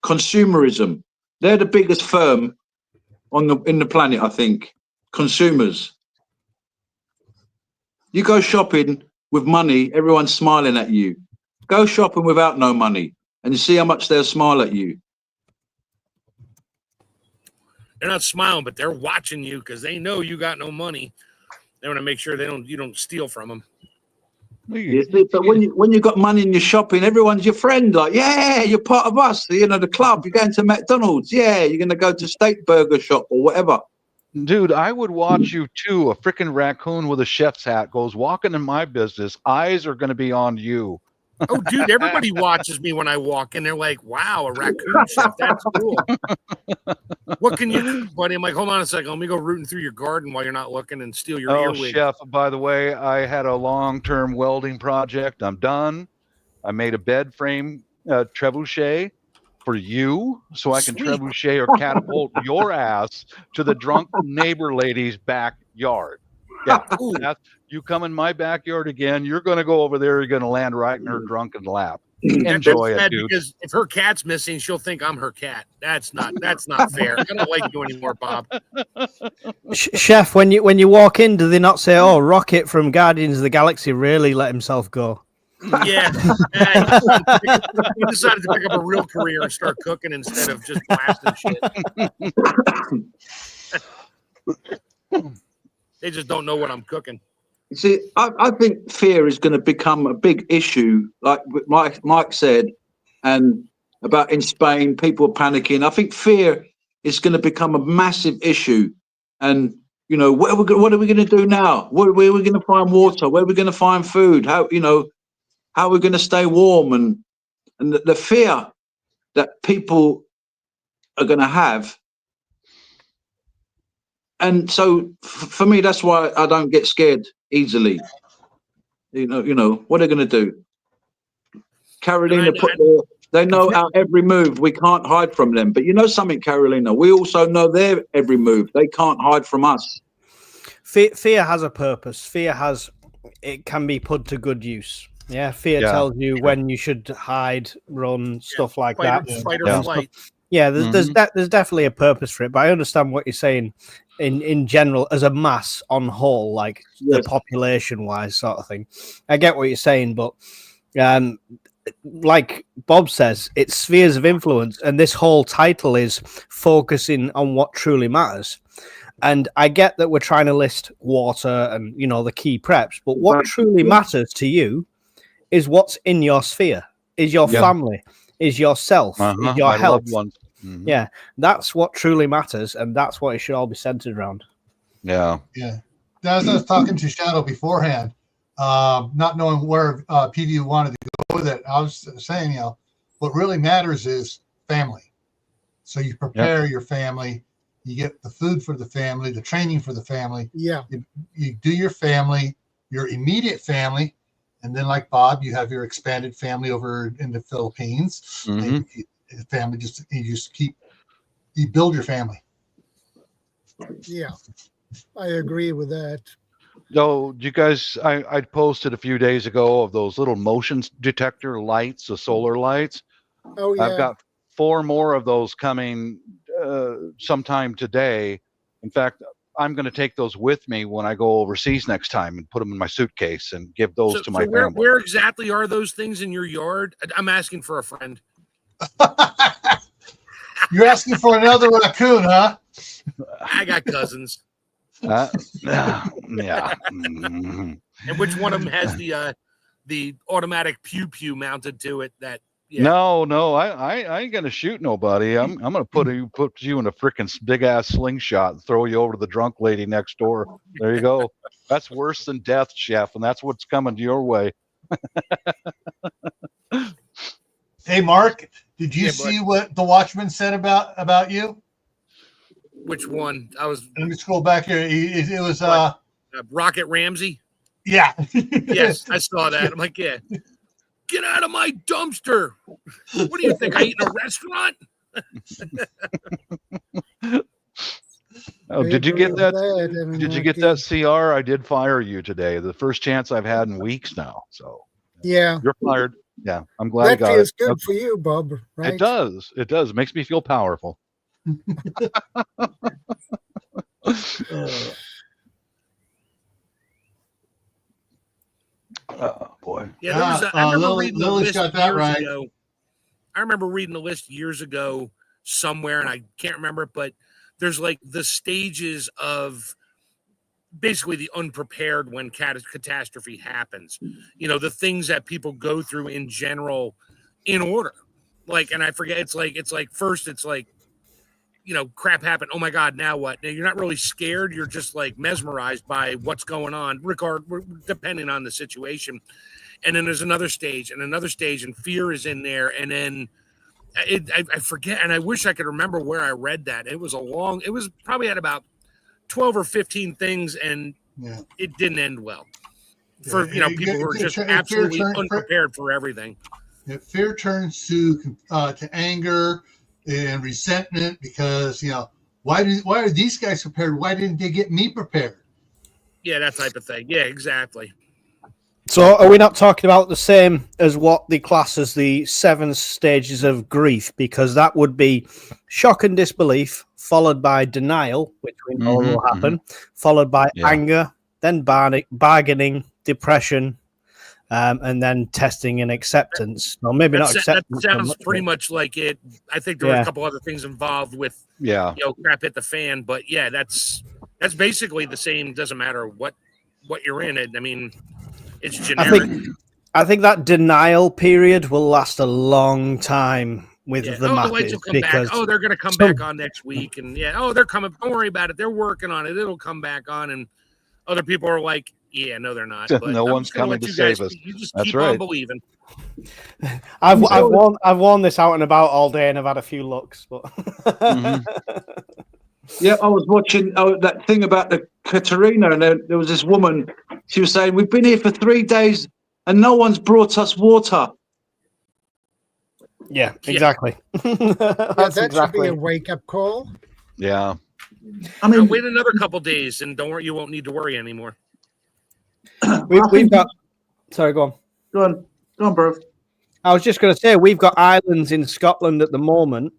consumerism. They're the biggest firm in the planet, I think. Consumers. You go shopping with money, everyone's smiling at you. Go shopping without no money and you see how much they'll smile at you. They're not smiling, but they're watching you because they know you got no money. They want to make sure you don't steal from them. You see, but when you got money and you're shopping, everyone's your friend. Like, yeah, you're part of us. The club. You're going to McDonald's. Yeah, you're going to go to Steak Burger Shop or whatever. Dude, I would watch you too. A freaking raccoon with a chef's hat goes walking in my business. Eyes are going to be on you. Oh, dude, everybody watches me when I walk in. They're like, wow, a raccoon chef. That's cool. What can you do, buddy? I'm like, hold on a second. Let me go rooting through your garden while you're not looking and steal your earwig. Chef, by the way, I had a long-term welding project. I'm done. I made a bed frame trebuchet for you so I can trebuchet or catapult your ass to the drunk neighbor lady's backyard. Yeah, you come in my backyard again, you're going to go over there, you're going to land right in her drunken lap. Enjoy it, dude. Because if her cat's missing, she'll think I'm her cat. That's not fair. I don't like you anymore, Bob. Chef, when you walk in, do they not say, "Oh, Rocket from Guardians of the Galaxy really let himself go"? Yeah. He decided to pick up a real career and start cooking instead of just blasting shit. They just don't know what I'm cooking. See, I think fear is going to become a big issue, like Mike said, and about in Spain, people are panicking. I think fear is going to become a massive issue. And, what are we going to do now? Where are we going to find water? Where are we going to find food? How are we going to stay warm? And the fear that people are going to have. And so for me, that's why I don't get scared easily. What are they going to do? Carolina they know our every move. We can't hide from them. But you know something, Carolina? We also know their every move. They can't hide from us. Fear has a purpose. It can be put to good use. Yeah, fear tells you when you should hide, run, stuff like that. Fight or flight. Yeah, there's definitely a purpose for it, but I understand what you're saying in general as a mass on whole, like the population wise sort of thing. I get what you're saying, but like Bob says, it's spheres of influence, and this whole title is focusing on what truly matters. And I get that we're trying to list water and the key preps, but what truly matters to you is what's in your sphere, is your family, is yourself, is your health. Mm-hmm. Yeah, that's what truly matters, and that's what it should all be centered around. Yeah. As I was talking to Shadow beforehand, not knowing where PD wanted to go with it, I was saying, what really matters is family. So you prepare your family, you get the food for the family, the training for the family. Yeah. You do your family, your immediate family, and then like Bob, you have your expanded family over in the Philippines. Mm-hmm. Family you build your family. Yeah, I agree with that. So you guys, I posted a few days ago of those little motion detector lights, the solar lights. Oh yeah, I've got 4 more of those coming sometime today. In fact, I'm going to take those with me when I go overseas next time and put them in my suitcase and give those to my family. Where exactly are those things in your yard? I'm asking for a friend. You're asking for another raccoon, huh? I got cousins. Yeah. Mhm. And which one of them has the automatic pew pew mounted to it? That yeah. No, I ain't gonna shoot nobody. I'm gonna put you in a freaking big ass slingshot and throw you over to the drunk lady next door. There you go. That's worse than death, Chef, and that's what's coming your way. Hey, Mark, did you Yeah, see what the Watchman said about you? Which one? I was. Let me scroll back here. It was Rocket Ramsey. yeah. Yes, I saw that. I'm like, yeah. Get out of my dumpster. What do you think? I eat in a restaurant? Oh, did you get that? Did you get that CR? I did fire you today. The first chance I've had in weeks now. So Yeah. you're fired. Yeah, I'm glad I That got feels it. good for you, Bob, right? It does. It does. It makes me feel powerful. Oh boy. Yeah, there was I remember reading the Lily's list got that years right. ago. I remember reading the list years ago somewhere, and I can't remember, but there's like the stages of basically the unprepared when catastrophe happens. You know, the things that people go through in general in order. Like, and I forget, it's like first it's like, you know, crap happened. Oh my God, now what? Now you're not really scared. You're just like mesmerized by what's going on, depending on the situation. And then there's another stage, and fear is in there. And then I forget, and I wish I could remember where I read that. It was probably at about 12 or 15 things, and it didn't end well for people who are just absolutely unprepared for everything. Fear turns to anger and resentment because why are these guys prepared? Why didn't they get me prepared? Yeah, that type of thing. Yeah, exactly. So are we not talking about the same as what the class as the 7 stages of grief? Because that would be shock and disbelief, followed by denial, which we know will happen, followed by anger, then bargaining, depression, and then testing and acceptance. Well, maybe not acceptance. That sounds pretty much like it. I think there were a couple other things involved with, crap hit the fan. But yeah, that's basically the same. Doesn't matter what you're in. I mean, it's generic. I think that denial period will last a long time with the lights will come back. Oh, they're going to come back on next week, and they're coming. Don't worry about it. They're working on it. It'll come back on, and other people are like, yeah, no, they're not. But no one's coming to save us. You just keep on believing. I've worn this out and about all day, and I've had a few looks, but. Yeah, I was watching that thing about the Katerina, and there was this woman. She was saying, "We've been here for 3 days, and no one's brought us water." Yeah, exactly. That should be a wake-up call. Yeah. I mean, wait another couple days, and don't worry, you won't need to worry anymore. We've got. Sorry, go on, bro. I was just going to say we've got islands in Scotland at the moment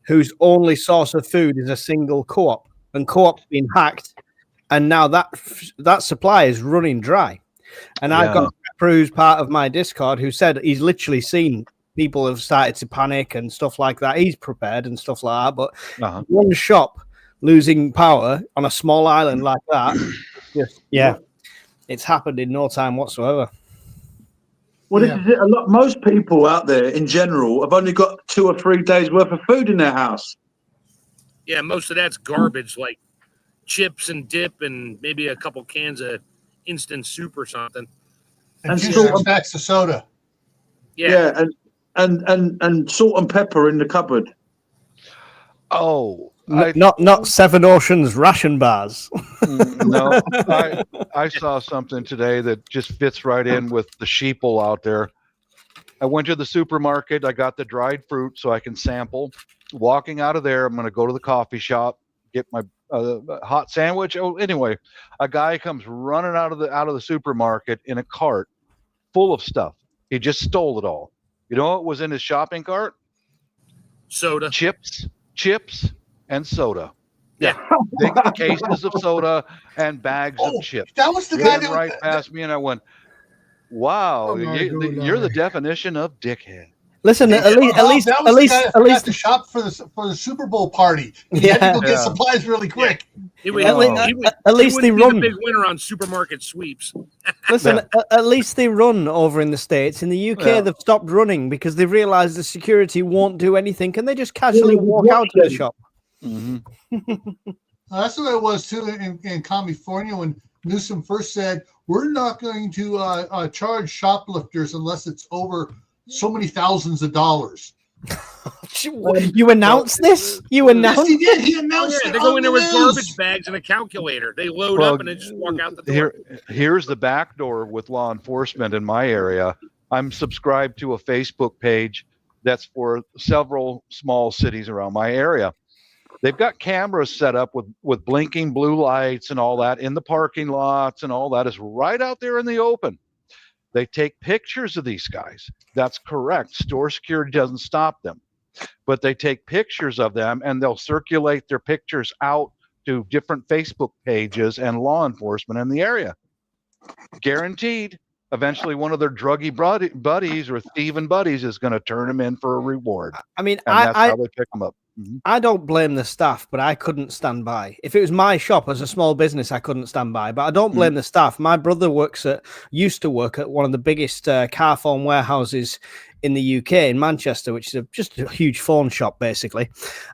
whose only source of food is a single co-op, and co-op's been hacked, and now that supply is running dry. And I've got Pepper, who's part of my Discord, who said he's literally seen people have started to panic and stuff like that. He's prepared and stuff like that, but one shop losing power on a small island like that, it's happened in no time whatsoever. Well, this is it. Most people out there in general have only got 2 or 3 days worth of food in their house. Yeah, most of that's garbage, like chips and dip, and maybe a couple cans of instant soup or something. And 2 packs of soda. Yeah, and salt and pepper in the cupboard. Oh, not Seven Oceans ration bars. No, I saw something today that just fits right in with the sheeple out there. I went to the supermarket. I got the dried fruit so I can sample. Walking out of there, I'm going to go to the coffee shop, get my hot sandwich. Oh, anyway, a guy comes running out of the supermarket in a cart full of stuff. He just stole it all. You know what was in his shopping cart? Soda, chips, and soda. Yeah, big cases of soda and bags of chips. That was the guy that right past me, and I went, "Wow, you're the definition of dickhead." Listen, at least to shop for the Super Bowl party. He had to go get supplies really quick. At least they run. The big winner on supermarket sweeps. Listen, at least they run over in the States. In the UK, they've stopped running because they've realised the security won't do anything, and they just casually walk out of the shop. Mm-hmm. That's what it was too in California when Newsom first said, "We're not going to charge shoplifters unless it's over so many thousands of dollars." You announced this? You announced? Yes, he did. He announced it. They go in there with garbage bags and a calculator. They load up and then just walk out the door. Here's the back door with law enforcement in my area. I'm subscribed to a Facebook page that's for several small cities around my area. They've got cameras set up with blinking blue lights and all that in the parking lots, and all that is right out there in the open. They take pictures of these guys. That's correct. Store security doesn't stop them, but they take pictures of them and they'll circulate their pictures out to different Facebook pages and law enforcement in the area. Guaranteed, eventually one of their druggy buddies or thieving buddies is going to turn them in for a reward. I mean, and that's how they pick them up. Mm-hmm. I don't blame the staff, but I couldn't stand by. If it was my shop as a small business, I couldn't stand by. But I don't blame the staff. My brother used to work at one of the biggest car phone warehouses in the UK, in Manchester, which is just a huge phone shop, basically.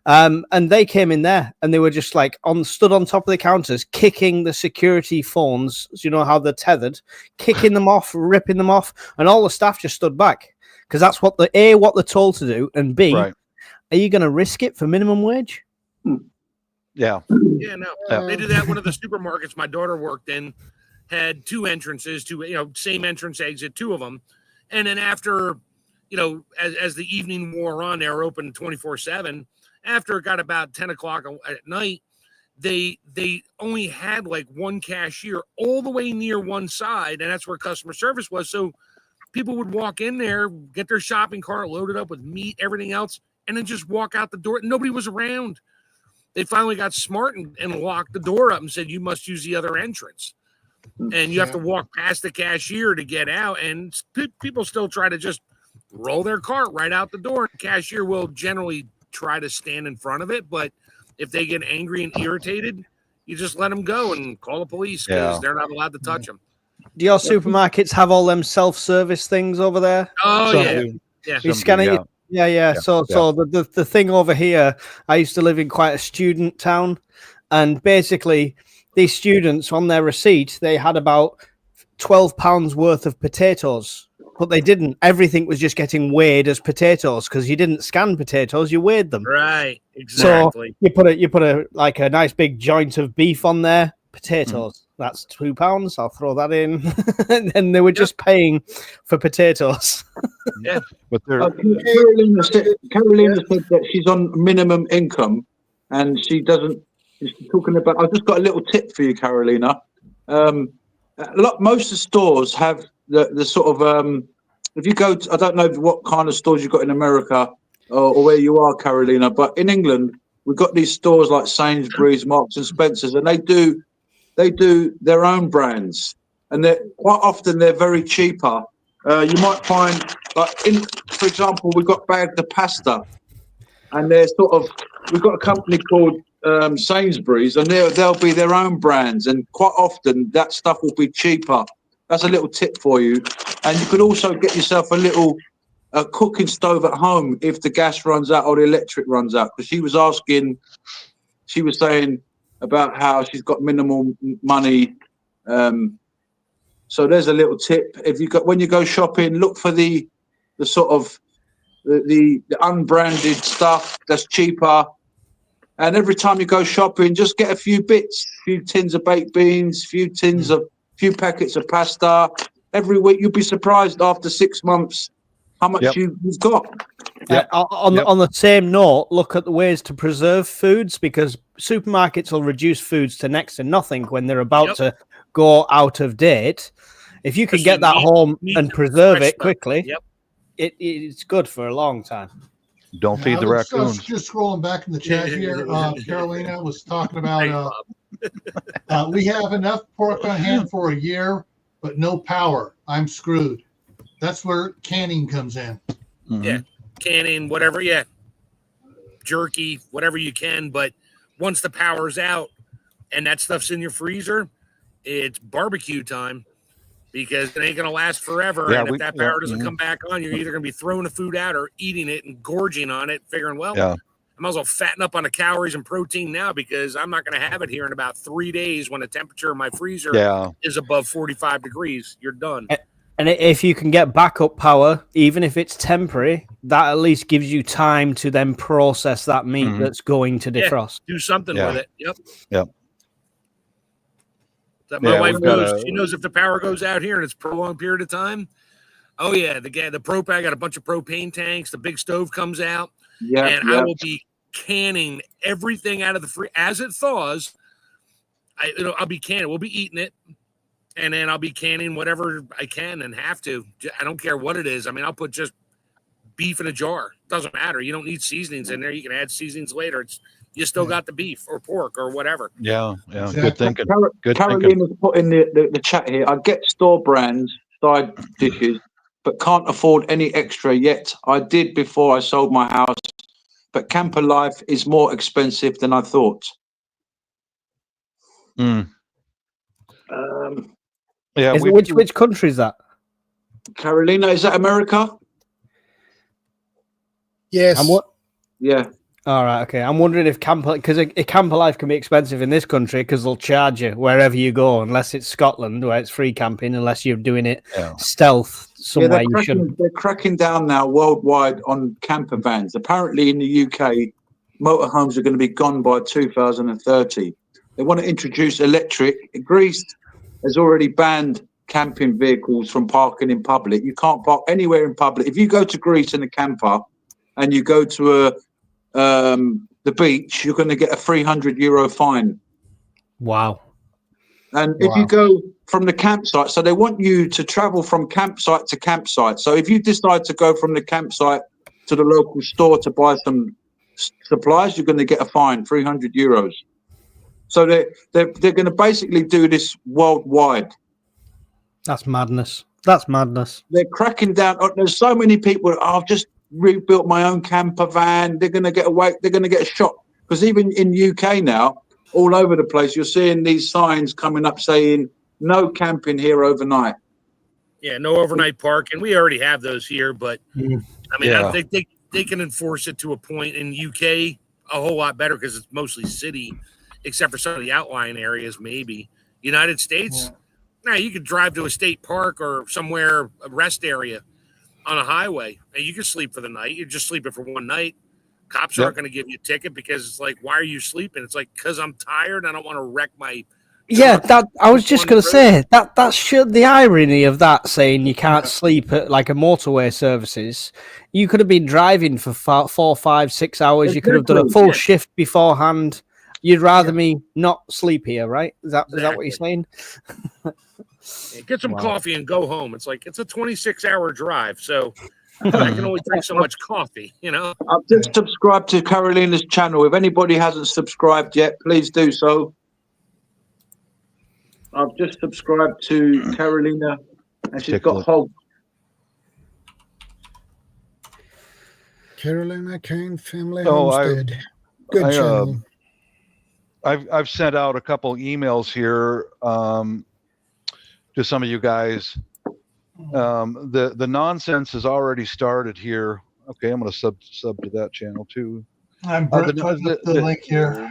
And they came in there and they were just like stood on top of the counters, kicking the security phones. So you know how they're tethered, kicking them off, ripping them off, and all the staff just stood back because that's what what they're told to do, and B. Right. Are you going to risk it for minimum wage? Yeah. Yeah, no. They did that. One of the supermarkets my daughter worked in had two entrances, same entrance exit, two of them. And then after, as the evening wore on, they were open 24/7. After it got about 10 o'clock at night, they only had like one cashier all the way near one side, and that's where customer service was. So people would walk in there, get their shopping cart loaded up with meat, everything else, and then just walk out the door. Nobody was around. They finally got smart and locked the door up and said, you must use the other entrance. And you have to walk past the cashier to get out. And people still try to just roll their cart right out the door. The cashier will generally try to stand in front of it. But if they get angry and irritated, you just let them go and call the police because they're not allowed to touch them. Do your supermarkets have all them self-service things over there? Oh, yeah. You scan it. Yeah. So the thing over here, I used to live in quite a student town, and basically these students on their receipt, they had about £12 worth of potatoes, but they didn't. Everything was just getting weighed as potatoes because you didn't scan potatoes, you weighed them. Right, exactly. So you put a nice big joint of beef on there, potatoes. That's £2. I'll throw that in. And then they were just paying for potatoes. Yeah. But Carolina said that she's on minimum income and she doesn't. She's talking about. I've just got a little tip for you, Carolina. Most of the stores have the sort of. If you go, I don't know what kind of stores you've got in America or where you are, Carolina, but in England, we've got these stores like Sainsbury's, Marks and Spencer's, and they do their own brands, and quite often they're very cheaper. You might find, for example, we've got bagged the pasta, and we've got a company called Sainsbury's, and they'll be their own brands, and quite often that stuff will be cheaper. That's a little tip for you, and you could also get yourself a cooking stove at home if the gas runs out or the electric runs out. Because she was saying about how she's got minimal money. So there's a little tip. When you go shopping, look for the sort of the unbranded stuff that's cheaper. And every time you go shopping, just get a few tins of baked beans, few packets of pasta. Every week, you'll be surprised after 6 months how much you've got. On the same note, look at the ways to preserve foods, because supermarkets will reduce foods to next to nothing when they're about to go out of date. If you can get that home and preserve it quickly, it's good for a long time. Don't feed the raccoons. Just scrolling back in the chat here, Carolina was talking about we have enough pork on hand for a year, but no power. I'm screwed. That's where canning comes in. Yeah. canning, whatever. Yeah, jerky, whatever you can. But once the power's out and that stuff's in your freezer, it's barbecue time because it ain't going to last forever. Yeah, and if that power doesn't come back on, you're either going to be throwing the food out or eating it and gorging on it, figuring, well, I might as well fatten up on the calories and protein now because I'm not going to have it here in about 3 days when the temperature of my freezer is above 45 degrees. You're done. And if you can get backup power, even if it's temporary, that at least gives you time to then process that meat that's going to defrost. Do something with it. Yep. Yep. That my wife knows. She knows if the power goes out here and it's a prolonged period of time. Oh yeah, the propane. I got a bunch of propane tanks. The big stove comes out, and I will be canning everything out of the free as it thaws. I'll be canning. We'll be eating it. And then I'll be canning whatever I can and have to. I don't care what it is. I mean, I'll put just beef in a jar. Doesn't matter. You don't need seasonings in there. You can add seasonings later. You still got the beef or pork or whatever. Yeah. Good thinking. Carolina's put in the chat here. I get store brands side dishes, but can't afford any extra yet. I did before I sold my house, but camper life is more expensive than I thought. Yeah, which country is that? Carolina, is that America? Yes. Yeah. All right. Okay. I'm wondering if because a camper life can be expensive in this country because they'll charge you wherever you go, unless it's Scotland where it's free camping, unless you're doing it stealth somewhere you shouldn't. They're cracking down now worldwide on camper vans. Apparently, in the UK, motorhomes are going to be gone by 2030. They want to introduce electric. Greece has already banned camping vehicles from parking in public. You can't park anywhere in public. If you go to Greece in a camper and you go to the beach, you're going to get a €300 fine. Wow. And if you go from the campsite, so they want you to travel from campsite to campsite. So if you decide to go from the campsite to the local store to buy some supplies, you're going to get a fine, €300. So they're going to basically do this worldwide. That's madness. That's madness. They're cracking down. There's so many people. I've just rebuilt my own camper van. They're going to get away. They're going to get a shock because even in UK now, all over the place, you're seeing these signs coming up saying no camping here overnight. Yeah, no overnight parking. We already have those here, but I mean, I think they can enforce it to a point. In UK, a whole lot better because it's mostly city. Except for some of the outlying areas, maybe. United States, you could drive to a state park or somewhere, a rest area on a highway, and you can sleep for the night. You're just sleeping for one night. Cops aren't going to give you a ticket because it's like, why are you sleeping? It's like, because I'm tired. I don't want to wreck my... Yeah, I was just going to say, that should the irony of that, saying you can't sleep at like a motorway services. You could have been driving for 4, 5, 6 hours. You could have done a full shift beforehand. You'd rather me not sleep here, right? Is that what you're saying? Get some coffee and go home. It's like it's a 26-hour drive, so I can only drink so much coffee, I've just subscribed to Carolina's channel. If anybody hasn't subscribed yet, please do so. I've just subscribed to Carolina, and she's got hogs. Carolina Kane Family Homestead. Good channel. I've sent out a couple emails here to some of you guys. The nonsense has already started here. Okay, I'm going to sub to that channel too. I'm putting the link here.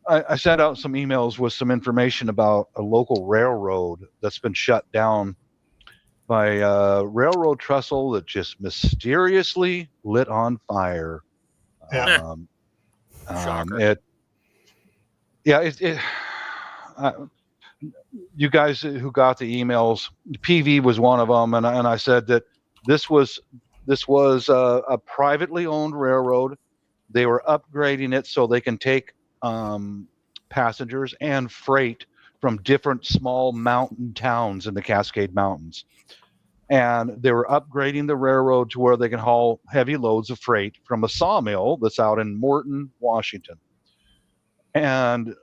I sent out some emails with some information about a local railroad that's been shut down by a railroad trestle that just mysteriously lit on fire. Shocker. You guys who got the emails, PV was one of them, and I said that this was a privately owned railroad. They were upgrading it so they can take passengers and freight from different small mountain towns in the Cascade Mountains, and they were upgrading the railroad to where they can haul heavy loads of freight from a sawmill that's out in Morton, Washington. And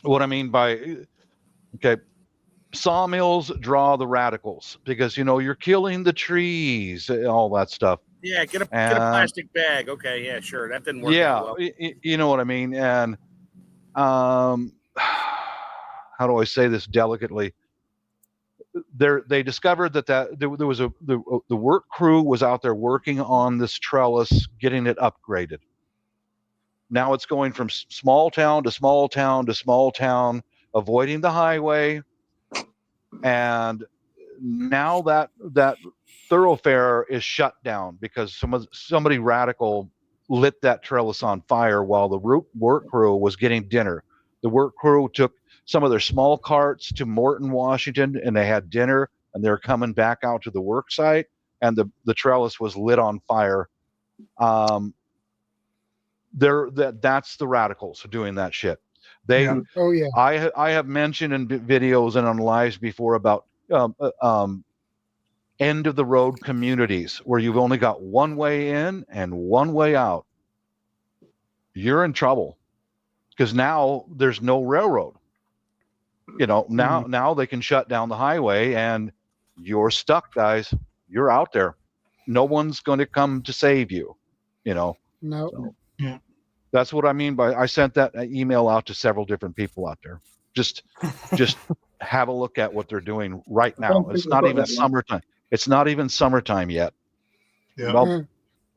what I mean by, sawmills draw the radicals because, you're killing the trees, all that stuff. Yeah, get a And- plastic bag. Okay, yeah, sure. That didn't work Yeah, out well. you know what I mean. And how do I say this delicately? They discovered that there was the work crew was out there working on this trellis, getting it upgraded. Now it's going from small town to small town to small town, avoiding the highway, and now that thoroughfare is shut down because somebody radical lit that trellis on fire while the work crew was getting dinner. The work crew took some of their small carts to Morton, Washington, and they had dinner, and they're coming back out to the work site, and the trellis was lit on fire. That's the radicals doing that shit. They, Yeah. Oh yeah. I have mentioned in videos and on lives before about end of the road communities where you've only got one way in and one way out. You're in trouble because now there's no railroad. You know, now they can shut down the highway and you're stuck, guys. You're out there. No one's going to come to save you, you know. No. So, Yeah. that's what I mean by I sent that email out to several different people out there. Just have a look at what they're doing right now. It's not even summertime. It's not even summertime yet. Yeah. Well,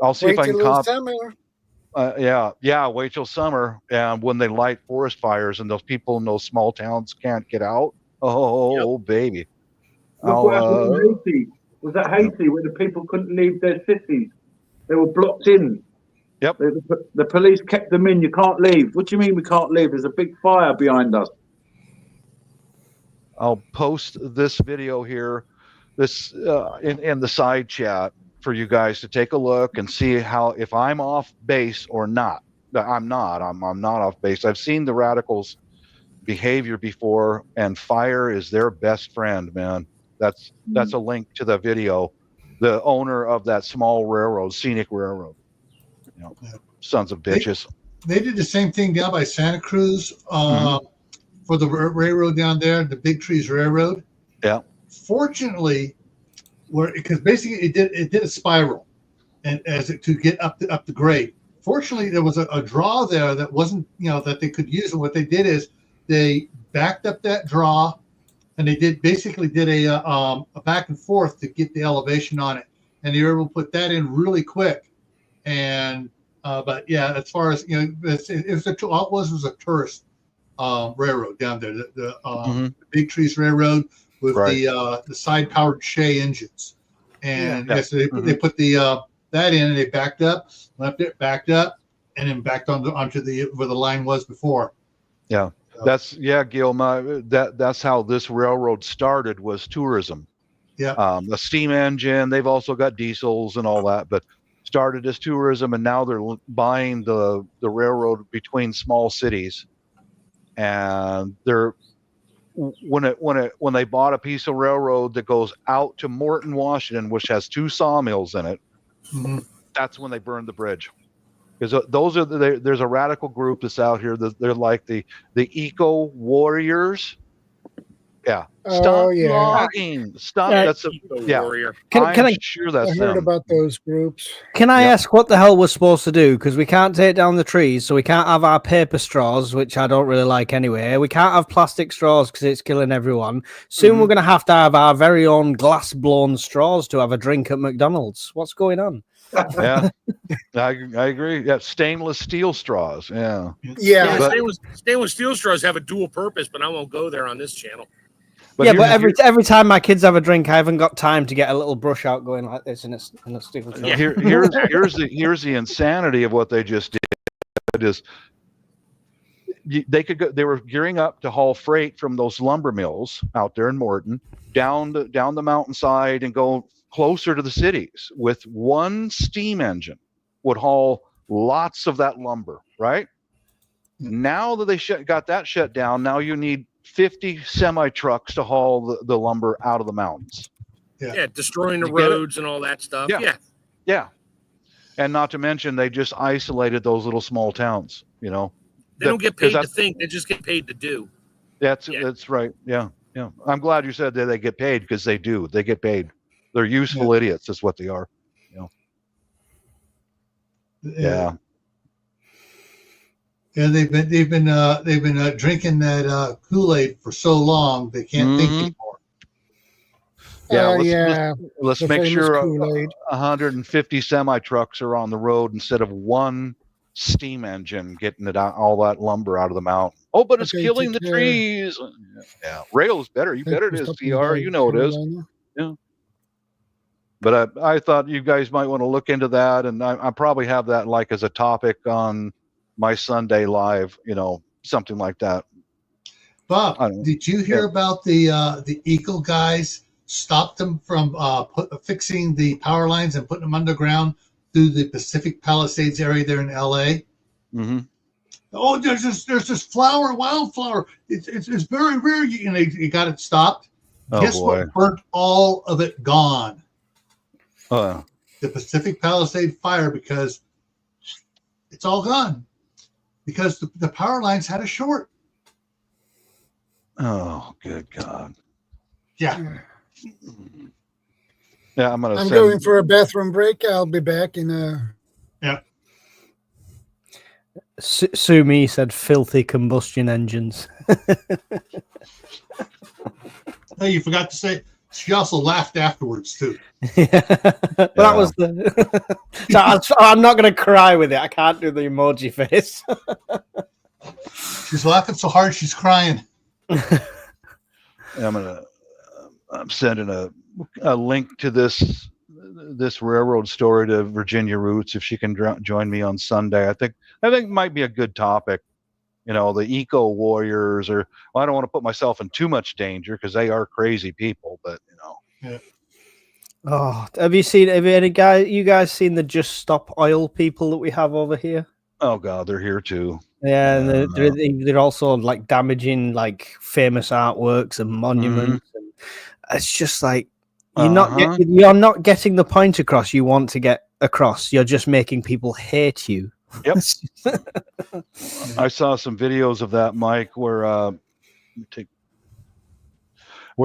I'll see Wait if I can till the summer. yeah, wait till summer, and when they light forest fires and those people in those small towns can't get out. Oh, baby. Look what happened in Haiti. Was that Haiti where the people couldn't leave their cities? They were blocked in. Yep. The police kept them in. You can't leave. What do you mean we can't leave? There's a big fire behind us. I'll post this video here, this in the side chat for you guys to take a look and see how if I'm off base or not. I'm not. I'm not off base. I've seen the radicals' behavior before, and fire is their best friend, man. That's a link to the video. The owner of that small railroad, scenic railroad. You know, sons of bitches. They did the same thing down by Santa Cruz for the railroad down there, the Big Trees Railroad. Yeah. Fortunately, because basically it did a spiral, and to get up the grade. Fortunately, there was a draw there that wasn't that they could use. And what they did is they backed up that draw, and they did a back and forth to get the elevation on it, and they were able to put that in really quick. And but yeah, as far as all it was a tourist railroad down there, the Big Trees Railroad with the side powered Shea engines, and so they put the that in, and they backed up, left it, backed up, and then backed onto where the line was before. Yeah, so. Gil. That's how this railroad started, was tourism. Yeah, a steam engine. They've also got diesels and all that, but started as tourism, and now they're buying the railroad between small cities, and they're when they bought a piece of railroad that goes out to Morton, Washington, which has 2 sawmills in it. That's when they burned the bridge, because there's a radical group that's out here that they're like the eco warriors. Yeah. Stop logging. Stop. That's a warrior. I'm sure that's I heard them. about those groups. Can I ask what the hell we're supposed to do? Because we can't take down the trees, so we can't have our paper straws, which I don't really like anyway. We can't have plastic straws because it's killing everyone. Soon we're going to have our very own glass-blown straws to have a drink at McDonald's. What's going on? Yeah, I agree. Yeah, stainless steel straws. Yeah. Stainless steel straws have a dual purpose, but I won't go there on this channel. But every time my kids have a drink, I haven't got time to get a little brush out going like this in a steel straw. Here's the insanity of what they just did is they were gearing up to haul freight from those lumber mills out there in Morton down the mountainside and go closer to the cities with one steam engine would haul lots of that lumber, right? Now that they got that shut down, now you need 50 semi trucks to haul the lumber out of the mountains. Yeah, destroying the roads and all that stuff. Yeah. And not to mention, they just isolated those little small towns. They don't get paid to think; they just get paid to do. That's right. Yeah. I'm glad you said that they get paid, because they do. They get paid. They're useful idiots. Is what they are. Yeah. Yeah, they've been drinking that Kool-Aid for so long they can't think anymore. Yeah, let's the make famous sure Kool-Aid. 150 semi trucks are on the road instead of one steam engine getting it out, all that lumber out of the mountain. Oh, but it's Okay, killing the take, trees. Yeah, rail is better. You Thank better you it for is, stopping CR. by, You know it is. Carolina. Yeah. But I thought you guys might want to look into that, and I probably have that like as a topic on my Sunday live, something like that. Bob, did you hear about the Eagle guys stopped them from fixing the power lines and putting them underground through the Pacific Palisades area there in LA? Mm-hmm. Oh, there's this wildflower. It's very rare. You got it stopped. Oh, Guess boy. what? Burnt all of it gone. The Pacific Palisade fire, because it's all gone because the power lines had a short. Oh, good God. Yeah. Yeah, I'm going for a bathroom break. I'll be back in a. Yeah. Sue me said filthy combustion engines. Hey, you forgot to say she also laughed afterwards too. That was the. So I'm not going to cry with it. I can't do the emoji face. She's laughing so hard she's crying. I'm sending a link to this railroad story to Virginia Roots if she can join me on Sunday. I think it might be a good topic. The eco warriors, or I don't want to put myself in too much danger because they are crazy people, but Yeah. Oh, have you guys seen the Just Stop Oil people that we have over here? Oh God, they're here too. Yeah, and they're also like damaging like famous artworks and monuments. And it's just like you're not getting the point across you want to get across. You're just making people hate you. Yep. I saw some videos of that, Mike, where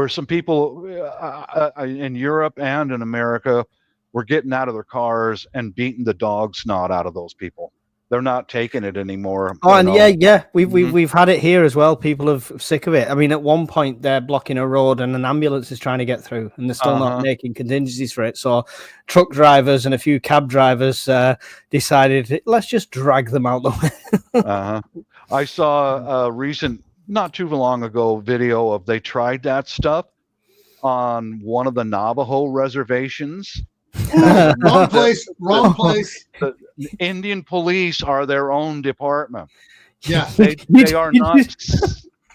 some people in Europe and in America were getting out of their cars and beating the dog snot out of those people. They're not taking it anymore. Oh, and we've had it here as well. People are sick of it. I mean, at one point they're blocking a road and an ambulance is trying to get through, and they're still not making contingencies for it. So, truck drivers and a few cab drivers decided, let's just drag them out the way. I saw a recent, not too long ago, video of they tried that stuff on one of the Navajo reservations. Wrong place. The Indian police are their own department. Yeah, they are not.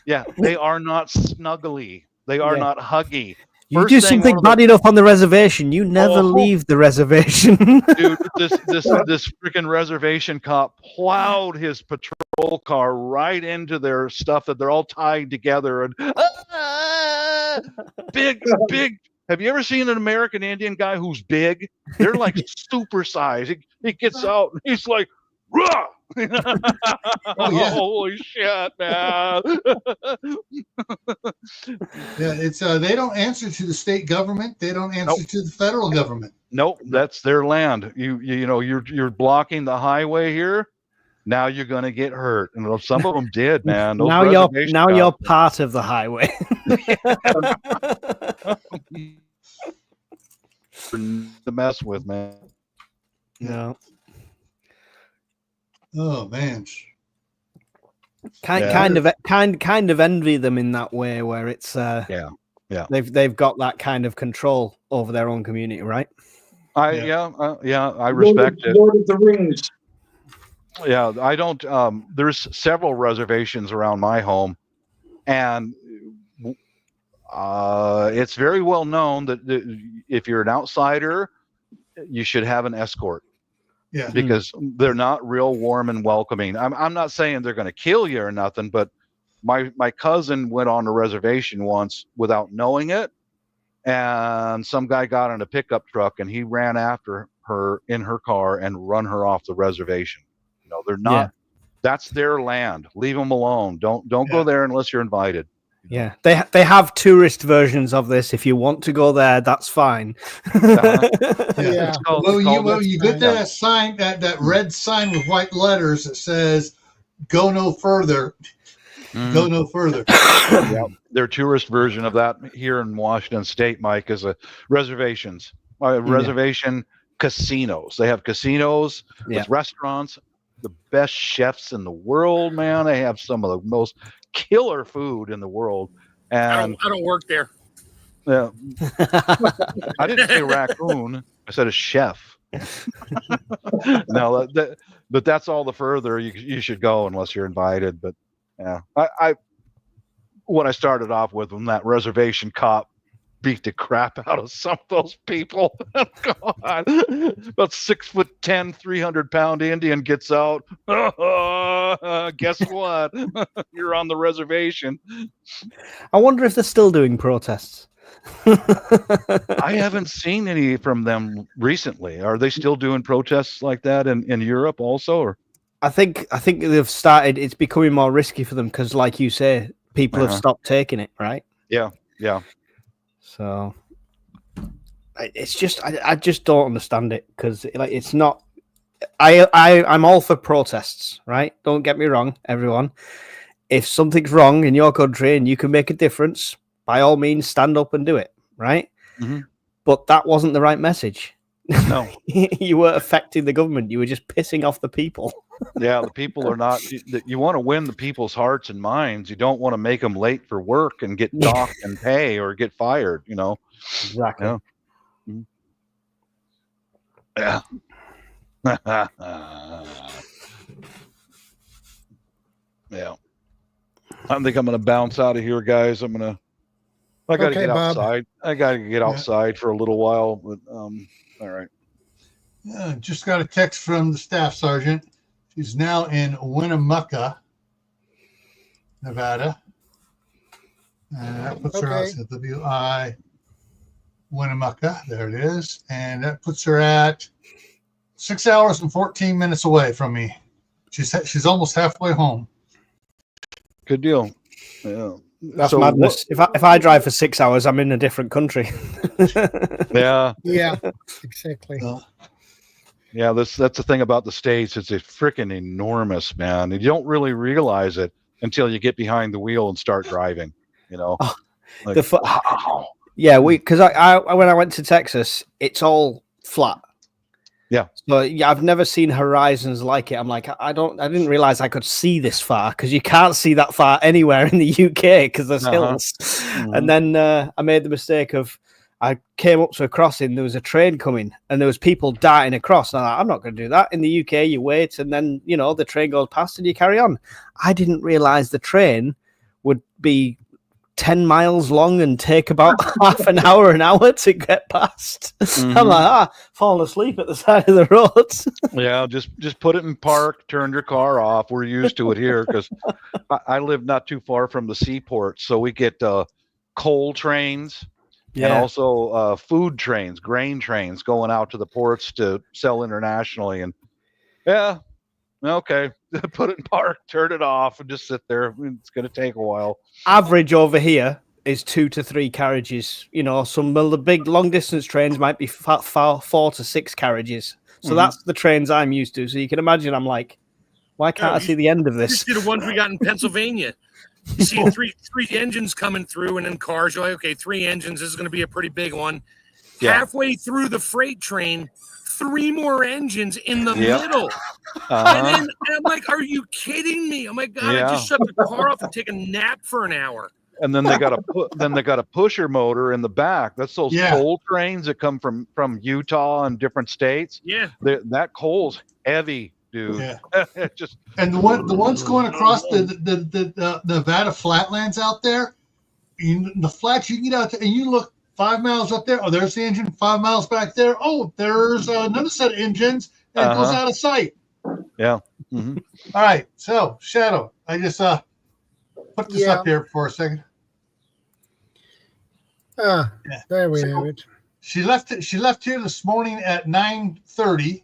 Yeah, they are not snuggly. They are not huggy. You do something bad enough on the reservation, you never leave the reservation. Dude, this freaking reservation cop plowed his patrol car right into their stuff that they're all tied together and big. Have you ever seen an American Indian guy who's big? They're like super size. He gets out and he's like, rah! Holy shit, man. Yeah, it's they don't answer to the state government. They don't answer to the federal government. Nope, that's their land. You're blocking the highway here. Now you're gonna get hurt, and some of them did, man. Now you're part of the highway. To mess with, man. No. Oh man. Kind of envy them in that way, where it's they've got that kind of control over their own community, right? I respect it. Lord of the Rings. Yeah, I don't. There's several reservations around my home, and it's very well known that if you're an outsider, you should have an escort. Yeah, because they're not real warm and welcoming. I'm not saying they're going to kill you or nothing, but my cousin went on a reservation once without knowing it, and some guy got in a pickup truck and he ran after her in her car and run her off the reservation. They're not. Yeah. That's their land. Leave them alone. Don't go there unless you're invited. Yeah, they have tourist versions of this. If you want to go there, that's fine. Yeah. It's called, Well, you get that sign, that red sign with white letters that says "Go no further." Go no further. Yeah, their tourist version of that here in Washington State, Mike, is a reservations. Reservation casinos. They have casinos with restaurants, the best chefs in the world, man. They have some of the most killer food in the world. And I don't work there. Yeah, I didn't say raccoon. I said a chef. No, but that's all the further you should go unless you're invited. But yeah, I when I started off with when that reservation cop beat the crap out of some of those people. God, about 6'10", 300-pound Indian gets out. Guess what? You're on the reservation. I wonder if they're still doing protests. I haven't seen any from them recently. Are they still doing protests like that in Europe also? Or I think they've started. It's becoming more risky for them because, like you say, people have stopped taking it, right? Yeah. So it's just I just don't understand it because like it's not. I'm all for protests, right? Don't get me wrong, everyone. If something's wrong in your country and you can make a difference, by all means, stand up and do it, right? Mm-hmm. But that wasn't the right message. No, you weren't affecting the government. You were just pissing off the people. Yeah, the people are not. You want to win the people's hearts and minds. You don't want to make them late for work and get docked and pay or get fired. You know. Exactly. Yeah. Yeah. I think I'm going to bounce out of here, guys. I got to get outside. I got to get outside for a little while. But all right. Just got a text from the staff sergeant. She's now in Winnemucca, Nevada. That puts her out at WI Winnemucca. There it is. And that puts her at 6 hours and 14 minutes away from me. She's almost halfway home. Good deal. Yeah. That's madness. If I drive for 6 hours, I'm in a different country. Yeah. Yeah, exactly. Yeah, that's the thing about the States. It's a freaking enormous, man. You don't really realize it until you get behind the wheel and start driving. You know, wow. Yeah, because I when I went to Texas, it's all flat. Yeah. So yeah, I've never seen horizons like it. I'm like, I didn't realize I could see this far because you can't see that far anywhere in the UK because there's hills. Mm-hmm. And then I made the mistake of I came up to a crossing. There was a train coming, and there was people darting across. And I'm not going to do that. In the UK, you wait, and then the train goes past, and you carry on. I didn't realize the train would be 10 miles long and take about half an hour to get past. Mm-hmm. I'm like, falling asleep at the side of the road. Yeah, just put it in park, turn your car off. We're used to it here because I live not too far from the seaport, so we get coal trains and also food trains, grain trains going out to the ports to sell internationally. And okay, put it in park, turn it off, and just sit there. It's going to take a while. Average over here is 2 to 3 carriages. Some of the big long distance trains might be 4 to 6 carriages. So that's the trains I'm used to. So you can imagine I'm like, why can't I see the end of this? You see the ones we got in Pennsylvania. You see three engines coming through, and then cars. You're like, okay, 3 engines. This is going to be a pretty big one. Yeah. Halfway through the freight train, 3 more engines in the middle. And I'm like, are you kidding me? Oh my God, I just shut the car off and take a nap for an hour. And then they got a pusher motor in the back. That's those coal trains that come from Utah and different states. Yeah. That coal's heavy, dude. Yeah. Just and the ones going across the Nevada flatlands out there, the flats you can get out there and you look 5 miles up there. Oh, there's the engine. 5 miles back there. Oh, there's another set of engines, and it goes out of sight. Yeah. Mm-hmm. All right. So, Shadow, I just put this up here for a second. There we have it. She left here this morning at 9:30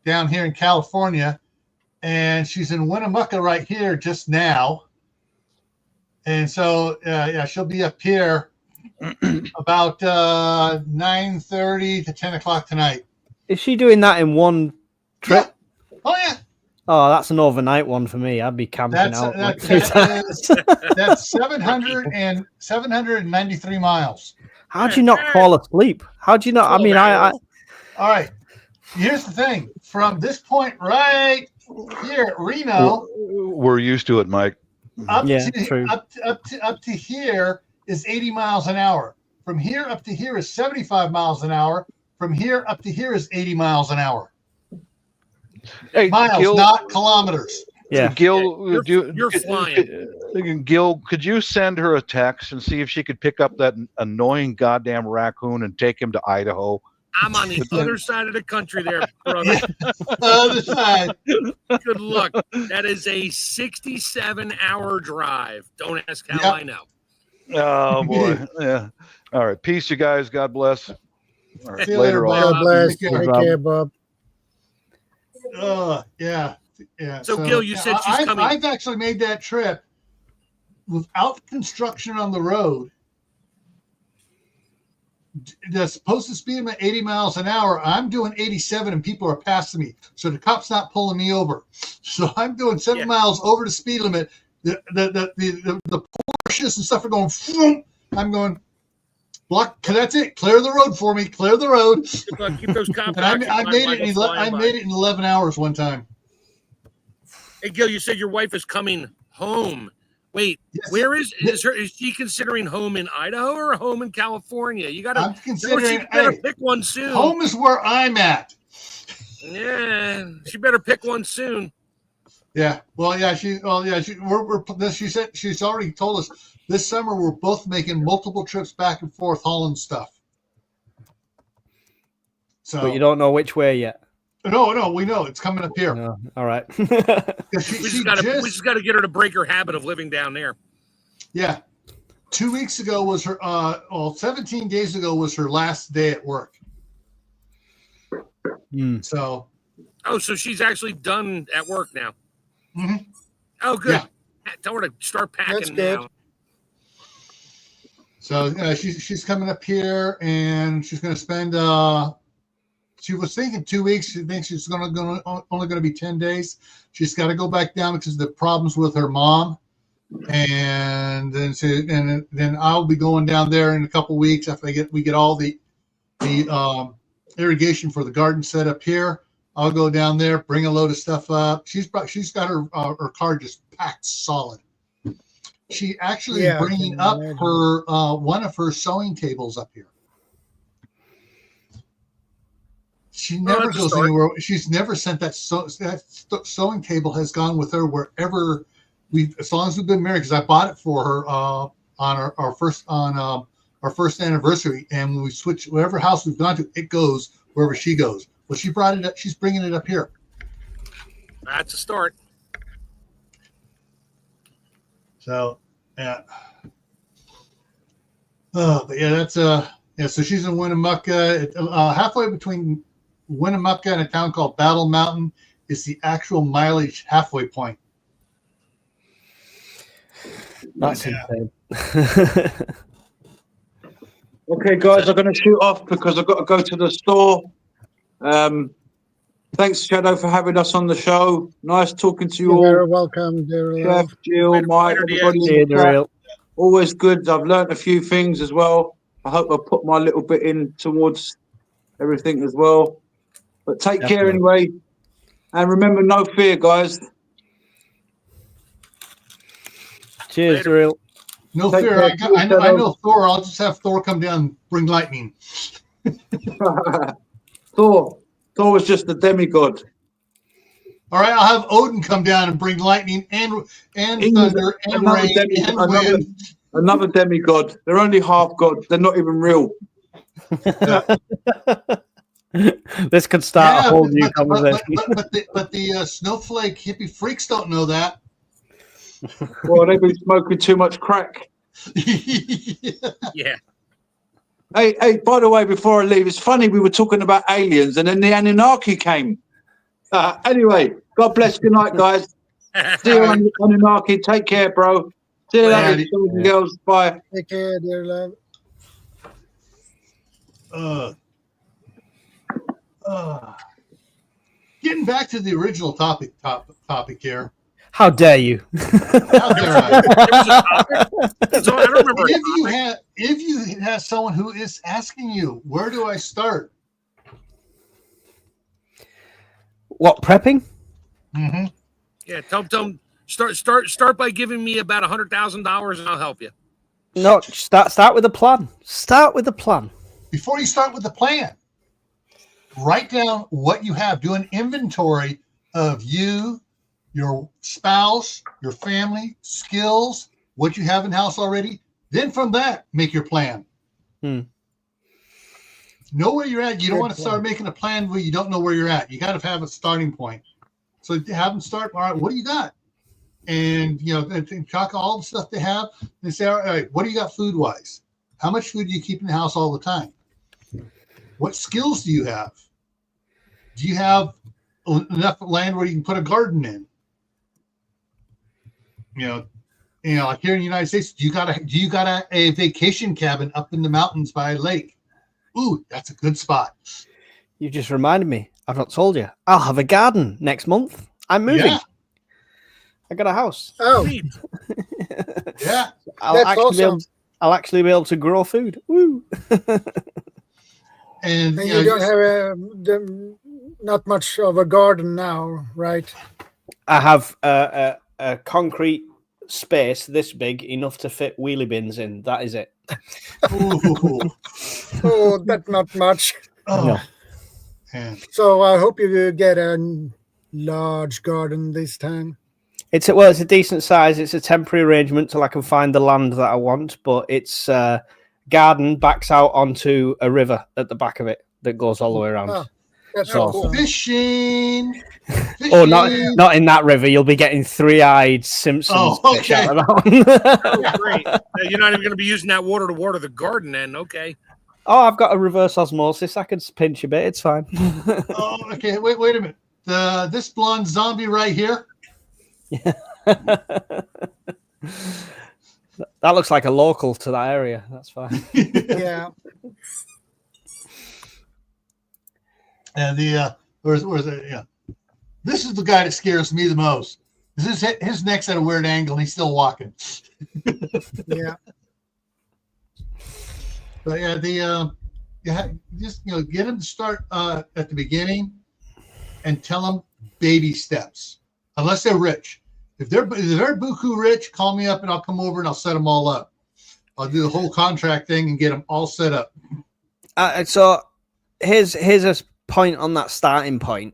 down here in California, and she's in Winnemucca right here just now. And so, yeah, she'll be up here about 9:30 to 10 o'clock tonight. Is she doing that in one trip? Yeah. Oh, yeah. Oh, that's an overnight one for me. I'd be camping out. That's 793 miles. How do you not fall asleep? How do you not? I mean, I All right. Here's the thing. From this point right here at Reno, we're used to it, Mike. up to here is 80 miles an hour. From here up to here is 75 miles an hour. From here up to here is 80 miles an hour. Hey, miles, Gil, not kilometers. Yeah, Gil, you're flying. Gil, could you send her a text and see if she could pick up that annoying goddamn raccoon and take him to Idaho? I'm on the other side of the country there, brother. Other side. Good luck. That is a 67-hour drive. Don't ask how I know. Oh, boy. Yeah. All right. Peace, you guys. God bless. All right. Later on. God bless. Take care, Bob. Yeah. So Gil, you said she's coming. I've actually made that trip without construction on the road. That's supposed to speed them at 80 miles an hour. I'm doing 87 and people are passing me. So the cop's not pulling me over. So I'm doing 7 miles over the speed limit. The Porsches and stuff are going, I'm going, block. That's it. Clear the road for me. Clear the road. Keep those cops. And I made it in 11 hours one time. Hey, Gil, you said your wife is coming home. Wait, yes. Where is she considering home in Idaho or home in California? You gotta pick one soon. Home is where I'm at. Yeah, she better pick one soon. Yeah. Well, yeah. She said she's already told us this summer we're both making multiple trips back and forth hauling stuff. So, but you don't know which way yet. No, we know it's coming up here. No. All right. we just got to get her to break her habit of living down there. Yeah. 2 weeks ago was her. 17 days ago was her last day at work. So. Oh, so she's actually done at work now. Mm-hmm. Oh, good. Yeah. Tell her to start packing now. So she's coming up here and she's going to spend. She was thinking 2 weeks. She thinks she's only going to be 10 days. She's got to go back down because of the problems with her mom, and then I'll be going down there in a couple of weeks after we get all the irrigation for the garden set up here. I'll go down there, bring a load of stuff up. She's got her car just packed solid. She actually bringing up her one of her sewing tables up here. She never goes anywhere. She's never sent that sewing table has gone with her wherever as long as we've been married, because I bought it for her on our first anniversary, and when we switch whatever house we've gone to, it goes wherever she goes. Well, she brought it up. She's bringing it up here. That's a start. So yeah. But yeah, that's So she's in Winnemucca, halfway between Winnemucca and a town called Battle Mountain is the actual mileage halfway point. That's insane. Okay, guys, I'm going to shoot off because I've got to go to the store. Thanks, Shadow, for having us on the show. Nice talking to you all. You're welcome, Daryl. Jeff, Jill, Mike, everybody. Always good. I've learned a few things as well. I hope I put my little bit in towards everything as well. But take care anyway. And remember, no fear, guys. Cheers, Daryl. No fear. I know Thor. I'll just have Thor come down and bring lightning. Thor was just a demigod. All right, I'll have Odin come down and bring lightning and thunder and rain and wind. Another demigod. They're only half gods. They're not even real. This could start a whole new conversation. But the snowflake hippie freaks don't know that. Well, they've been smoking too much crack. Yeah. Hey, by the way, before I leave, it's funny we were talking about aliens and then the Anunnaki came. Anyway, God bless. Good night, guys. See you on Anunnaki. Take care, bro. See you Yeah, later, boys and girls. Bye. Take care, dear love. Getting back to the original topic here. How dare you? How dare I? So I don't remember. If you have someone who is asking you, where do I start? What, prepping? Mm-hmm. Yeah, tell them start by giving me about $100,000 and I'll help you. No, start with a plan. Start with a plan. Before you start with the plan, write down what you have. Do an inventory of you, your spouse, your family, skills, what you have in house already. Then from that, make your plan. Know where you're at. You don't want to start making a plan where you don't know where you're at. You got to have a starting point. So have them start. All right, what do you got? And talk all the stuff they have. And say, all right, what do you got food wise? How much food do you keep in the house all the time? What skills do you have? Do you have enough land where you can put a garden in? Like here in the United States, do you got a vacation cabin up in the mountains by a lake? Ooh, that's a good spot. You just reminded me. I've not told you. I'll have a garden next month. I'm moving. Yeah. I got a house. Oh, Yeah. I'll actually be able to grow food. Woo. And you don't have not much of a garden now, right? I have a concrete space this big, enough to fit wheelie bins in. That is it. Oh, that's not much. No. So I hope you get a large garden this time. It's a decent size. It's a temporary arrangement till I can find the land that I want, but it's garden backs out onto a river at the back of it that goes all the way around. Oh, that's So- awesome. Fishing. Oh, not in that river. You'll be getting three-eyed Simpsons. Oh, fish okay. out of that one. Oh, great. You're not even going to be using that water to water the garden then. Okay. Oh, I've got a reverse osmosis. I can pinch a bit. It's fine. Oh, okay. Wait a minute. This blonde zombie right here. That looks like a local to that area. That's fine. Yeah. And where's it? Yeah. This is the guy that scares me the most. His neck's at a weird angle and he's still walking. Yeah. But just get him to start at the beginning and tell them baby steps. Unless they're rich. If they're buku rich, call me up and I'll come over and I'll set them all up. I'll do the whole contract thing and get them all set up. So here's a point on that starting point.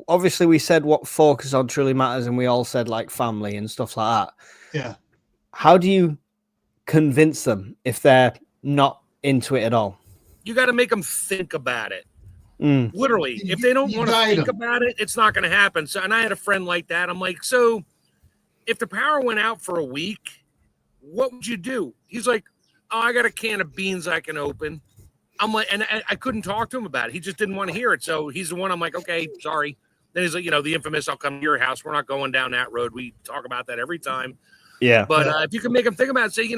Obviously, we said what focus on truly matters, and we all said like family and stuff like that. Yeah. How do you convince them if they're not into it at all? You got to make them think about it. Mm. Literally, if they don't You want to guide think them. about it, it's not going to happen. So, and I had a friend like that. I'm like, so if the power went out for a week, what would you do? He's like, oh, I got a can of beans I can open. I'm like, and I couldn't talk to him about it. He just didn't want to hear it. So he's the one. I'm like, okay, sorry. Then he's like, the infamous, I'll come to your house. We're not going down that road. We talk about that every time. Yeah. But if you can make them think about it, say,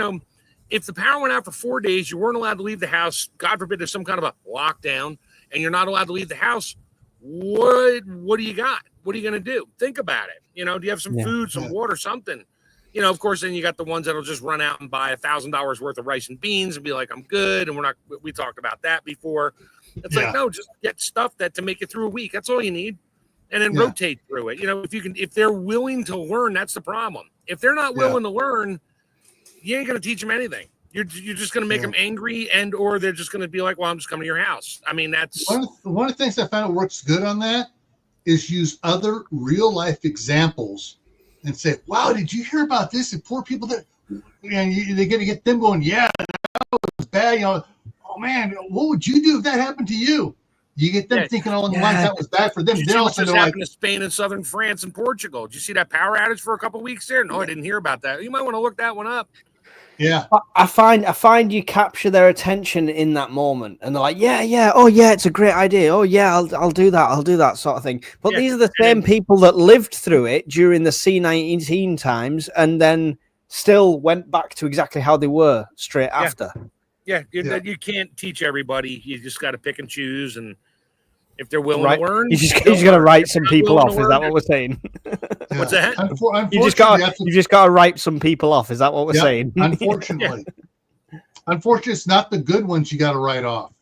if the power went out for 4 days, you weren't allowed to leave the house. God forbid there's some kind of a lockdown and you're not allowed to leave the house. What do you got? What are you going to do? Think about it. Do you have some food, some water, something? Of course, then you got the ones that'll just run out and buy $1,000 worth of rice and beans and be like, I'm good. And we talked about that before. It's like, no, just get stuff to make it through a week. That's all you need. And then rotate through it. If they're willing to learn, that's the problem. If they're not willing to learn, you ain't going to teach them anything. You're just going to make them angry or they're just going to be like, well, I'm just coming to your house. I mean, that's one of the things I found works good on that is use other real life examples and say, wow, did you hear about this? And poor people that, they're going to get them going, yeah, that was bad. Oh man, what would you do if that happened to you? You get them thinking along the lines that was bad for them. Did you see what just happened to Spain and southern France and Portugal? Did you see that power outage for a couple of weeks there? No, I didn't hear about that. You might want to look that one up. Yeah, I find you capture their attention in that moment, and they're like, oh yeah, it's a great idea. Oh yeah, I'll do that sort of thing. But these are the same people that lived through it during the C-19 times, and then still went back to exactly how they were straight after. Yeah, you can't teach everybody. You just got to pick and choose, and if they're willing to learn, you just got to write some people off. Is that what we're saying? What's that? You just got to write some people off. Is that what we're saying? Unfortunately, it's not the good ones you got to write off.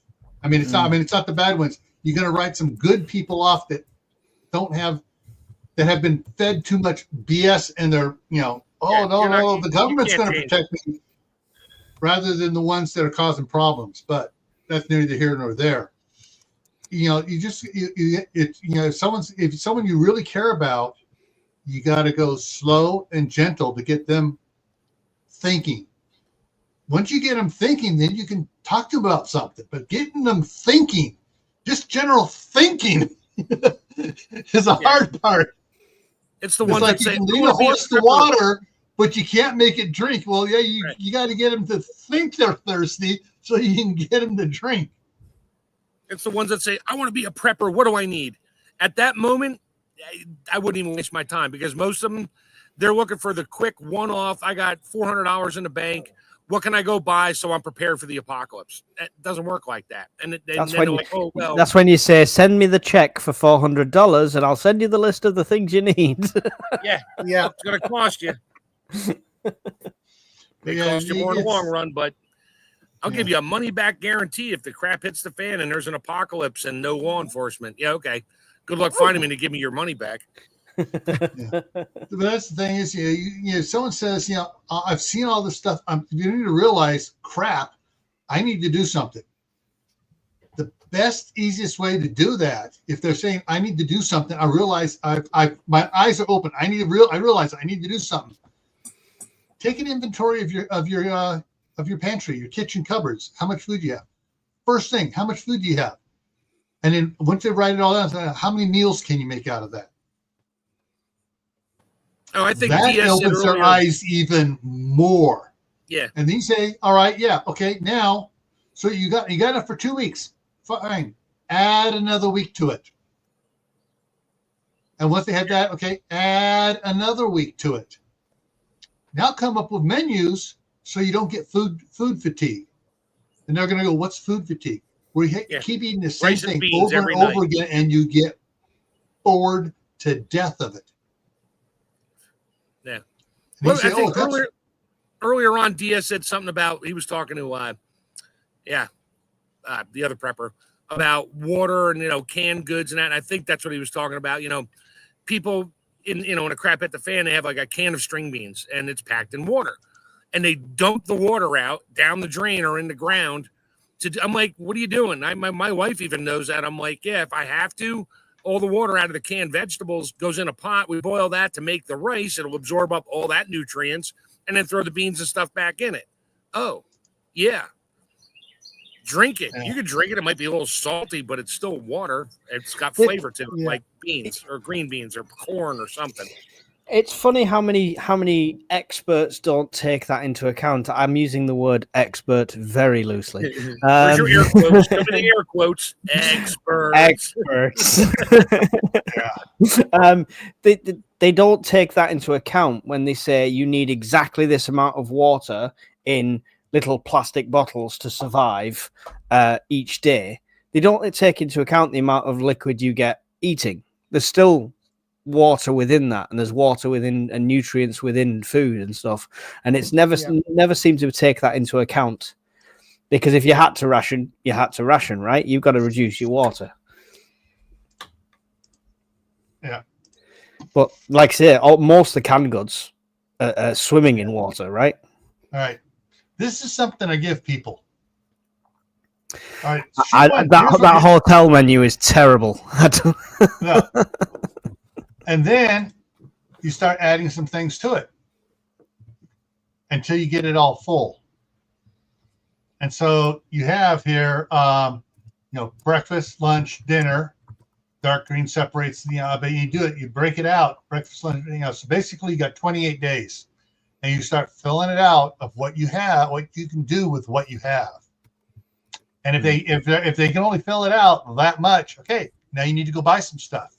I mean, it's not. I mean, it's not the bad ones. You're going to write some good people off that have been fed too much BS, and they're the government's going to protect me, rather than the ones that are causing problems. But that's neither here nor there. If someone you really care about, you got to go slow and gentle to get them thinking. Once you get them thinking, then you can talk to them about something. But getting them thinking, just general thinking, is a hard part. It's the ones that say, you can lead a horse to water, but you can't make it drink. Well, yeah, you got to get them to think they're thirsty so you can get them to drink. It's the ones that say, I want to be a prepper. What do I need? At that moment, I wouldn't even waste my time, because most of them, they're looking for the quick one-off. I got $400 in the bank. What can I go buy so I'm prepared for the apocalypse? It doesn't work like that. And that's when you say, send me the check for $400 and I'll send you the list of the things you need. Yeah. It's going to cost you. It costs you more in the long run, but I'll give you a money-back guarantee if the crap hits the fan and there's an apocalypse and no law enforcement. Yeah, okay. Good luck finding me to give me your money back. But that's the thing is, someone says, I've seen all this stuff. You need to realize, crap, I need to do something. The best, easiest way to do that, if they're saying I need to do something, I realize my eyes are open. I realize I need to do something. Take an inventory of your pantry, your kitchen cupboards. How much food do you have? First thing, how much food do you have? And then once they write it all down, how many meals can you make out of that? Oh, I think that opens their eyes even more. Yeah. And then you say, all right, yeah, okay, now, so you got it for 2 weeks. Fine. Add another week to it. And once they had that, okay, add another week to it. Now come up with menus so you don't get food fatigue. And they're going to go, what's food fatigue? Where you keep eating the same thing over and over again, and you get bored to death of it. Yeah. Well, I think earlier on, Dia said something about, he was talking to, the other prepper, about water and, canned goods and that. And I think that's what he was talking about. People in a crap at the fan, they have like a can of string beans and it's packed in water, and they dump the water out down the drain or in the ground. I'm like, what are you doing? My wife even knows that. I'm like, yeah, if I have to, all the water out of the canned vegetables goes in a pot. We boil that to make the rice. It'll absorb up all that nutrients and then throw the beans and stuff back in it. Oh, yeah. Drink it. You can drink it. It might be a little salty, but it's still water. It's got flavor to it, like beans or green beans or corn or something. It's funny how many experts don't take that into account. I'm using the word expert very loosely. Where's your air quotes? Come in the air quotes. Experts. They don't take that into account when they say you need exactly this amount of water in little plastic bottles to survive each day. They don't take into account the amount of liquid you get eating. There's still water within that, and there's water within and nutrients within food and stuff, and it's never seemed to take that into account, because if you had to ration, right? You've got to reduce your water. But like I say, most of the canned goods are swimming in water, right? All right, this is something I give people. All right, that hotel menu is terrible. No. And then you start adding some things to it until you get it all full. And so you have here, breakfast, lunch, dinner. Dark green separates, but you break it out, breakfast, lunch, everything else. So basically you got 28 days, and you start filling it out of what you have, what you can do with what you have. And if they can only fill it out that much, okay, now you need to go buy some stuff.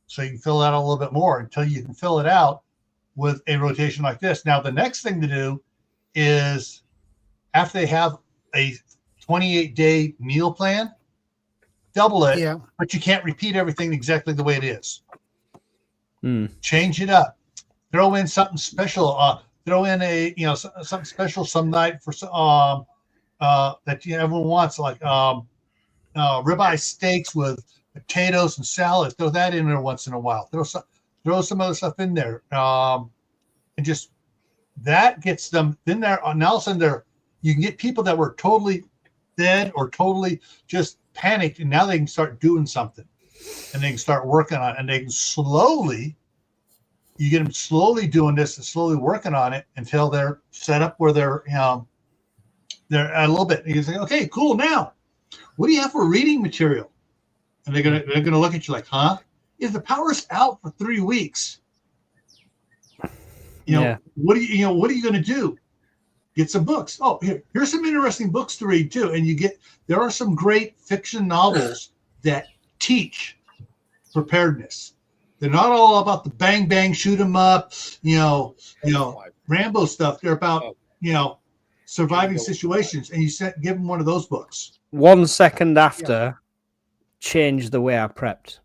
So you can fill it out a little bit more until you can fill it out with a rotation like this. Now, the next thing to do is after they have a 28-day meal plan, double it, Yeah. but you can't repeat everything exactly the way it is. Mm. Change it up. Throw in something special. Throw in something special some night for that everyone wants, like ribeye steaks with potatoes and salad. Throw that in there once in a while. Throw some other stuff in there, and just that gets them. Then there, now all of a sudden you can get people that were totally dead or totally just panicked, and now they can start doing something, and they can start working on it, and they can you get them slowly doing this and slowly working on it until they're set up where they're a little bit. You say, okay, cool. Now, what do you have for reading material? And they're gonna look at you like, huh? If the power's out for 3 weeks, what are you gonna do? Get some books. Oh, here's some interesting books to read too. And there are some great fiction novels that teach preparedness. They're not all about the bang bang shoot 'em up, Rambo stuff. They're about surviving situations, and you give them one of those books. 1 second after, changed the way I prepped.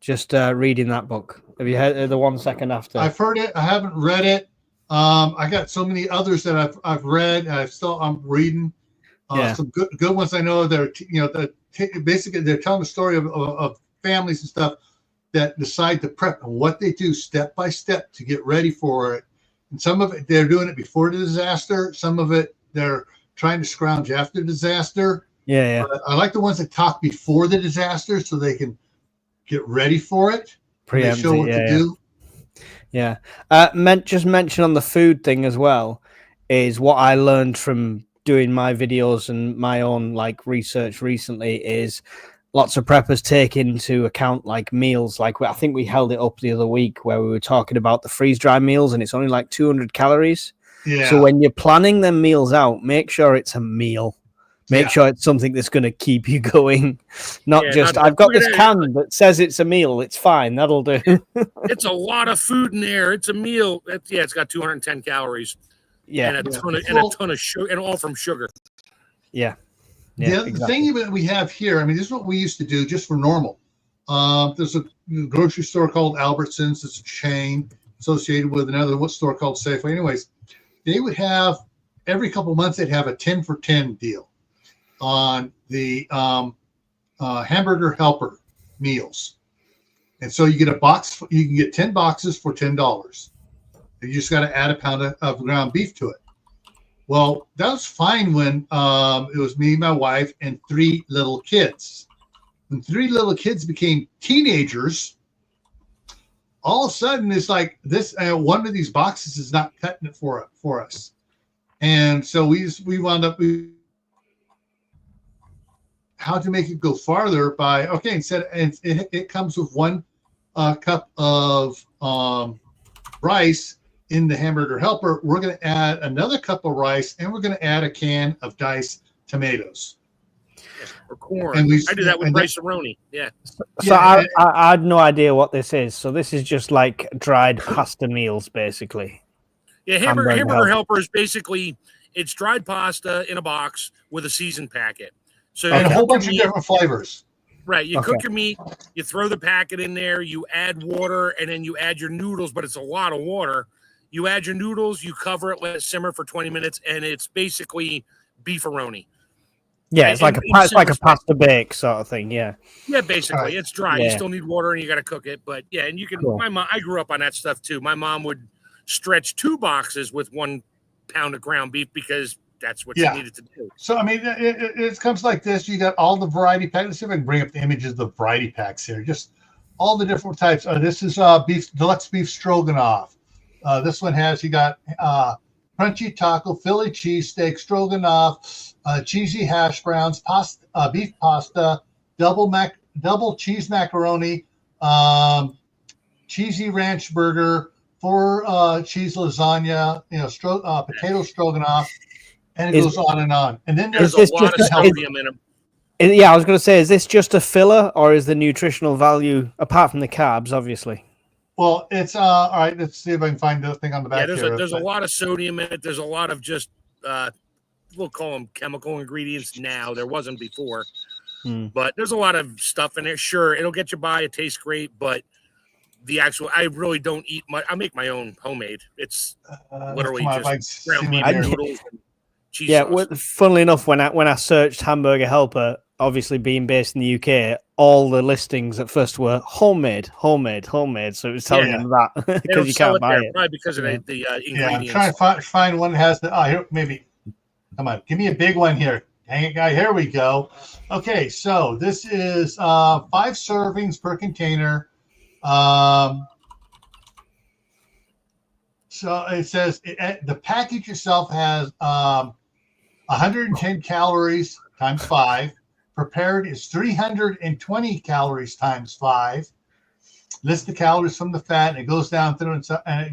Just reading that book. Have you heard the 1 second after? I've heard it. I haven't read it. I got so many others that I've read. I'm reading some good ones. I know basically they're telling the story of families and stuff that decide to prep and what they do step by step to get ready for it. And some of it they're doing it before the disaster. Some of it they're trying to scrounge after disaster. Yeah. I like the ones that talk before the disaster so they can get ready for it. They show what to do. Yeah. Just mention on the food thing as well is what I learned from doing my videos and my own research recently is lots of preppers take into account meals. I think we held it up the other week where we were talking about the freeze dry meals and it's only 200 calories. Yeah. So when you're planning them meals out, make sure it's a meal. Make sure it's something that's going to keep you going. I've got this can that says it's a meal. It's fine. That'll do. It's a lot of food in there. It's a meal. It's got 210 calories. Yeah. And a ton of sugar, and all from sugar. Yeah. The thing that we have here, this is what we used to do just for normal. There's a grocery store called Albertsons. It's a chain associated with another store called Safeway. Anyways, they would have every couple of months, they'd have a 10 for 10 deal on the hamburger helper meals. And so you get a box, you can get 10 boxes for $10. You just got to add a pound of ground beef to it. Well, that was fine when it was me, my wife, and 3 little kids. When 3 little kids became teenagers, all of a sudden it's like this. One of these boxes is not cutting it for us, and so we wound up how to make it go farther by it comes with 1 cup of rice. In the hamburger helper, we're going to add another cup of rice, and we're going to add a can of diced tomatoes or corn. I do that with rice-a-roni. Yeah. So I had no idea what this is. So this is just dried pasta meals, basically. Yeah, hamburger helper is basically it's dried pasta in a box with a seasoned packet. So and a whole bunch of different flavors. Right. You cook your meat, you throw the packet in there, you add water, and then you add your noodles, but it's a lot of water. You add your noodles, you cover it, let it simmer for 20 minutes, and it's basically beef-a-roni. Yeah, it's like a pasta bake sort of thing. Yeah. Yeah, basically, it's dry. Yeah. You still need water, and you got to cook it. But yeah, and you can. Cool. My mom, I grew up on that stuff too. My mom would stretch 2 boxes with 1 pound of ground beef because that's what she needed to do. So it comes like this. You got all the variety packs. Let's see if I can bring up the images of the variety packs here. Just all the different types. This is deluxe beef stroganoff. This one you got crunchy taco, Philly cheesesteak, stroganoff, cheesy hash browns, beef pasta, double cheese macaroni, cheesy ranch burger, 4 cheese lasagna, potato stroganoff, and it goes on and on. And then there's a lot of sodium in them. Yeah, I was going to say, is this just a filler, or is the nutritional value apart from the carbs, obviously? Well, it's all right. Let's see if I can find the thing on the back. Yeah, here. there's a lot of sodium in it. There's a lot of just we'll call them chemical ingredients now. There wasn't before, but there's a lot of stuff in there. Sure, it'll get you by. It tastes great, but the actual, I really don't eat much. I make my own homemade. It's literally just ground beef noodles and cheese sauce. Well, funnily enough, when I searched hamburger helper, obviously being based in the UK, all the listings at first were homemade. So it was telling them that because you can't buy it. Probably because of the ingredients. Yeah, I'm trying to find one that has the. Oh, here, maybe. Come on, give me a big one here. Dang it, guy. Here we go. Okay, so this is 5 servings per container. So it says the package itself has 110 calories times 5. Prepared is 320 calories times 5. List the calories from the fat, and it goes down through and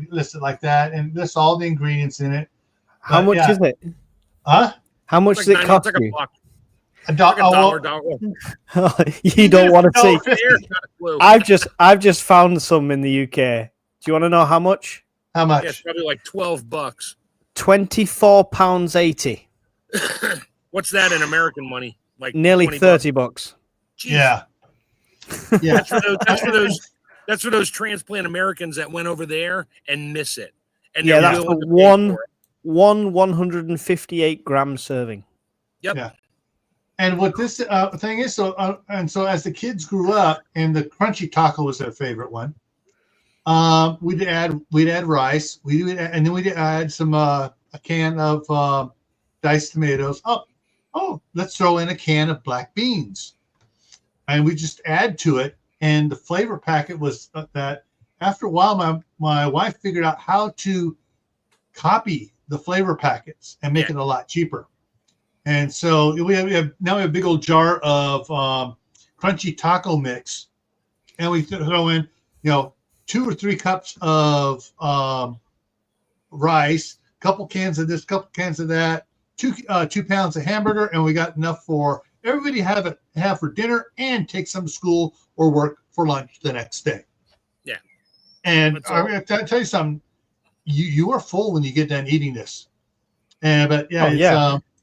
it lists it like that, and lists all the ingredients in it. How much is it? Huh? How much does it cost you? $1. You don't want to see. I've just found some in the UK. Do you want to know how much? How much? Yeah, it's probably like $12. £24.80. What's that in American money? Like nearly $30. Jeez. Yeah. Yeah. That's for those transplant Americans that went over there and miss it. And yeah, that's for one 158 gram serving. Yep. Yeah. And what this thing is, so as the kids grew up, and the crunchy taco was their favorite one, we'd add rice, and then we'd add some a can of diced tomatoes. Oh, let's throw in a can of black beans, and we just add to it. And the flavor packet was that. After a while, my wife figured out how to copy the flavor packets and make it a lot cheaper. And so we have a big old jar of crunchy taco mix, and we throw in 2 or 3 cups of rice, a couple cans of this, couple cans of that, 2 pounds of hamburger, and we got enough for everybody to have for dinner and take some to school or work for lunch the next day. Yeah. And I'm going to tell you something. You are full when you get done eating this.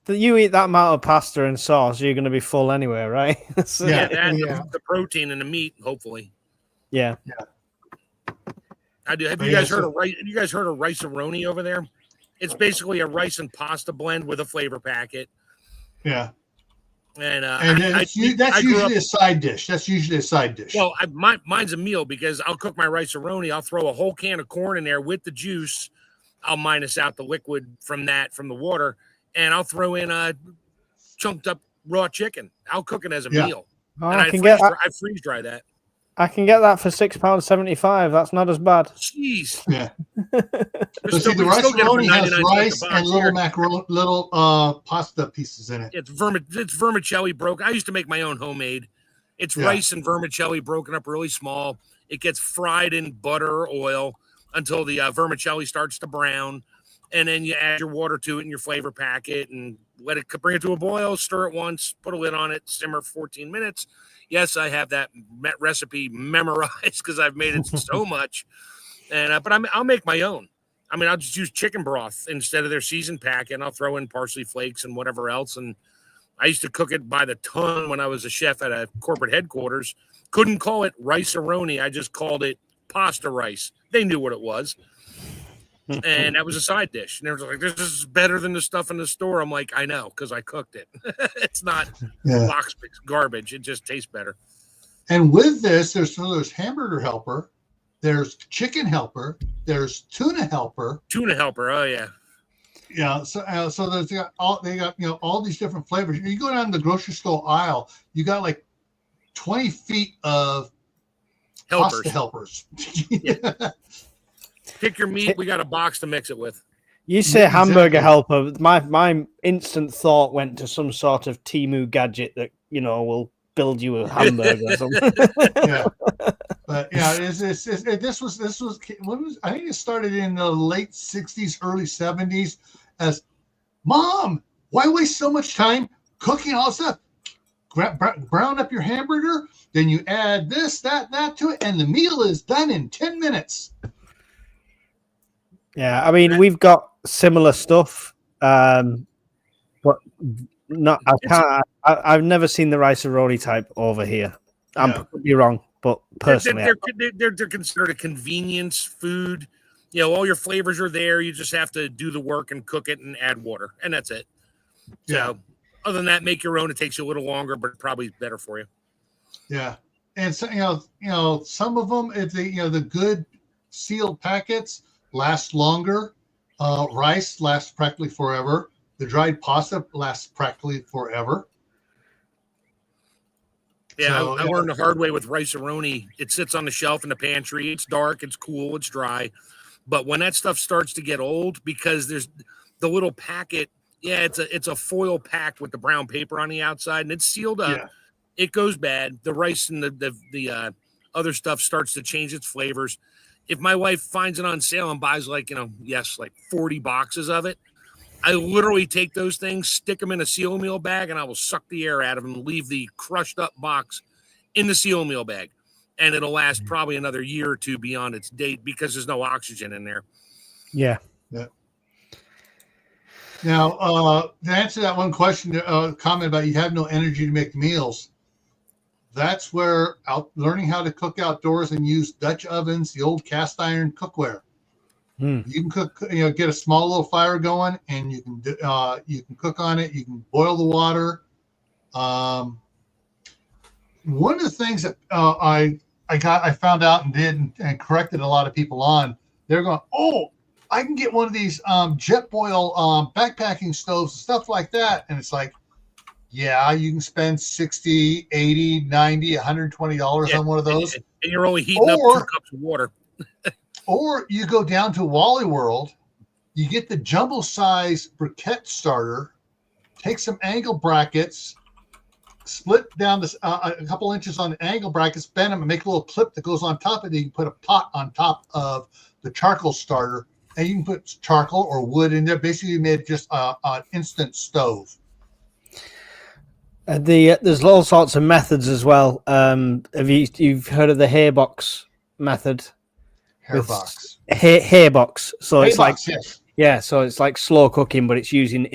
You eat that amount of pasta and sauce, you're going to be full anyway, right? The protein and the meat, hopefully. Yeah. I do. Have you guys heard of rice? Have you guys heard of rice-a-roni over there? It's basically a rice and pasta blend with a flavor packet. Yeah. And that's usually a side dish. That's usually a side dish. Well, mine's a meal because I'll cook my rice-a-roni. I'll throw a whole can of corn in there with the juice. I'll minus out the liquid from the water, and I'll throw in a chunked up raw chicken. I'll cook it as a meal. Oh, and I freeze dry that. I can get that for £6.75. That's not as bad. Jeez. Yeah. The rice-a-roni has rice and little pasta pieces in it. It's vermicelli broken. I used to make my own homemade. It's rice and vermicelli broken up really small. It gets fried in butter or oil until the vermicelli starts to brown, and then you add your water to it and your flavor packet and let it bring it to a boil. Stir it once, put a lid on it, simmer 14 minutes. Yes, I have that recipe memorized because I've made it so much. And but I'll make my own. I mean, I'll just use chicken broth instead of their seasoned packet, and I'll throw in parsley flakes and whatever else. And I used to cook it by the ton when I was a chef at a corporate headquarters. Couldn't call it rice-a-roni. I just called it pasta rice. They knew what it was. And that was a side dish. And they were like, this is better than the stuff in the store. I'm like, I know, because I cooked it. It's not box garbage. It just tastes better. And with this, there's hamburger helper, there's chicken helper, there's tuna helper. Tuna helper, oh yeah. Yeah, so there's all these different flavors. You go down the grocery store aisle, you got like 20 feet of pasta helpers. Pick your meat. We got a box to mix it with. You say hamburger helper. My instant thought went to some sort of Temu gadget that will build you a hamburger or something. But this was I think it started in the late 60s, early 70s as, Mom, why waste so much time cooking all this stuff? brown up your hamburger, then you add this, that to it, and the meal is done in 10 minutes. Yeah, I mean, we've got similar stuff, but not. I can't. I've never seen the rice-a-roni type over here. I'm probably wrong, but personally, they're considered a convenience food. You know, all your flavors are there. You just have to do the work and cook it and add water, and that's it. So, other than that, make your own. It takes you a little longer, but probably better for you. Yeah, and so you know, some of them, if the good sealed packets last longer. Rice lasts practically forever. The dried pasta lasts practically forever. Yeah, so, I learned the hard way with rice-a-roni. It sits on the shelf in the pantry. It's dark, it's cool, it's dry. But when that stuff starts to get old, because there's the little packet, it's a foil packed with the brown paper on the outside, and it's sealed up. Yeah. It goes bad. The rice and the other stuff starts to change its flavors. If my wife finds it on sale and buys like 40 boxes of it, I literally take those things, stick them in a seal meal bag, and I will suck the air out of them and leave the crushed up box in the seal meal bag. And it'll last probably another year or two beyond its date because there's no oxygen in there. Yeah. Yeah. Now, to answer that one question, comment about you have no energy to make meals. That's where learning how to cook outdoors and use Dutch ovens, the old cast iron cookware. You can cook, get a small little fire going, and you can cook on it. You can boil the water. One of the things that I found out and did and corrected a lot of people on, they're going, oh, I can get one of these Jetboil backpacking stoves and stuff like that, and it's like, yeah, you can spend $60, $80, $90, $120 on one of those. And you're only heating up 2 cups of water. Or you go down to Wally World, you get the jumbo size briquette starter, take some angle brackets, split down this a couple inches on the angle brackets, bend them, and make a little clip that goes on top of it. You can put a pot on top of the charcoal starter, and you can put charcoal or wood in there. Basically, you made just an instant stove. There's all sorts of methods as well. You've heard of the hair box method? Hair box. Hair box. So hair it's box, like so it's like slow cooking, but it's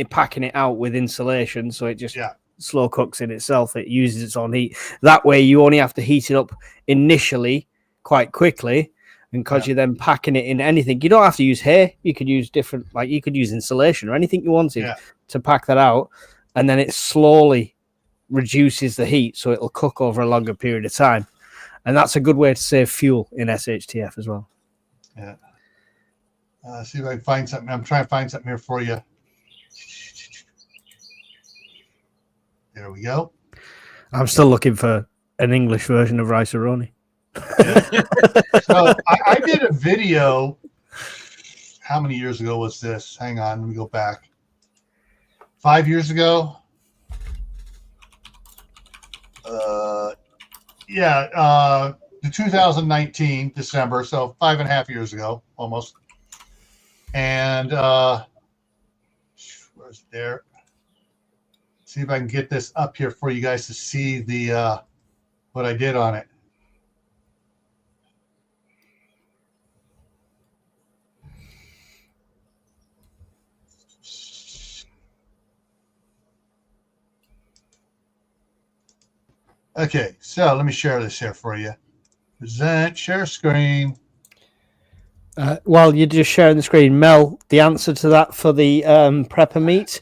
packing it out with insulation, so it just slow cooks in itself. It uses its own heat. That way, you only have to heat it up initially quite quickly, and because you're then packing it in anything, you don't have to use hair. You could use different, you could use insulation or anything you wanted to pack that out, and then it slowly reduces the heat, so it'll cook over a longer period of time, and that's a good way to save fuel in SHTF as well. Yeah. See if I can find something. I'm trying to find something here for you. There we go. I'm still looking for an English version of rice-a-roni. So I did a video. How many years ago was this? Hang on, let me go back. 5 years ago. The 2019 December, so 5.5 years ago, almost. And where's there? See if I can get this up here for you guys to see the what I did on it. Okay, so let me share this here for you. Present, share screen. While you're just sharing the screen, Mel, the answer to that for the prepper meat,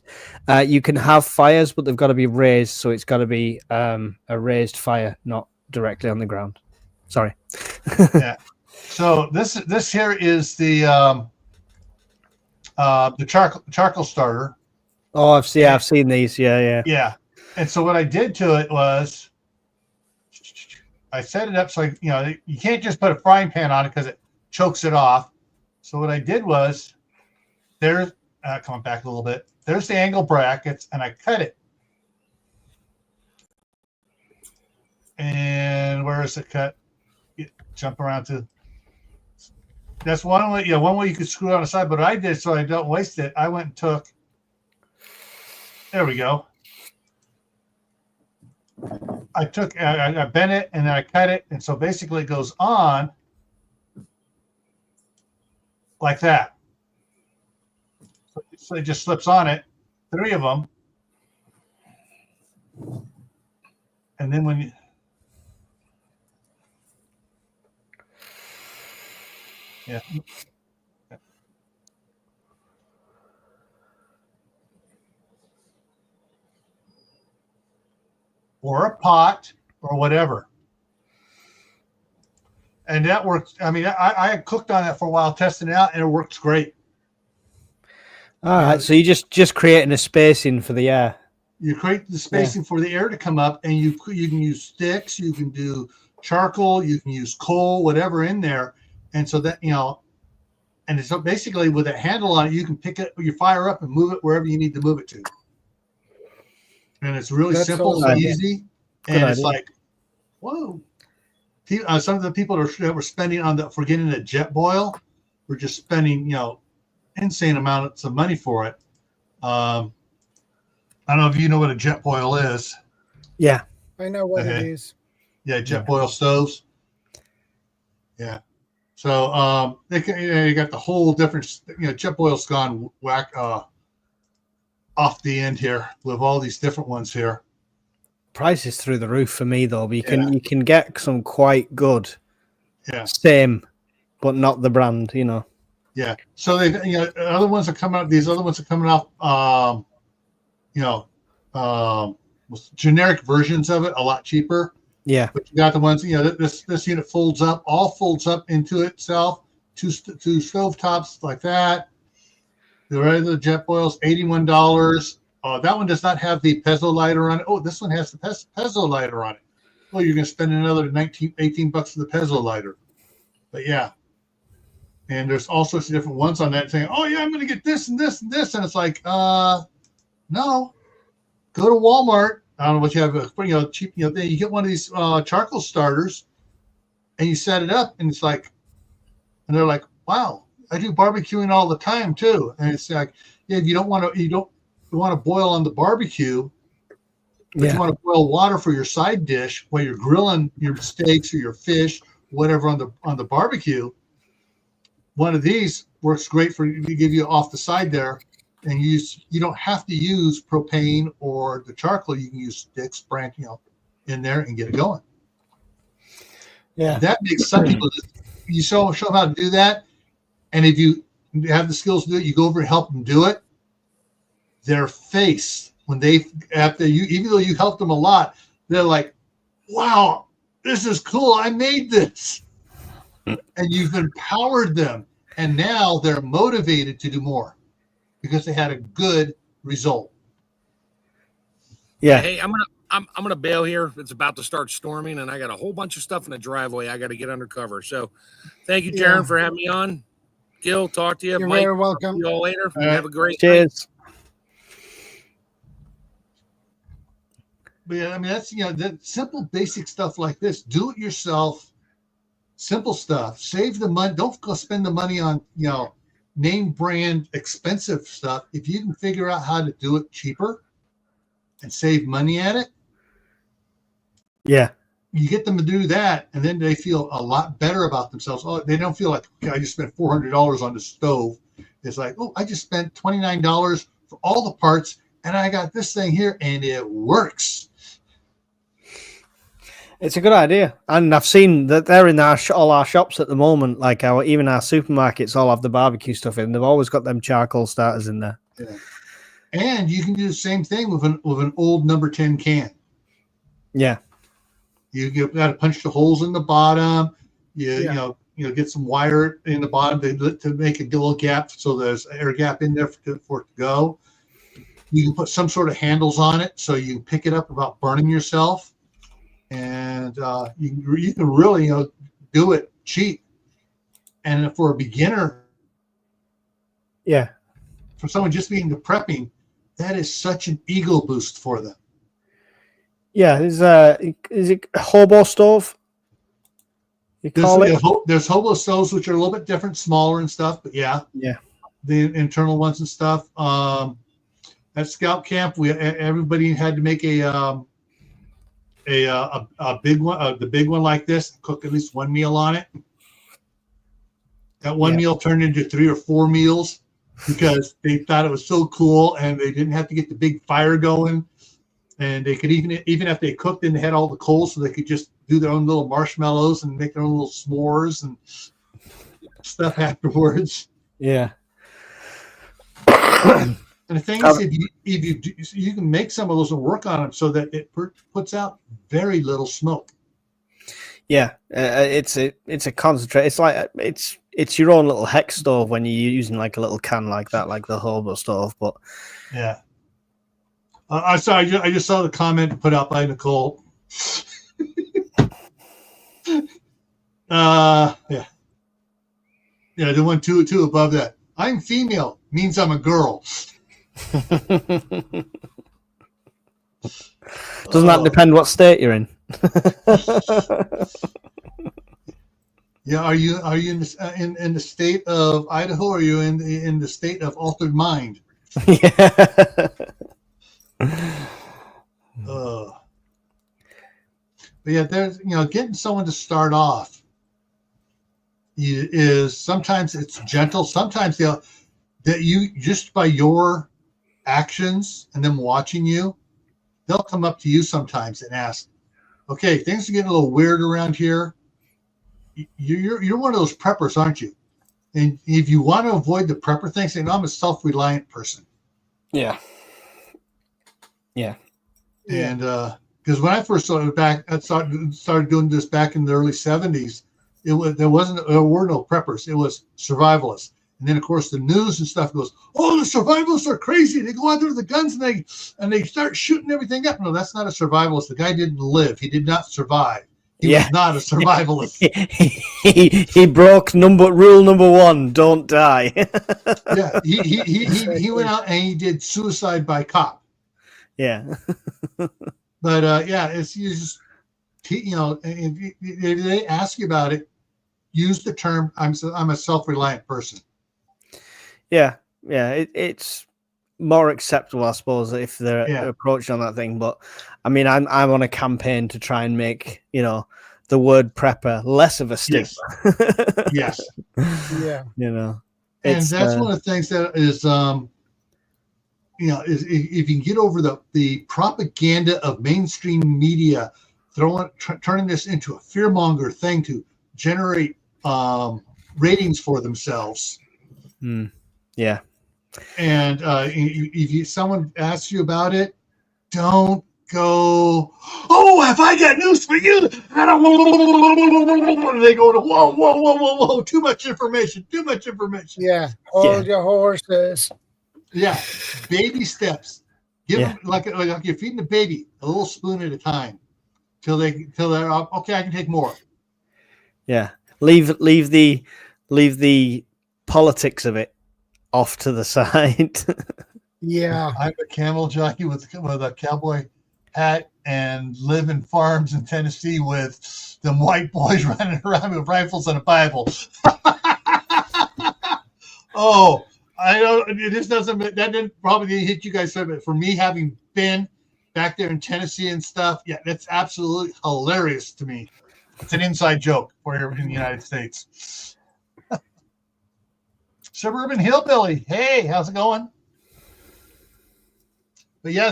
you can have fires, but they've got to be raised, so it's got to be a raised fire, not directly on the ground. Sorry. Yeah. So this here is the charcoal starter. Oh, I've seen these. Yeah. Yeah. And so what I did to it was, I set it up so you can't just put a frying pan on it because it chokes it off. So what I did was, there's come on back a little bit. There's the angle brackets, and I cut it. And where is it cut? Jump around to. That's one way. One way you could screw on the side. But what I did, so I don't waste it, I went and took. There we go. I bent it and then I cut it, and so basically it goes on like that. So it just slips on it, 3 of them, and then when you or a pot or whatever. And that works. I mean, I cooked on that for a while, testing it out, and it works great. All right, so you just creating a spacing for the air. You create the spacing for the air to come up, and you can use sticks, you can do charcoal, you can use coal, whatever in there, and so that and so basically with a handle on it, you can pick it, you fire up and move it wherever you need to move it to. And it's really simple and easy, and it's like, whoa. Some of the people that were spending for getting a jet boil were just spending, insane amounts of money for it. I don't know if you know what a jet boil is. Yeah, I know what it is. Yeah, jet boil stoves. Yeah. So you got the whole different. Jet boil's gone whack off the end here with all these different ones here. Price is through the roof for me though. But you can get some quite good. Yeah. Same, but not the brand. Yeah. So other ones are coming out. These other ones are coming out. With generic versions of it, a lot cheaper. Yeah. But you got the ones. This unit folds up into itself. Two stove tops like that. The regular jet boils, $81. That one does not have the pezzo lighter on it. Oh, this one has the pezzo lighter on it. Oh, you're going to spend another $18 for the pezzo lighter. But yeah. And there's all sorts of different ones on that saying, oh, yeah, I'm going to get this and this and this. And it's like, no. Go to Walmart. I don't know what you have, cheap, you get one of these charcoal starters and you set it up and it's like, and they're like, wow, I do barbecuing all the time too. And it's like, yeah, you don't want to boil on the barbecue, but you want to boil water for your side dish while you're grilling your steaks or your fish, whatever on the barbecue. One of these works great to give you off the side there, and you don't have to use propane or the charcoal. You can use sticks, in there and get it going. Yeah, that makes some people. You show them how to do that, and if you have the skills to do it, you go over and help them do it. Their face when even though you helped them a lot, they're like, "Wow, this is cool! I made this," and you've empowered them, and now they're motivated to do more because they had a good result. Yeah. Hey, I'm gonna bail here. It's about to start storming, and I got a whole bunch of stuff in the driveway I got to get under cover. So, thank you, Jaron, for having me on. Gil, talk to you. You're Mike, very welcome. See you all later. Have a great Cheers. night. But yeah, I mean that's that simple, basic stuff like this. Do it yourself. Simple stuff. Save the money. Don't go spend the money on name brand expensive stuff. If you can figure out how to do it cheaper and save money at it, yeah, you get them to do that, and then they feel a lot better about themselves. Oh, they don't feel like, okay, I just spent $400 on the stove. It's like, oh, I just spent $29 for all the parts, and I got this thing here, and it works. It's a good idea, and I've seen that they're in all our shops at the moment. Like even our supermarkets all have the barbecue stuff in. They've always got them charcoal starters in there. Yeah. And you can do the same thing with an old number 10 can. Yeah. You got to punch the holes in the bottom. You get some wire in the bottom to make a little gap so there's an air gap in there for it to go. You can put some sort of handles on it so you can pick it up without burning yourself. And you can really do it cheap. And for a beginner, for someone just being the prepping, that is such an ego boost for them. Yeah, is it a hobo stove? There's hobo stoves which are a little bit different, smaller and stuff, but yeah, the internal ones and stuff. At Scout Camp, everybody had to make a a big one, the big one like this, cook at least one meal on it. That one meal turned into 3 or 4 meals because they thought it was so cool, and they didn't have to get the big fire going, and they could even if they cooked and they had all the coals, so they could just do their own little marshmallows and make their own little s'mores and stuff afterwards. Yeah. And the thing is, if you can make some of those and work on them so that it puts out very little smoke. Yeah, it's a concentrate. It's like it's your own little hex stove when you're using like a little can like that, like the Hobo stove. But yeah, I just saw the comment put out by Nicole. Yeah, the one two above that. I'm female means I'm a girl. Doesn't that depend what state you're in? Yeah, are you in the state of Idaho, or are you in the state of altered mind? Yeah. But yeah, there's getting someone to start off is sometimes it's gentle, sometimes that you just by your actions and them watching you, they'll come up to you sometimes and ask, okay, things are getting a little weird around here. You're one of those preppers, aren't you? And if you want to avoid the prepper thing, say, no, I'm a self-reliant person. Yeah. And because when I first started doing this back in the early 70s, there were no preppers. It was survivalists. And then, of course, the news and stuff goes, oh, the survivalists are crazy. They go out there with the guns and they start shooting everything up. No, that's not a survivalist. The guy didn't live. He did not survive. He was not a survivalist. he broke rule number 1: don't die. Yeah, he went out and he did suicide by cop. Yeah. But it's you just if they ask you about it, use the term I'm a self-reliant person. Yeah, it's more acceptable, I suppose, if they're approaching on that thing. But I mean, I'm on a campaign to try and make the word prepper less of a stigma. Yes. Yeah. And that's one of the things that is is if you can get over the propaganda of mainstream media turning this into a fearmonger thing to generate ratings for themselves. Yeah. And if someone asks you about it, don't go, oh, have I got news for you? They go, whoa, too much information. Yeah, hold your horses. Yeah, baby steps. Give them like you're feeding a baby, a little spoon at a time, till they're okay. I can take more. Yeah, leave the politics of it off to the side. Yeah, I'm a camel jockey with a cowboy hat and live in farms in Tennessee with them white boys running around with rifles and a Bible. Oh, I don't. This doesn't. That didn't probably hit you guys. But for me, having been back there in Tennessee and stuff, yeah, that's absolutely hilarious to me. It's an inside joke for here in the United States. Suburban hillbilly. Hey, how's it going? But yeah,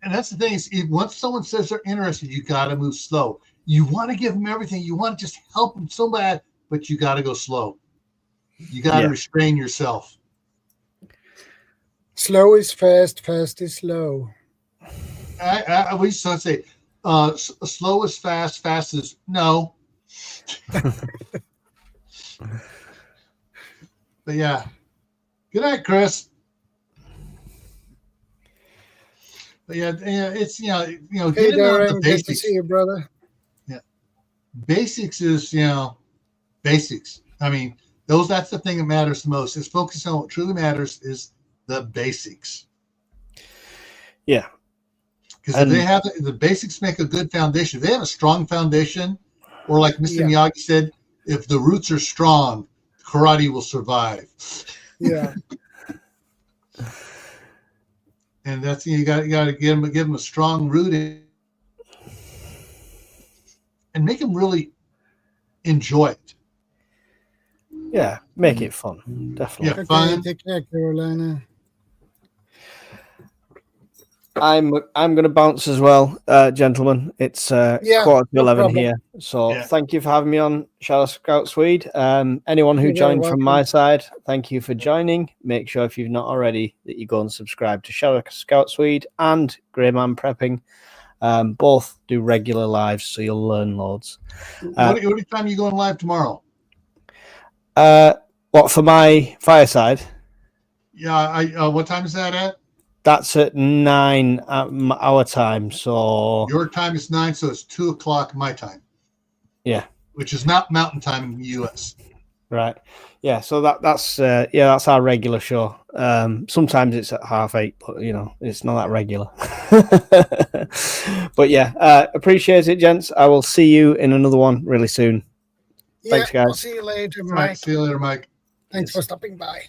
and that's the thing is, once someone says they're interested, you got to move slow. You want to give them everything. You want to just help them so bad, but you got to go slow. You got to restrain yourself. Slow is fast, fast is slow. We used to say, slow is fast, fast is no. But yeah. Good night, Chris. But yeah, it's Hey, getting Darren, on the good to basics. see you, brother. Yeah, basics is basics. I mean, that's the thing that matters the most. Is focusing on what truly matters is the basics. Yeah, because if they have the basics, make a good foundation. If they have a strong foundation, or like Mr. Miyagi said, if the roots are strong, karate will survive. Yeah. and that's you got to give them a strong root and make them really enjoy it. Yeah, make it fun. Definitely. Yeah, fun. Take care, Carolina. I'm going to bounce as well, gentlemen. It's quarter to 11 problem. here. So Yeah. thank you for having me on Shadow Scout Swede. Anyone who You're very joined from my welcome. side, thank you for joining. Make sure if you've not already that you go and subscribe to Shadow Scout Swede and Greyman Prepping. Both do regular lives, so you'll learn loads. What time are you going live tomorrow? What for my fireside? Yeah, what time is that at? That's at 9 at our time. So Your time is 9, so it's 2:00 my time. Yeah, which is not Mountain Time in the U.S. Right. Yeah. So that's our regular show. Sometimes it's at 8:30, but it's not that regular. But yeah, appreciate it, gents. I will see you in another one really soon. Thanks, guys. I'll see you later, Mike. Right, see you later, Mike. Thanks for stopping by.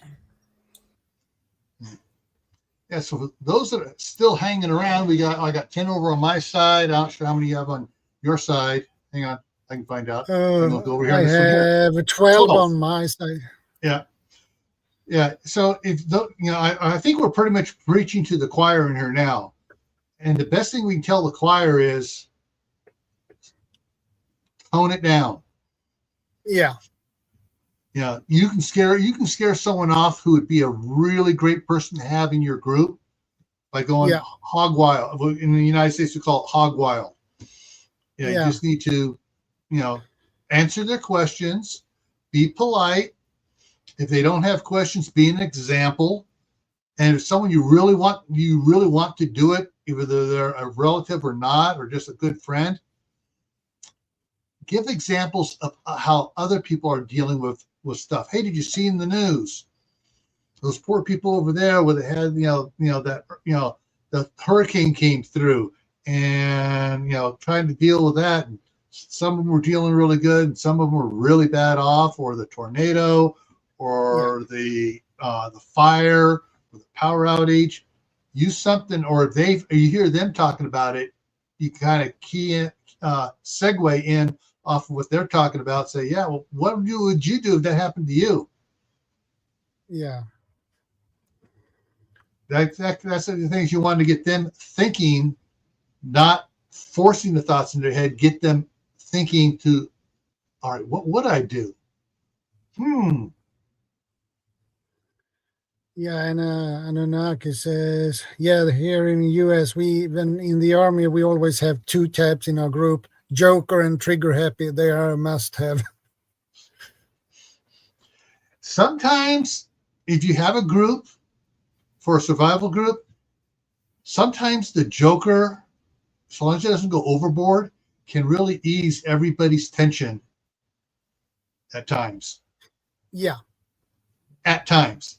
Yeah, so for those that are still hanging around, I got 10 over on my side. I'm not sure how many you have on your side. Hang on, I can find out. Go over here. I have 12 on my side. Yeah. So I think we're pretty much preaching to the choir in here now, and the best thing we can tell the choir is tone it down. Yeah. Yeah, you can scare someone off who would be a really great person to have in your group by going hog wild. In the United States, we call it hog wild. You just need to, answer their questions, be polite. If they don't have questions, be an example. And if someone you really want to do it, either they're a relative or not, or just a good friend, give examples of how other people are dealing with stuff. Hey, did you see in the news those poor people over there where they had the hurricane came through and trying to deal with that, and some of them were dealing really good and some of them were really bad off, or the tornado or the fire or the power outage. Use something, or if you hear them talking about it, you kind of segue in off of what they're talking about. Say, yeah, well, what would you do if that happened to you? Yeah. That's the things you want to get them thinking, not forcing the thoughts in their head. Get them thinking to, all right, what would I do? Yeah, and Anunnaki says, here in the US, even in the Army, we always have 2 tabs in our group. Joker and Trigger Happy, they are a must-have. Sometimes, if you have a group for a survival group, sometimes the Joker, as long as it doesn't go overboard, can really ease everybody's tension at times. Yeah. At times.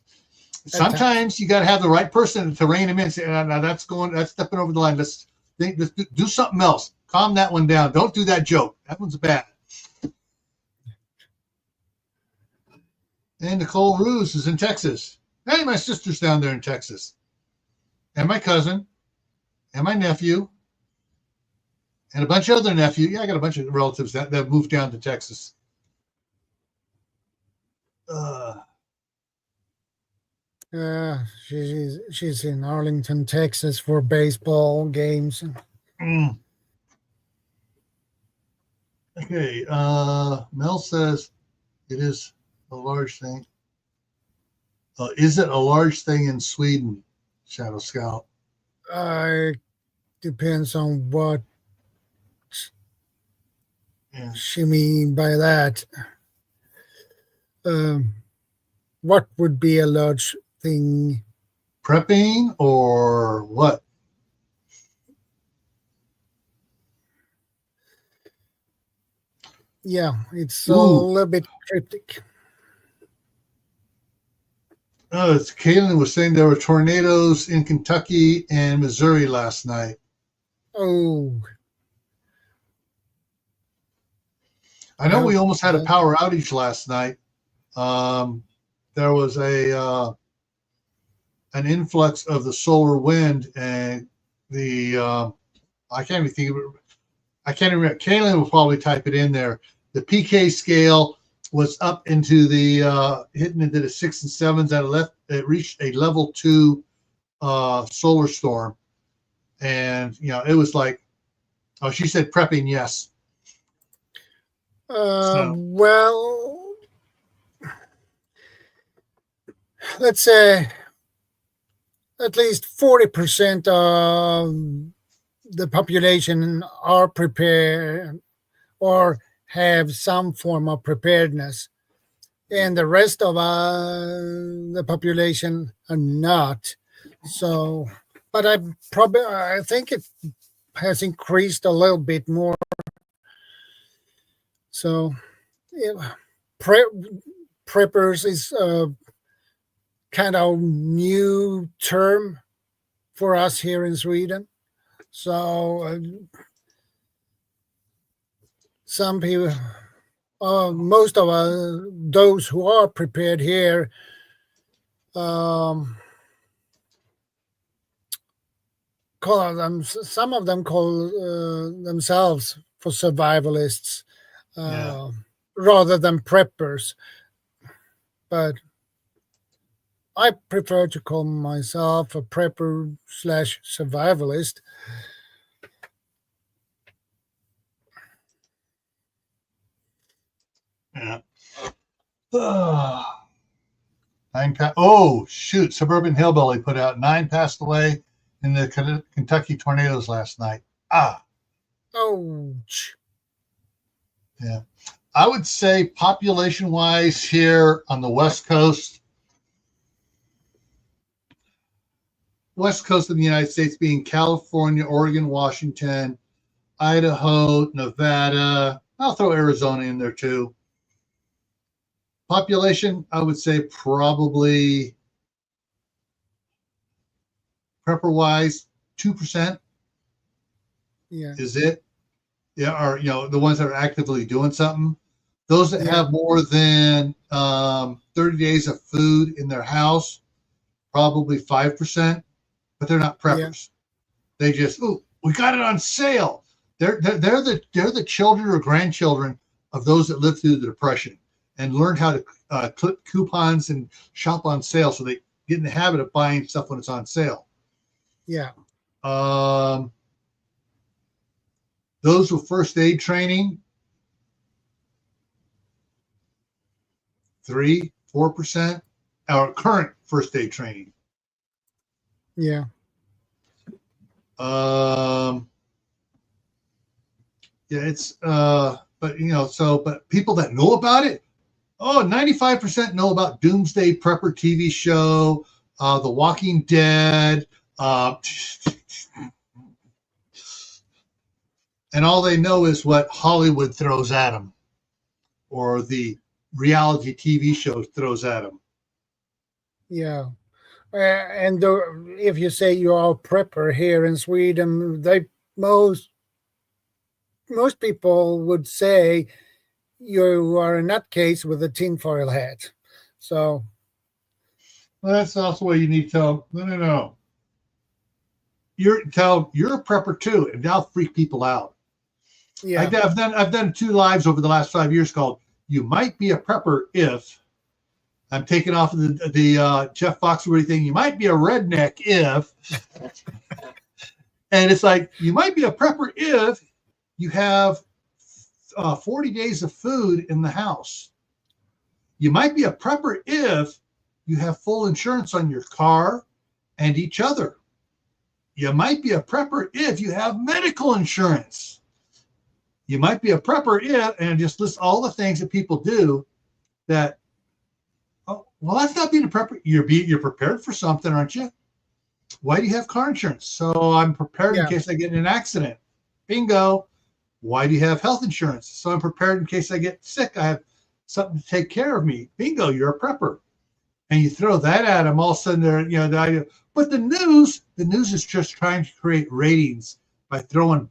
Sometimes you got to have the right person to rein him in. Say, now that's stepping over the line. Let's do something else. Calm that one down. Don't do that joke. That one's bad. And Nicole Ruse is in Texas. Hey, my sister's down there in Texas. And my cousin. And my nephew. And a bunch of other nephews. Yeah, I got a bunch of relatives that moved down to Texas. She's in Arlington, Texas for baseball games. Okay, Mel says it is a large thing. Is it a large thing in Sweden, Shadow Scout? Depends on what she mean by that. What would be a large thing? Prepping or what? Yeah, it's a little bit cryptic. Caitlin was saying there were tornadoes in Kentucky and Missouri last night. Oh. I know we almost had a power outage last night. There was a an influx of the solar wind, and the I can't even think of it. I can't even remember. Kaylin will probably type it in there. The PK scale was up into the hitting into the 6s and 7s. It reached a level 2 solar storm, and it was like, oh, she said prepping, yes. Well, let's say at least 40% of the population are prepared or have some form of preparedness, and the rest of the population are not. So, but I think it has increased a little bit more. So, preppers is a kind of new term for us here in Sweden. So some people, most of those who are prepared here, some of them call themselves for survivalists rather than preppers. But I prefer to call myself a prepper / survivalist. Yeah. Oh, shoot. Suburban Hillbilly put out 9 passed away in the Kentucky tornadoes last night. Ouch. Yeah. I would say population-wise here on the West Coast of the United States being California, Oregon, Washington, Idaho, Nevada. I'll throw Arizona in there too. Population, I would say probably prepper-wise, 2%. Yeah. Is it? Yeah, or the ones that are actively doing something. Those that have more than 30 days of food in their house, probably 5%, but they're not preppers. They just, we got it on sale. They're the children or grandchildren of those that lived through the Depression and learned how to clip coupons and shop on sale, so they get in the habit of buying stuff when it's on sale. Yeah. Those with first aid training, 3-4%. Our current first aid training. Yeah. It's but people that know about it, 95% know about Doomsday Prepper TV show, The Walking Dead, and all they know is what Hollywood throws at them, or the reality TV show throws at them. Yeah. And if you say you are a prepper here in Sweden, most people would say you are a nutcase with a tinfoil hat. So that's also what you need to tell them. No. You're a prepper too, and now freak people out. Yeah. I've done 2 lives over the last 5 years called "You Might Be a Prepper If." I'm taking off the Jeff Foxworthy thing. You might be a redneck if, and it's like, you might be a prepper if you have 40 days of food in the house. You might be a prepper if you have full insurance on your car and each other. You might be a prepper if you have medical insurance. You might be a prepper if, and just list all the things that people do that, well, that's not being a prepper. You're prepared for something, aren't you? Why do you have car insurance? So I'm prepared in case I get in an accident. Bingo. Why do you have health insurance? So I'm prepared in case I get sick. I have something to take care of me. Bingo, you're a prepper. And you throw that at them, all of a sudden they're, but the news is just trying to create ratings by throwing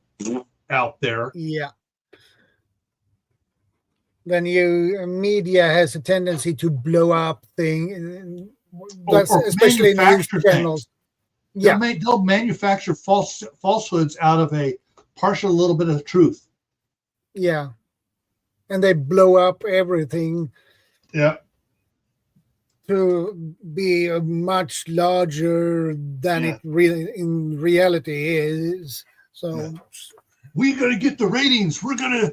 out there. Yeah. Then media has a tendency to blow up That's or especially in news manufacture channels. things. Yeah, They'll manufacture falsehoods out of a partial little bit of truth. yeah, and they blow up everything Yeah. to be a much larger than Yeah. it really in reality is. So We're gonna get the ratings. We're gonna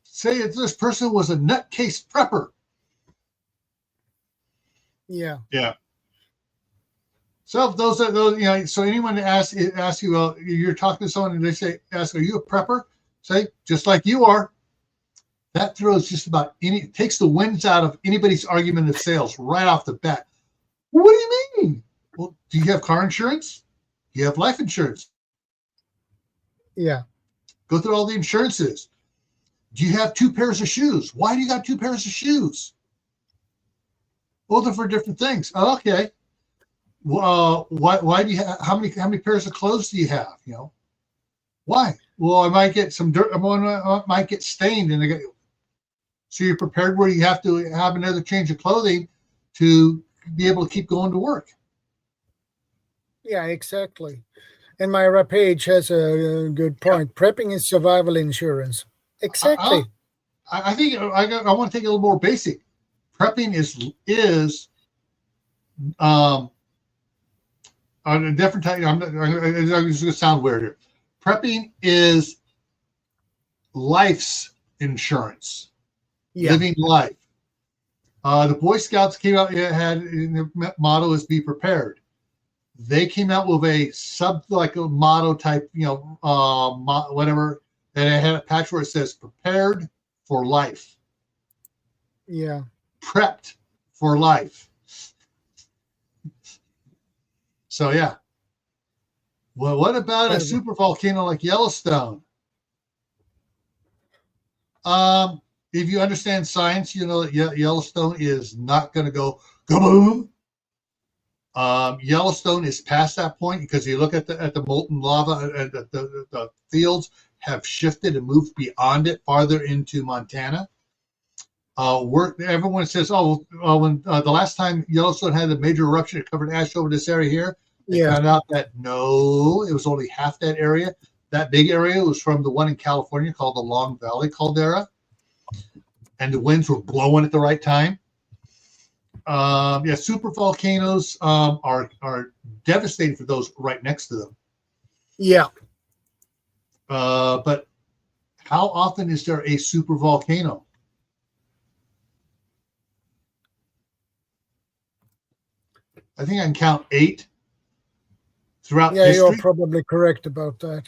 say that this person was a nutcase prepper. yeah, So if those, so anyone asks you, well, you're talking to someone and they ask, are you a prepper? Say, just like you are. That throws just about takes the winds out of anybody's argument of sales right off the bat. What do you mean? Well, do you have car insurance? Do you have life insurance? yeah, Go through all the insurances. Do you have 2 pairs of shoes? Why do you got 2 pairs of shoes? Both are for different things. Oh, okay. Why do you have how many pairs of clothes do you have? Why? Well, I might get some dirt. I might get stained, and so you're prepared where you have to have another change of clothing to be able to keep going to work. yeah, exactly. And Myra Page has a good point. Prepping is survival insurance. Exactly. I think I want to take it a little more basic. Prepping is on a different type. It's going to sound weird here. Prepping is life's insurance, living life. The Boy Scouts came out, had their motto is be prepared. They came out with a motto type, whatever, and it had a patch where it says prepared for life. Yeah. Prepped for life. So yeah. Well, what about a super volcano like Yellowstone? If you understand science, you know that Yellowstone is not going to go kaboom. Yellowstone is past that point because you look at the molten lava, and the fields have shifted and moved beyond it, farther into Montana. Everyone says, when the last time Yellowstone had a major eruption, it covered ash over this area here. They found out that no, it was only half that area. That big area was from the one in California called the Long Valley caldera, and the winds were blowing at the right time. Super volcanoes are devastating for those right next to them. Yeah. But how often is there a super volcano? I think I can count 8 throughout history. You're probably correct about that.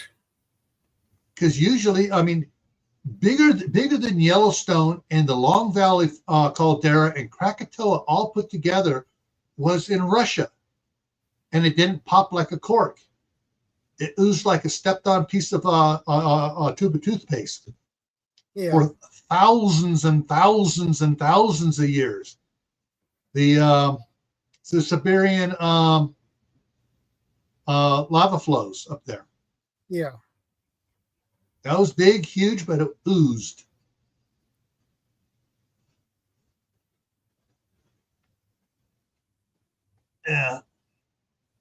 Because usually, bigger than Yellowstone and the Long Valley caldera and Krakatoa all put together was in Russia, and it didn't pop like a cork. It oozed like a stepped-on piece of a tube of toothpaste for thousands and thousands and thousands of years. The Siberian lava flows up there. Yeah. That was big, huge, but it oozed. Yeah.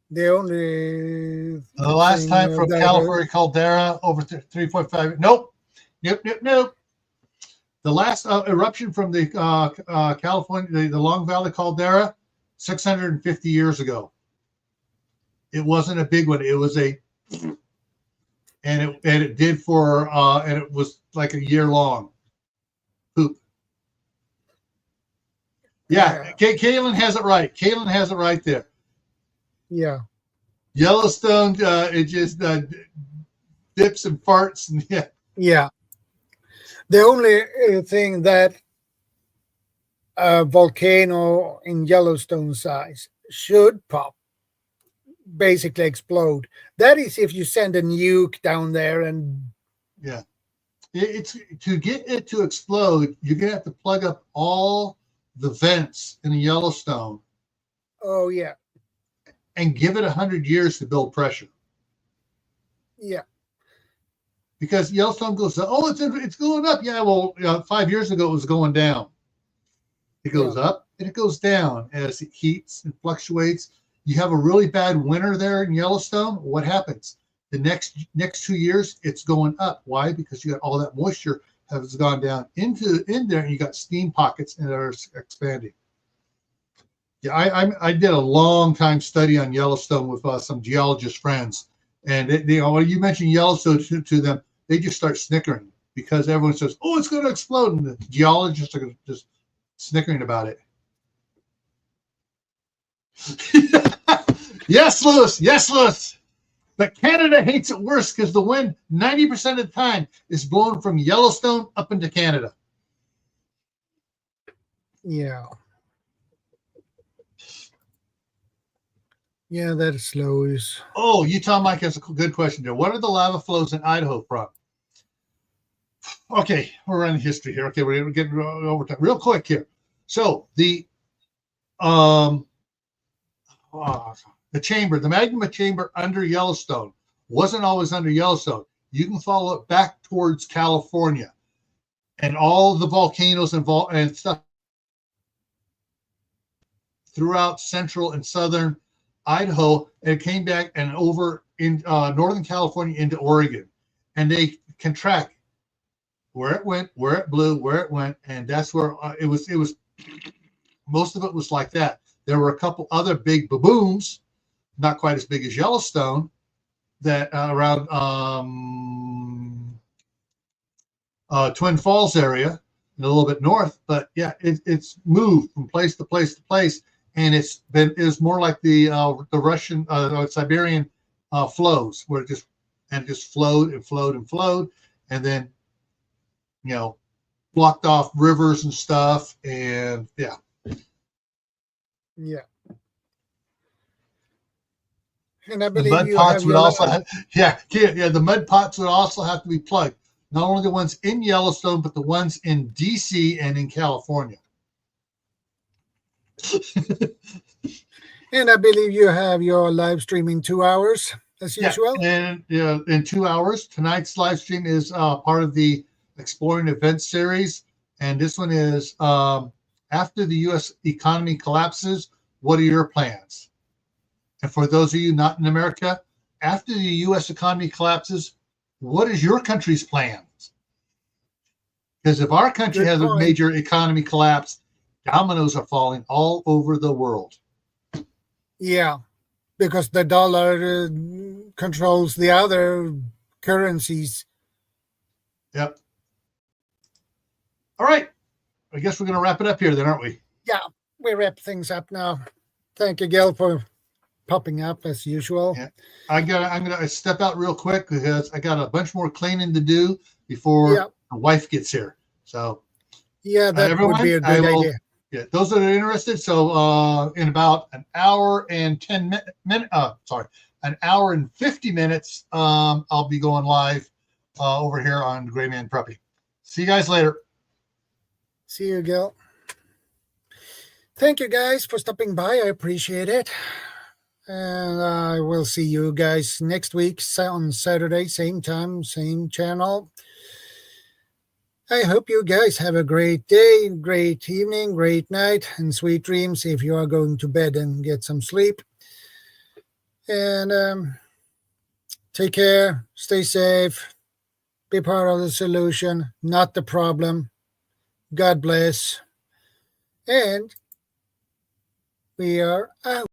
The last time from California caldera over 3.5. Nope. The last eruption from the California, the Long Valley caldera, 650 years ago. It wasn't a big one. It was and it did and it was like a year long. Poop. Yeah. Caitlin has it right. Caitlin has it right there. Yeah. Yellowstone, it just dips and farts and Yeah. The only thing that a volcano in Yellowstone size should pop, basically explode. That is if you send a nuke down there and it's to get it to explode, you're gonna have to plug up all the vents in the Yellowstone. Oh yeah. And give it 100 years to build pressure. Yeah. Because Yellowstone goes, it's going up. Yeah, well, 5 years ago it was going down. It goes up and it goes down as it heats and fluctuates. You have a really bad winter there in Yellowstone. What happens? The next 2 years, it's going up. Why? Because you got all that moisture has gone down in there, and you got steam pockets that are expanding. Yeah, I did a long time study on Yellowstone with some geologist friends, and when you mention Yellowstone to them, they just start snickering because everyone says, "Oh, it's going to explode," and the geologists are just snickering about it. Yes, Lewis. Yes, Lewis. But Canada hates it worse because the wind 90% of the time is blowing from Yellowstone up into Canada. Yeah. Yeah, that is slow. Oh, Utah Mike has a good question there. What are the lava flows in Idaho from? Okay, we're running history here. Okay, we're getting over time real quick here. So the chamber, the magma chamber under Yellowstone wasn't always under Yellowstone. You can follow it back towards California and all the volcanoes and stuff throughout central and southern Idaho, and it came back and over in northern California into Oregon, and they can track where it went, where it blew, where it went, and that's where it was. Most of it was like that. There were a couple other big booms, not quite as big as Yellowstone, that around Twin Falls area and a little bit north. But yeah, it's moved from place to place to place, and is more like the Russian Siberian flows, where it just flowed and flowed and flowed, and then blocked off rivers and stuff, and yeah. Yeah. And I The believe mud you pots have would also the mud pots would also have to be plugged. Not only the ones in Yellowstone, but the ones in DC and in California. And I believe you have your live stream in 2 hours, as usual. And in 2 hours. Tonight's live stream is part of the Exploring Events series, and this one is after the U.S. economy collapses, what are your plans? And for those of you not in America, after the U.S. economy collapses, what is your country's plans? Because if our country has a major economy collapse, dominoes are falling all over the world. Yeah, because the dollar controls the other currencies. Yep. All right. I guess we're going to wrap it up here then, aren't we? Yeah, we wrap things up now. Thank you, Gil, for popping up as usual. Yeah. I'm gonna step out real quick because I got a bunch more cleaning to do before the wife gets here. So yeah, that would be a good idea. Yeah, those that are interested. So in about an hour and 50 minutes, I'll be going live over here on Gray Man Preppy. See you guys later. See you, Gil. Thank you guys for stopping by. I appreciate it. And I will see you guys next week on Saturday, same time, same channel. I hope you guys have a great day, great evening, great night, and sweet dreams if you are going to bed and get some sleep. And take care, stay safe, be part of the solution, not the problem. God bless. And we are out.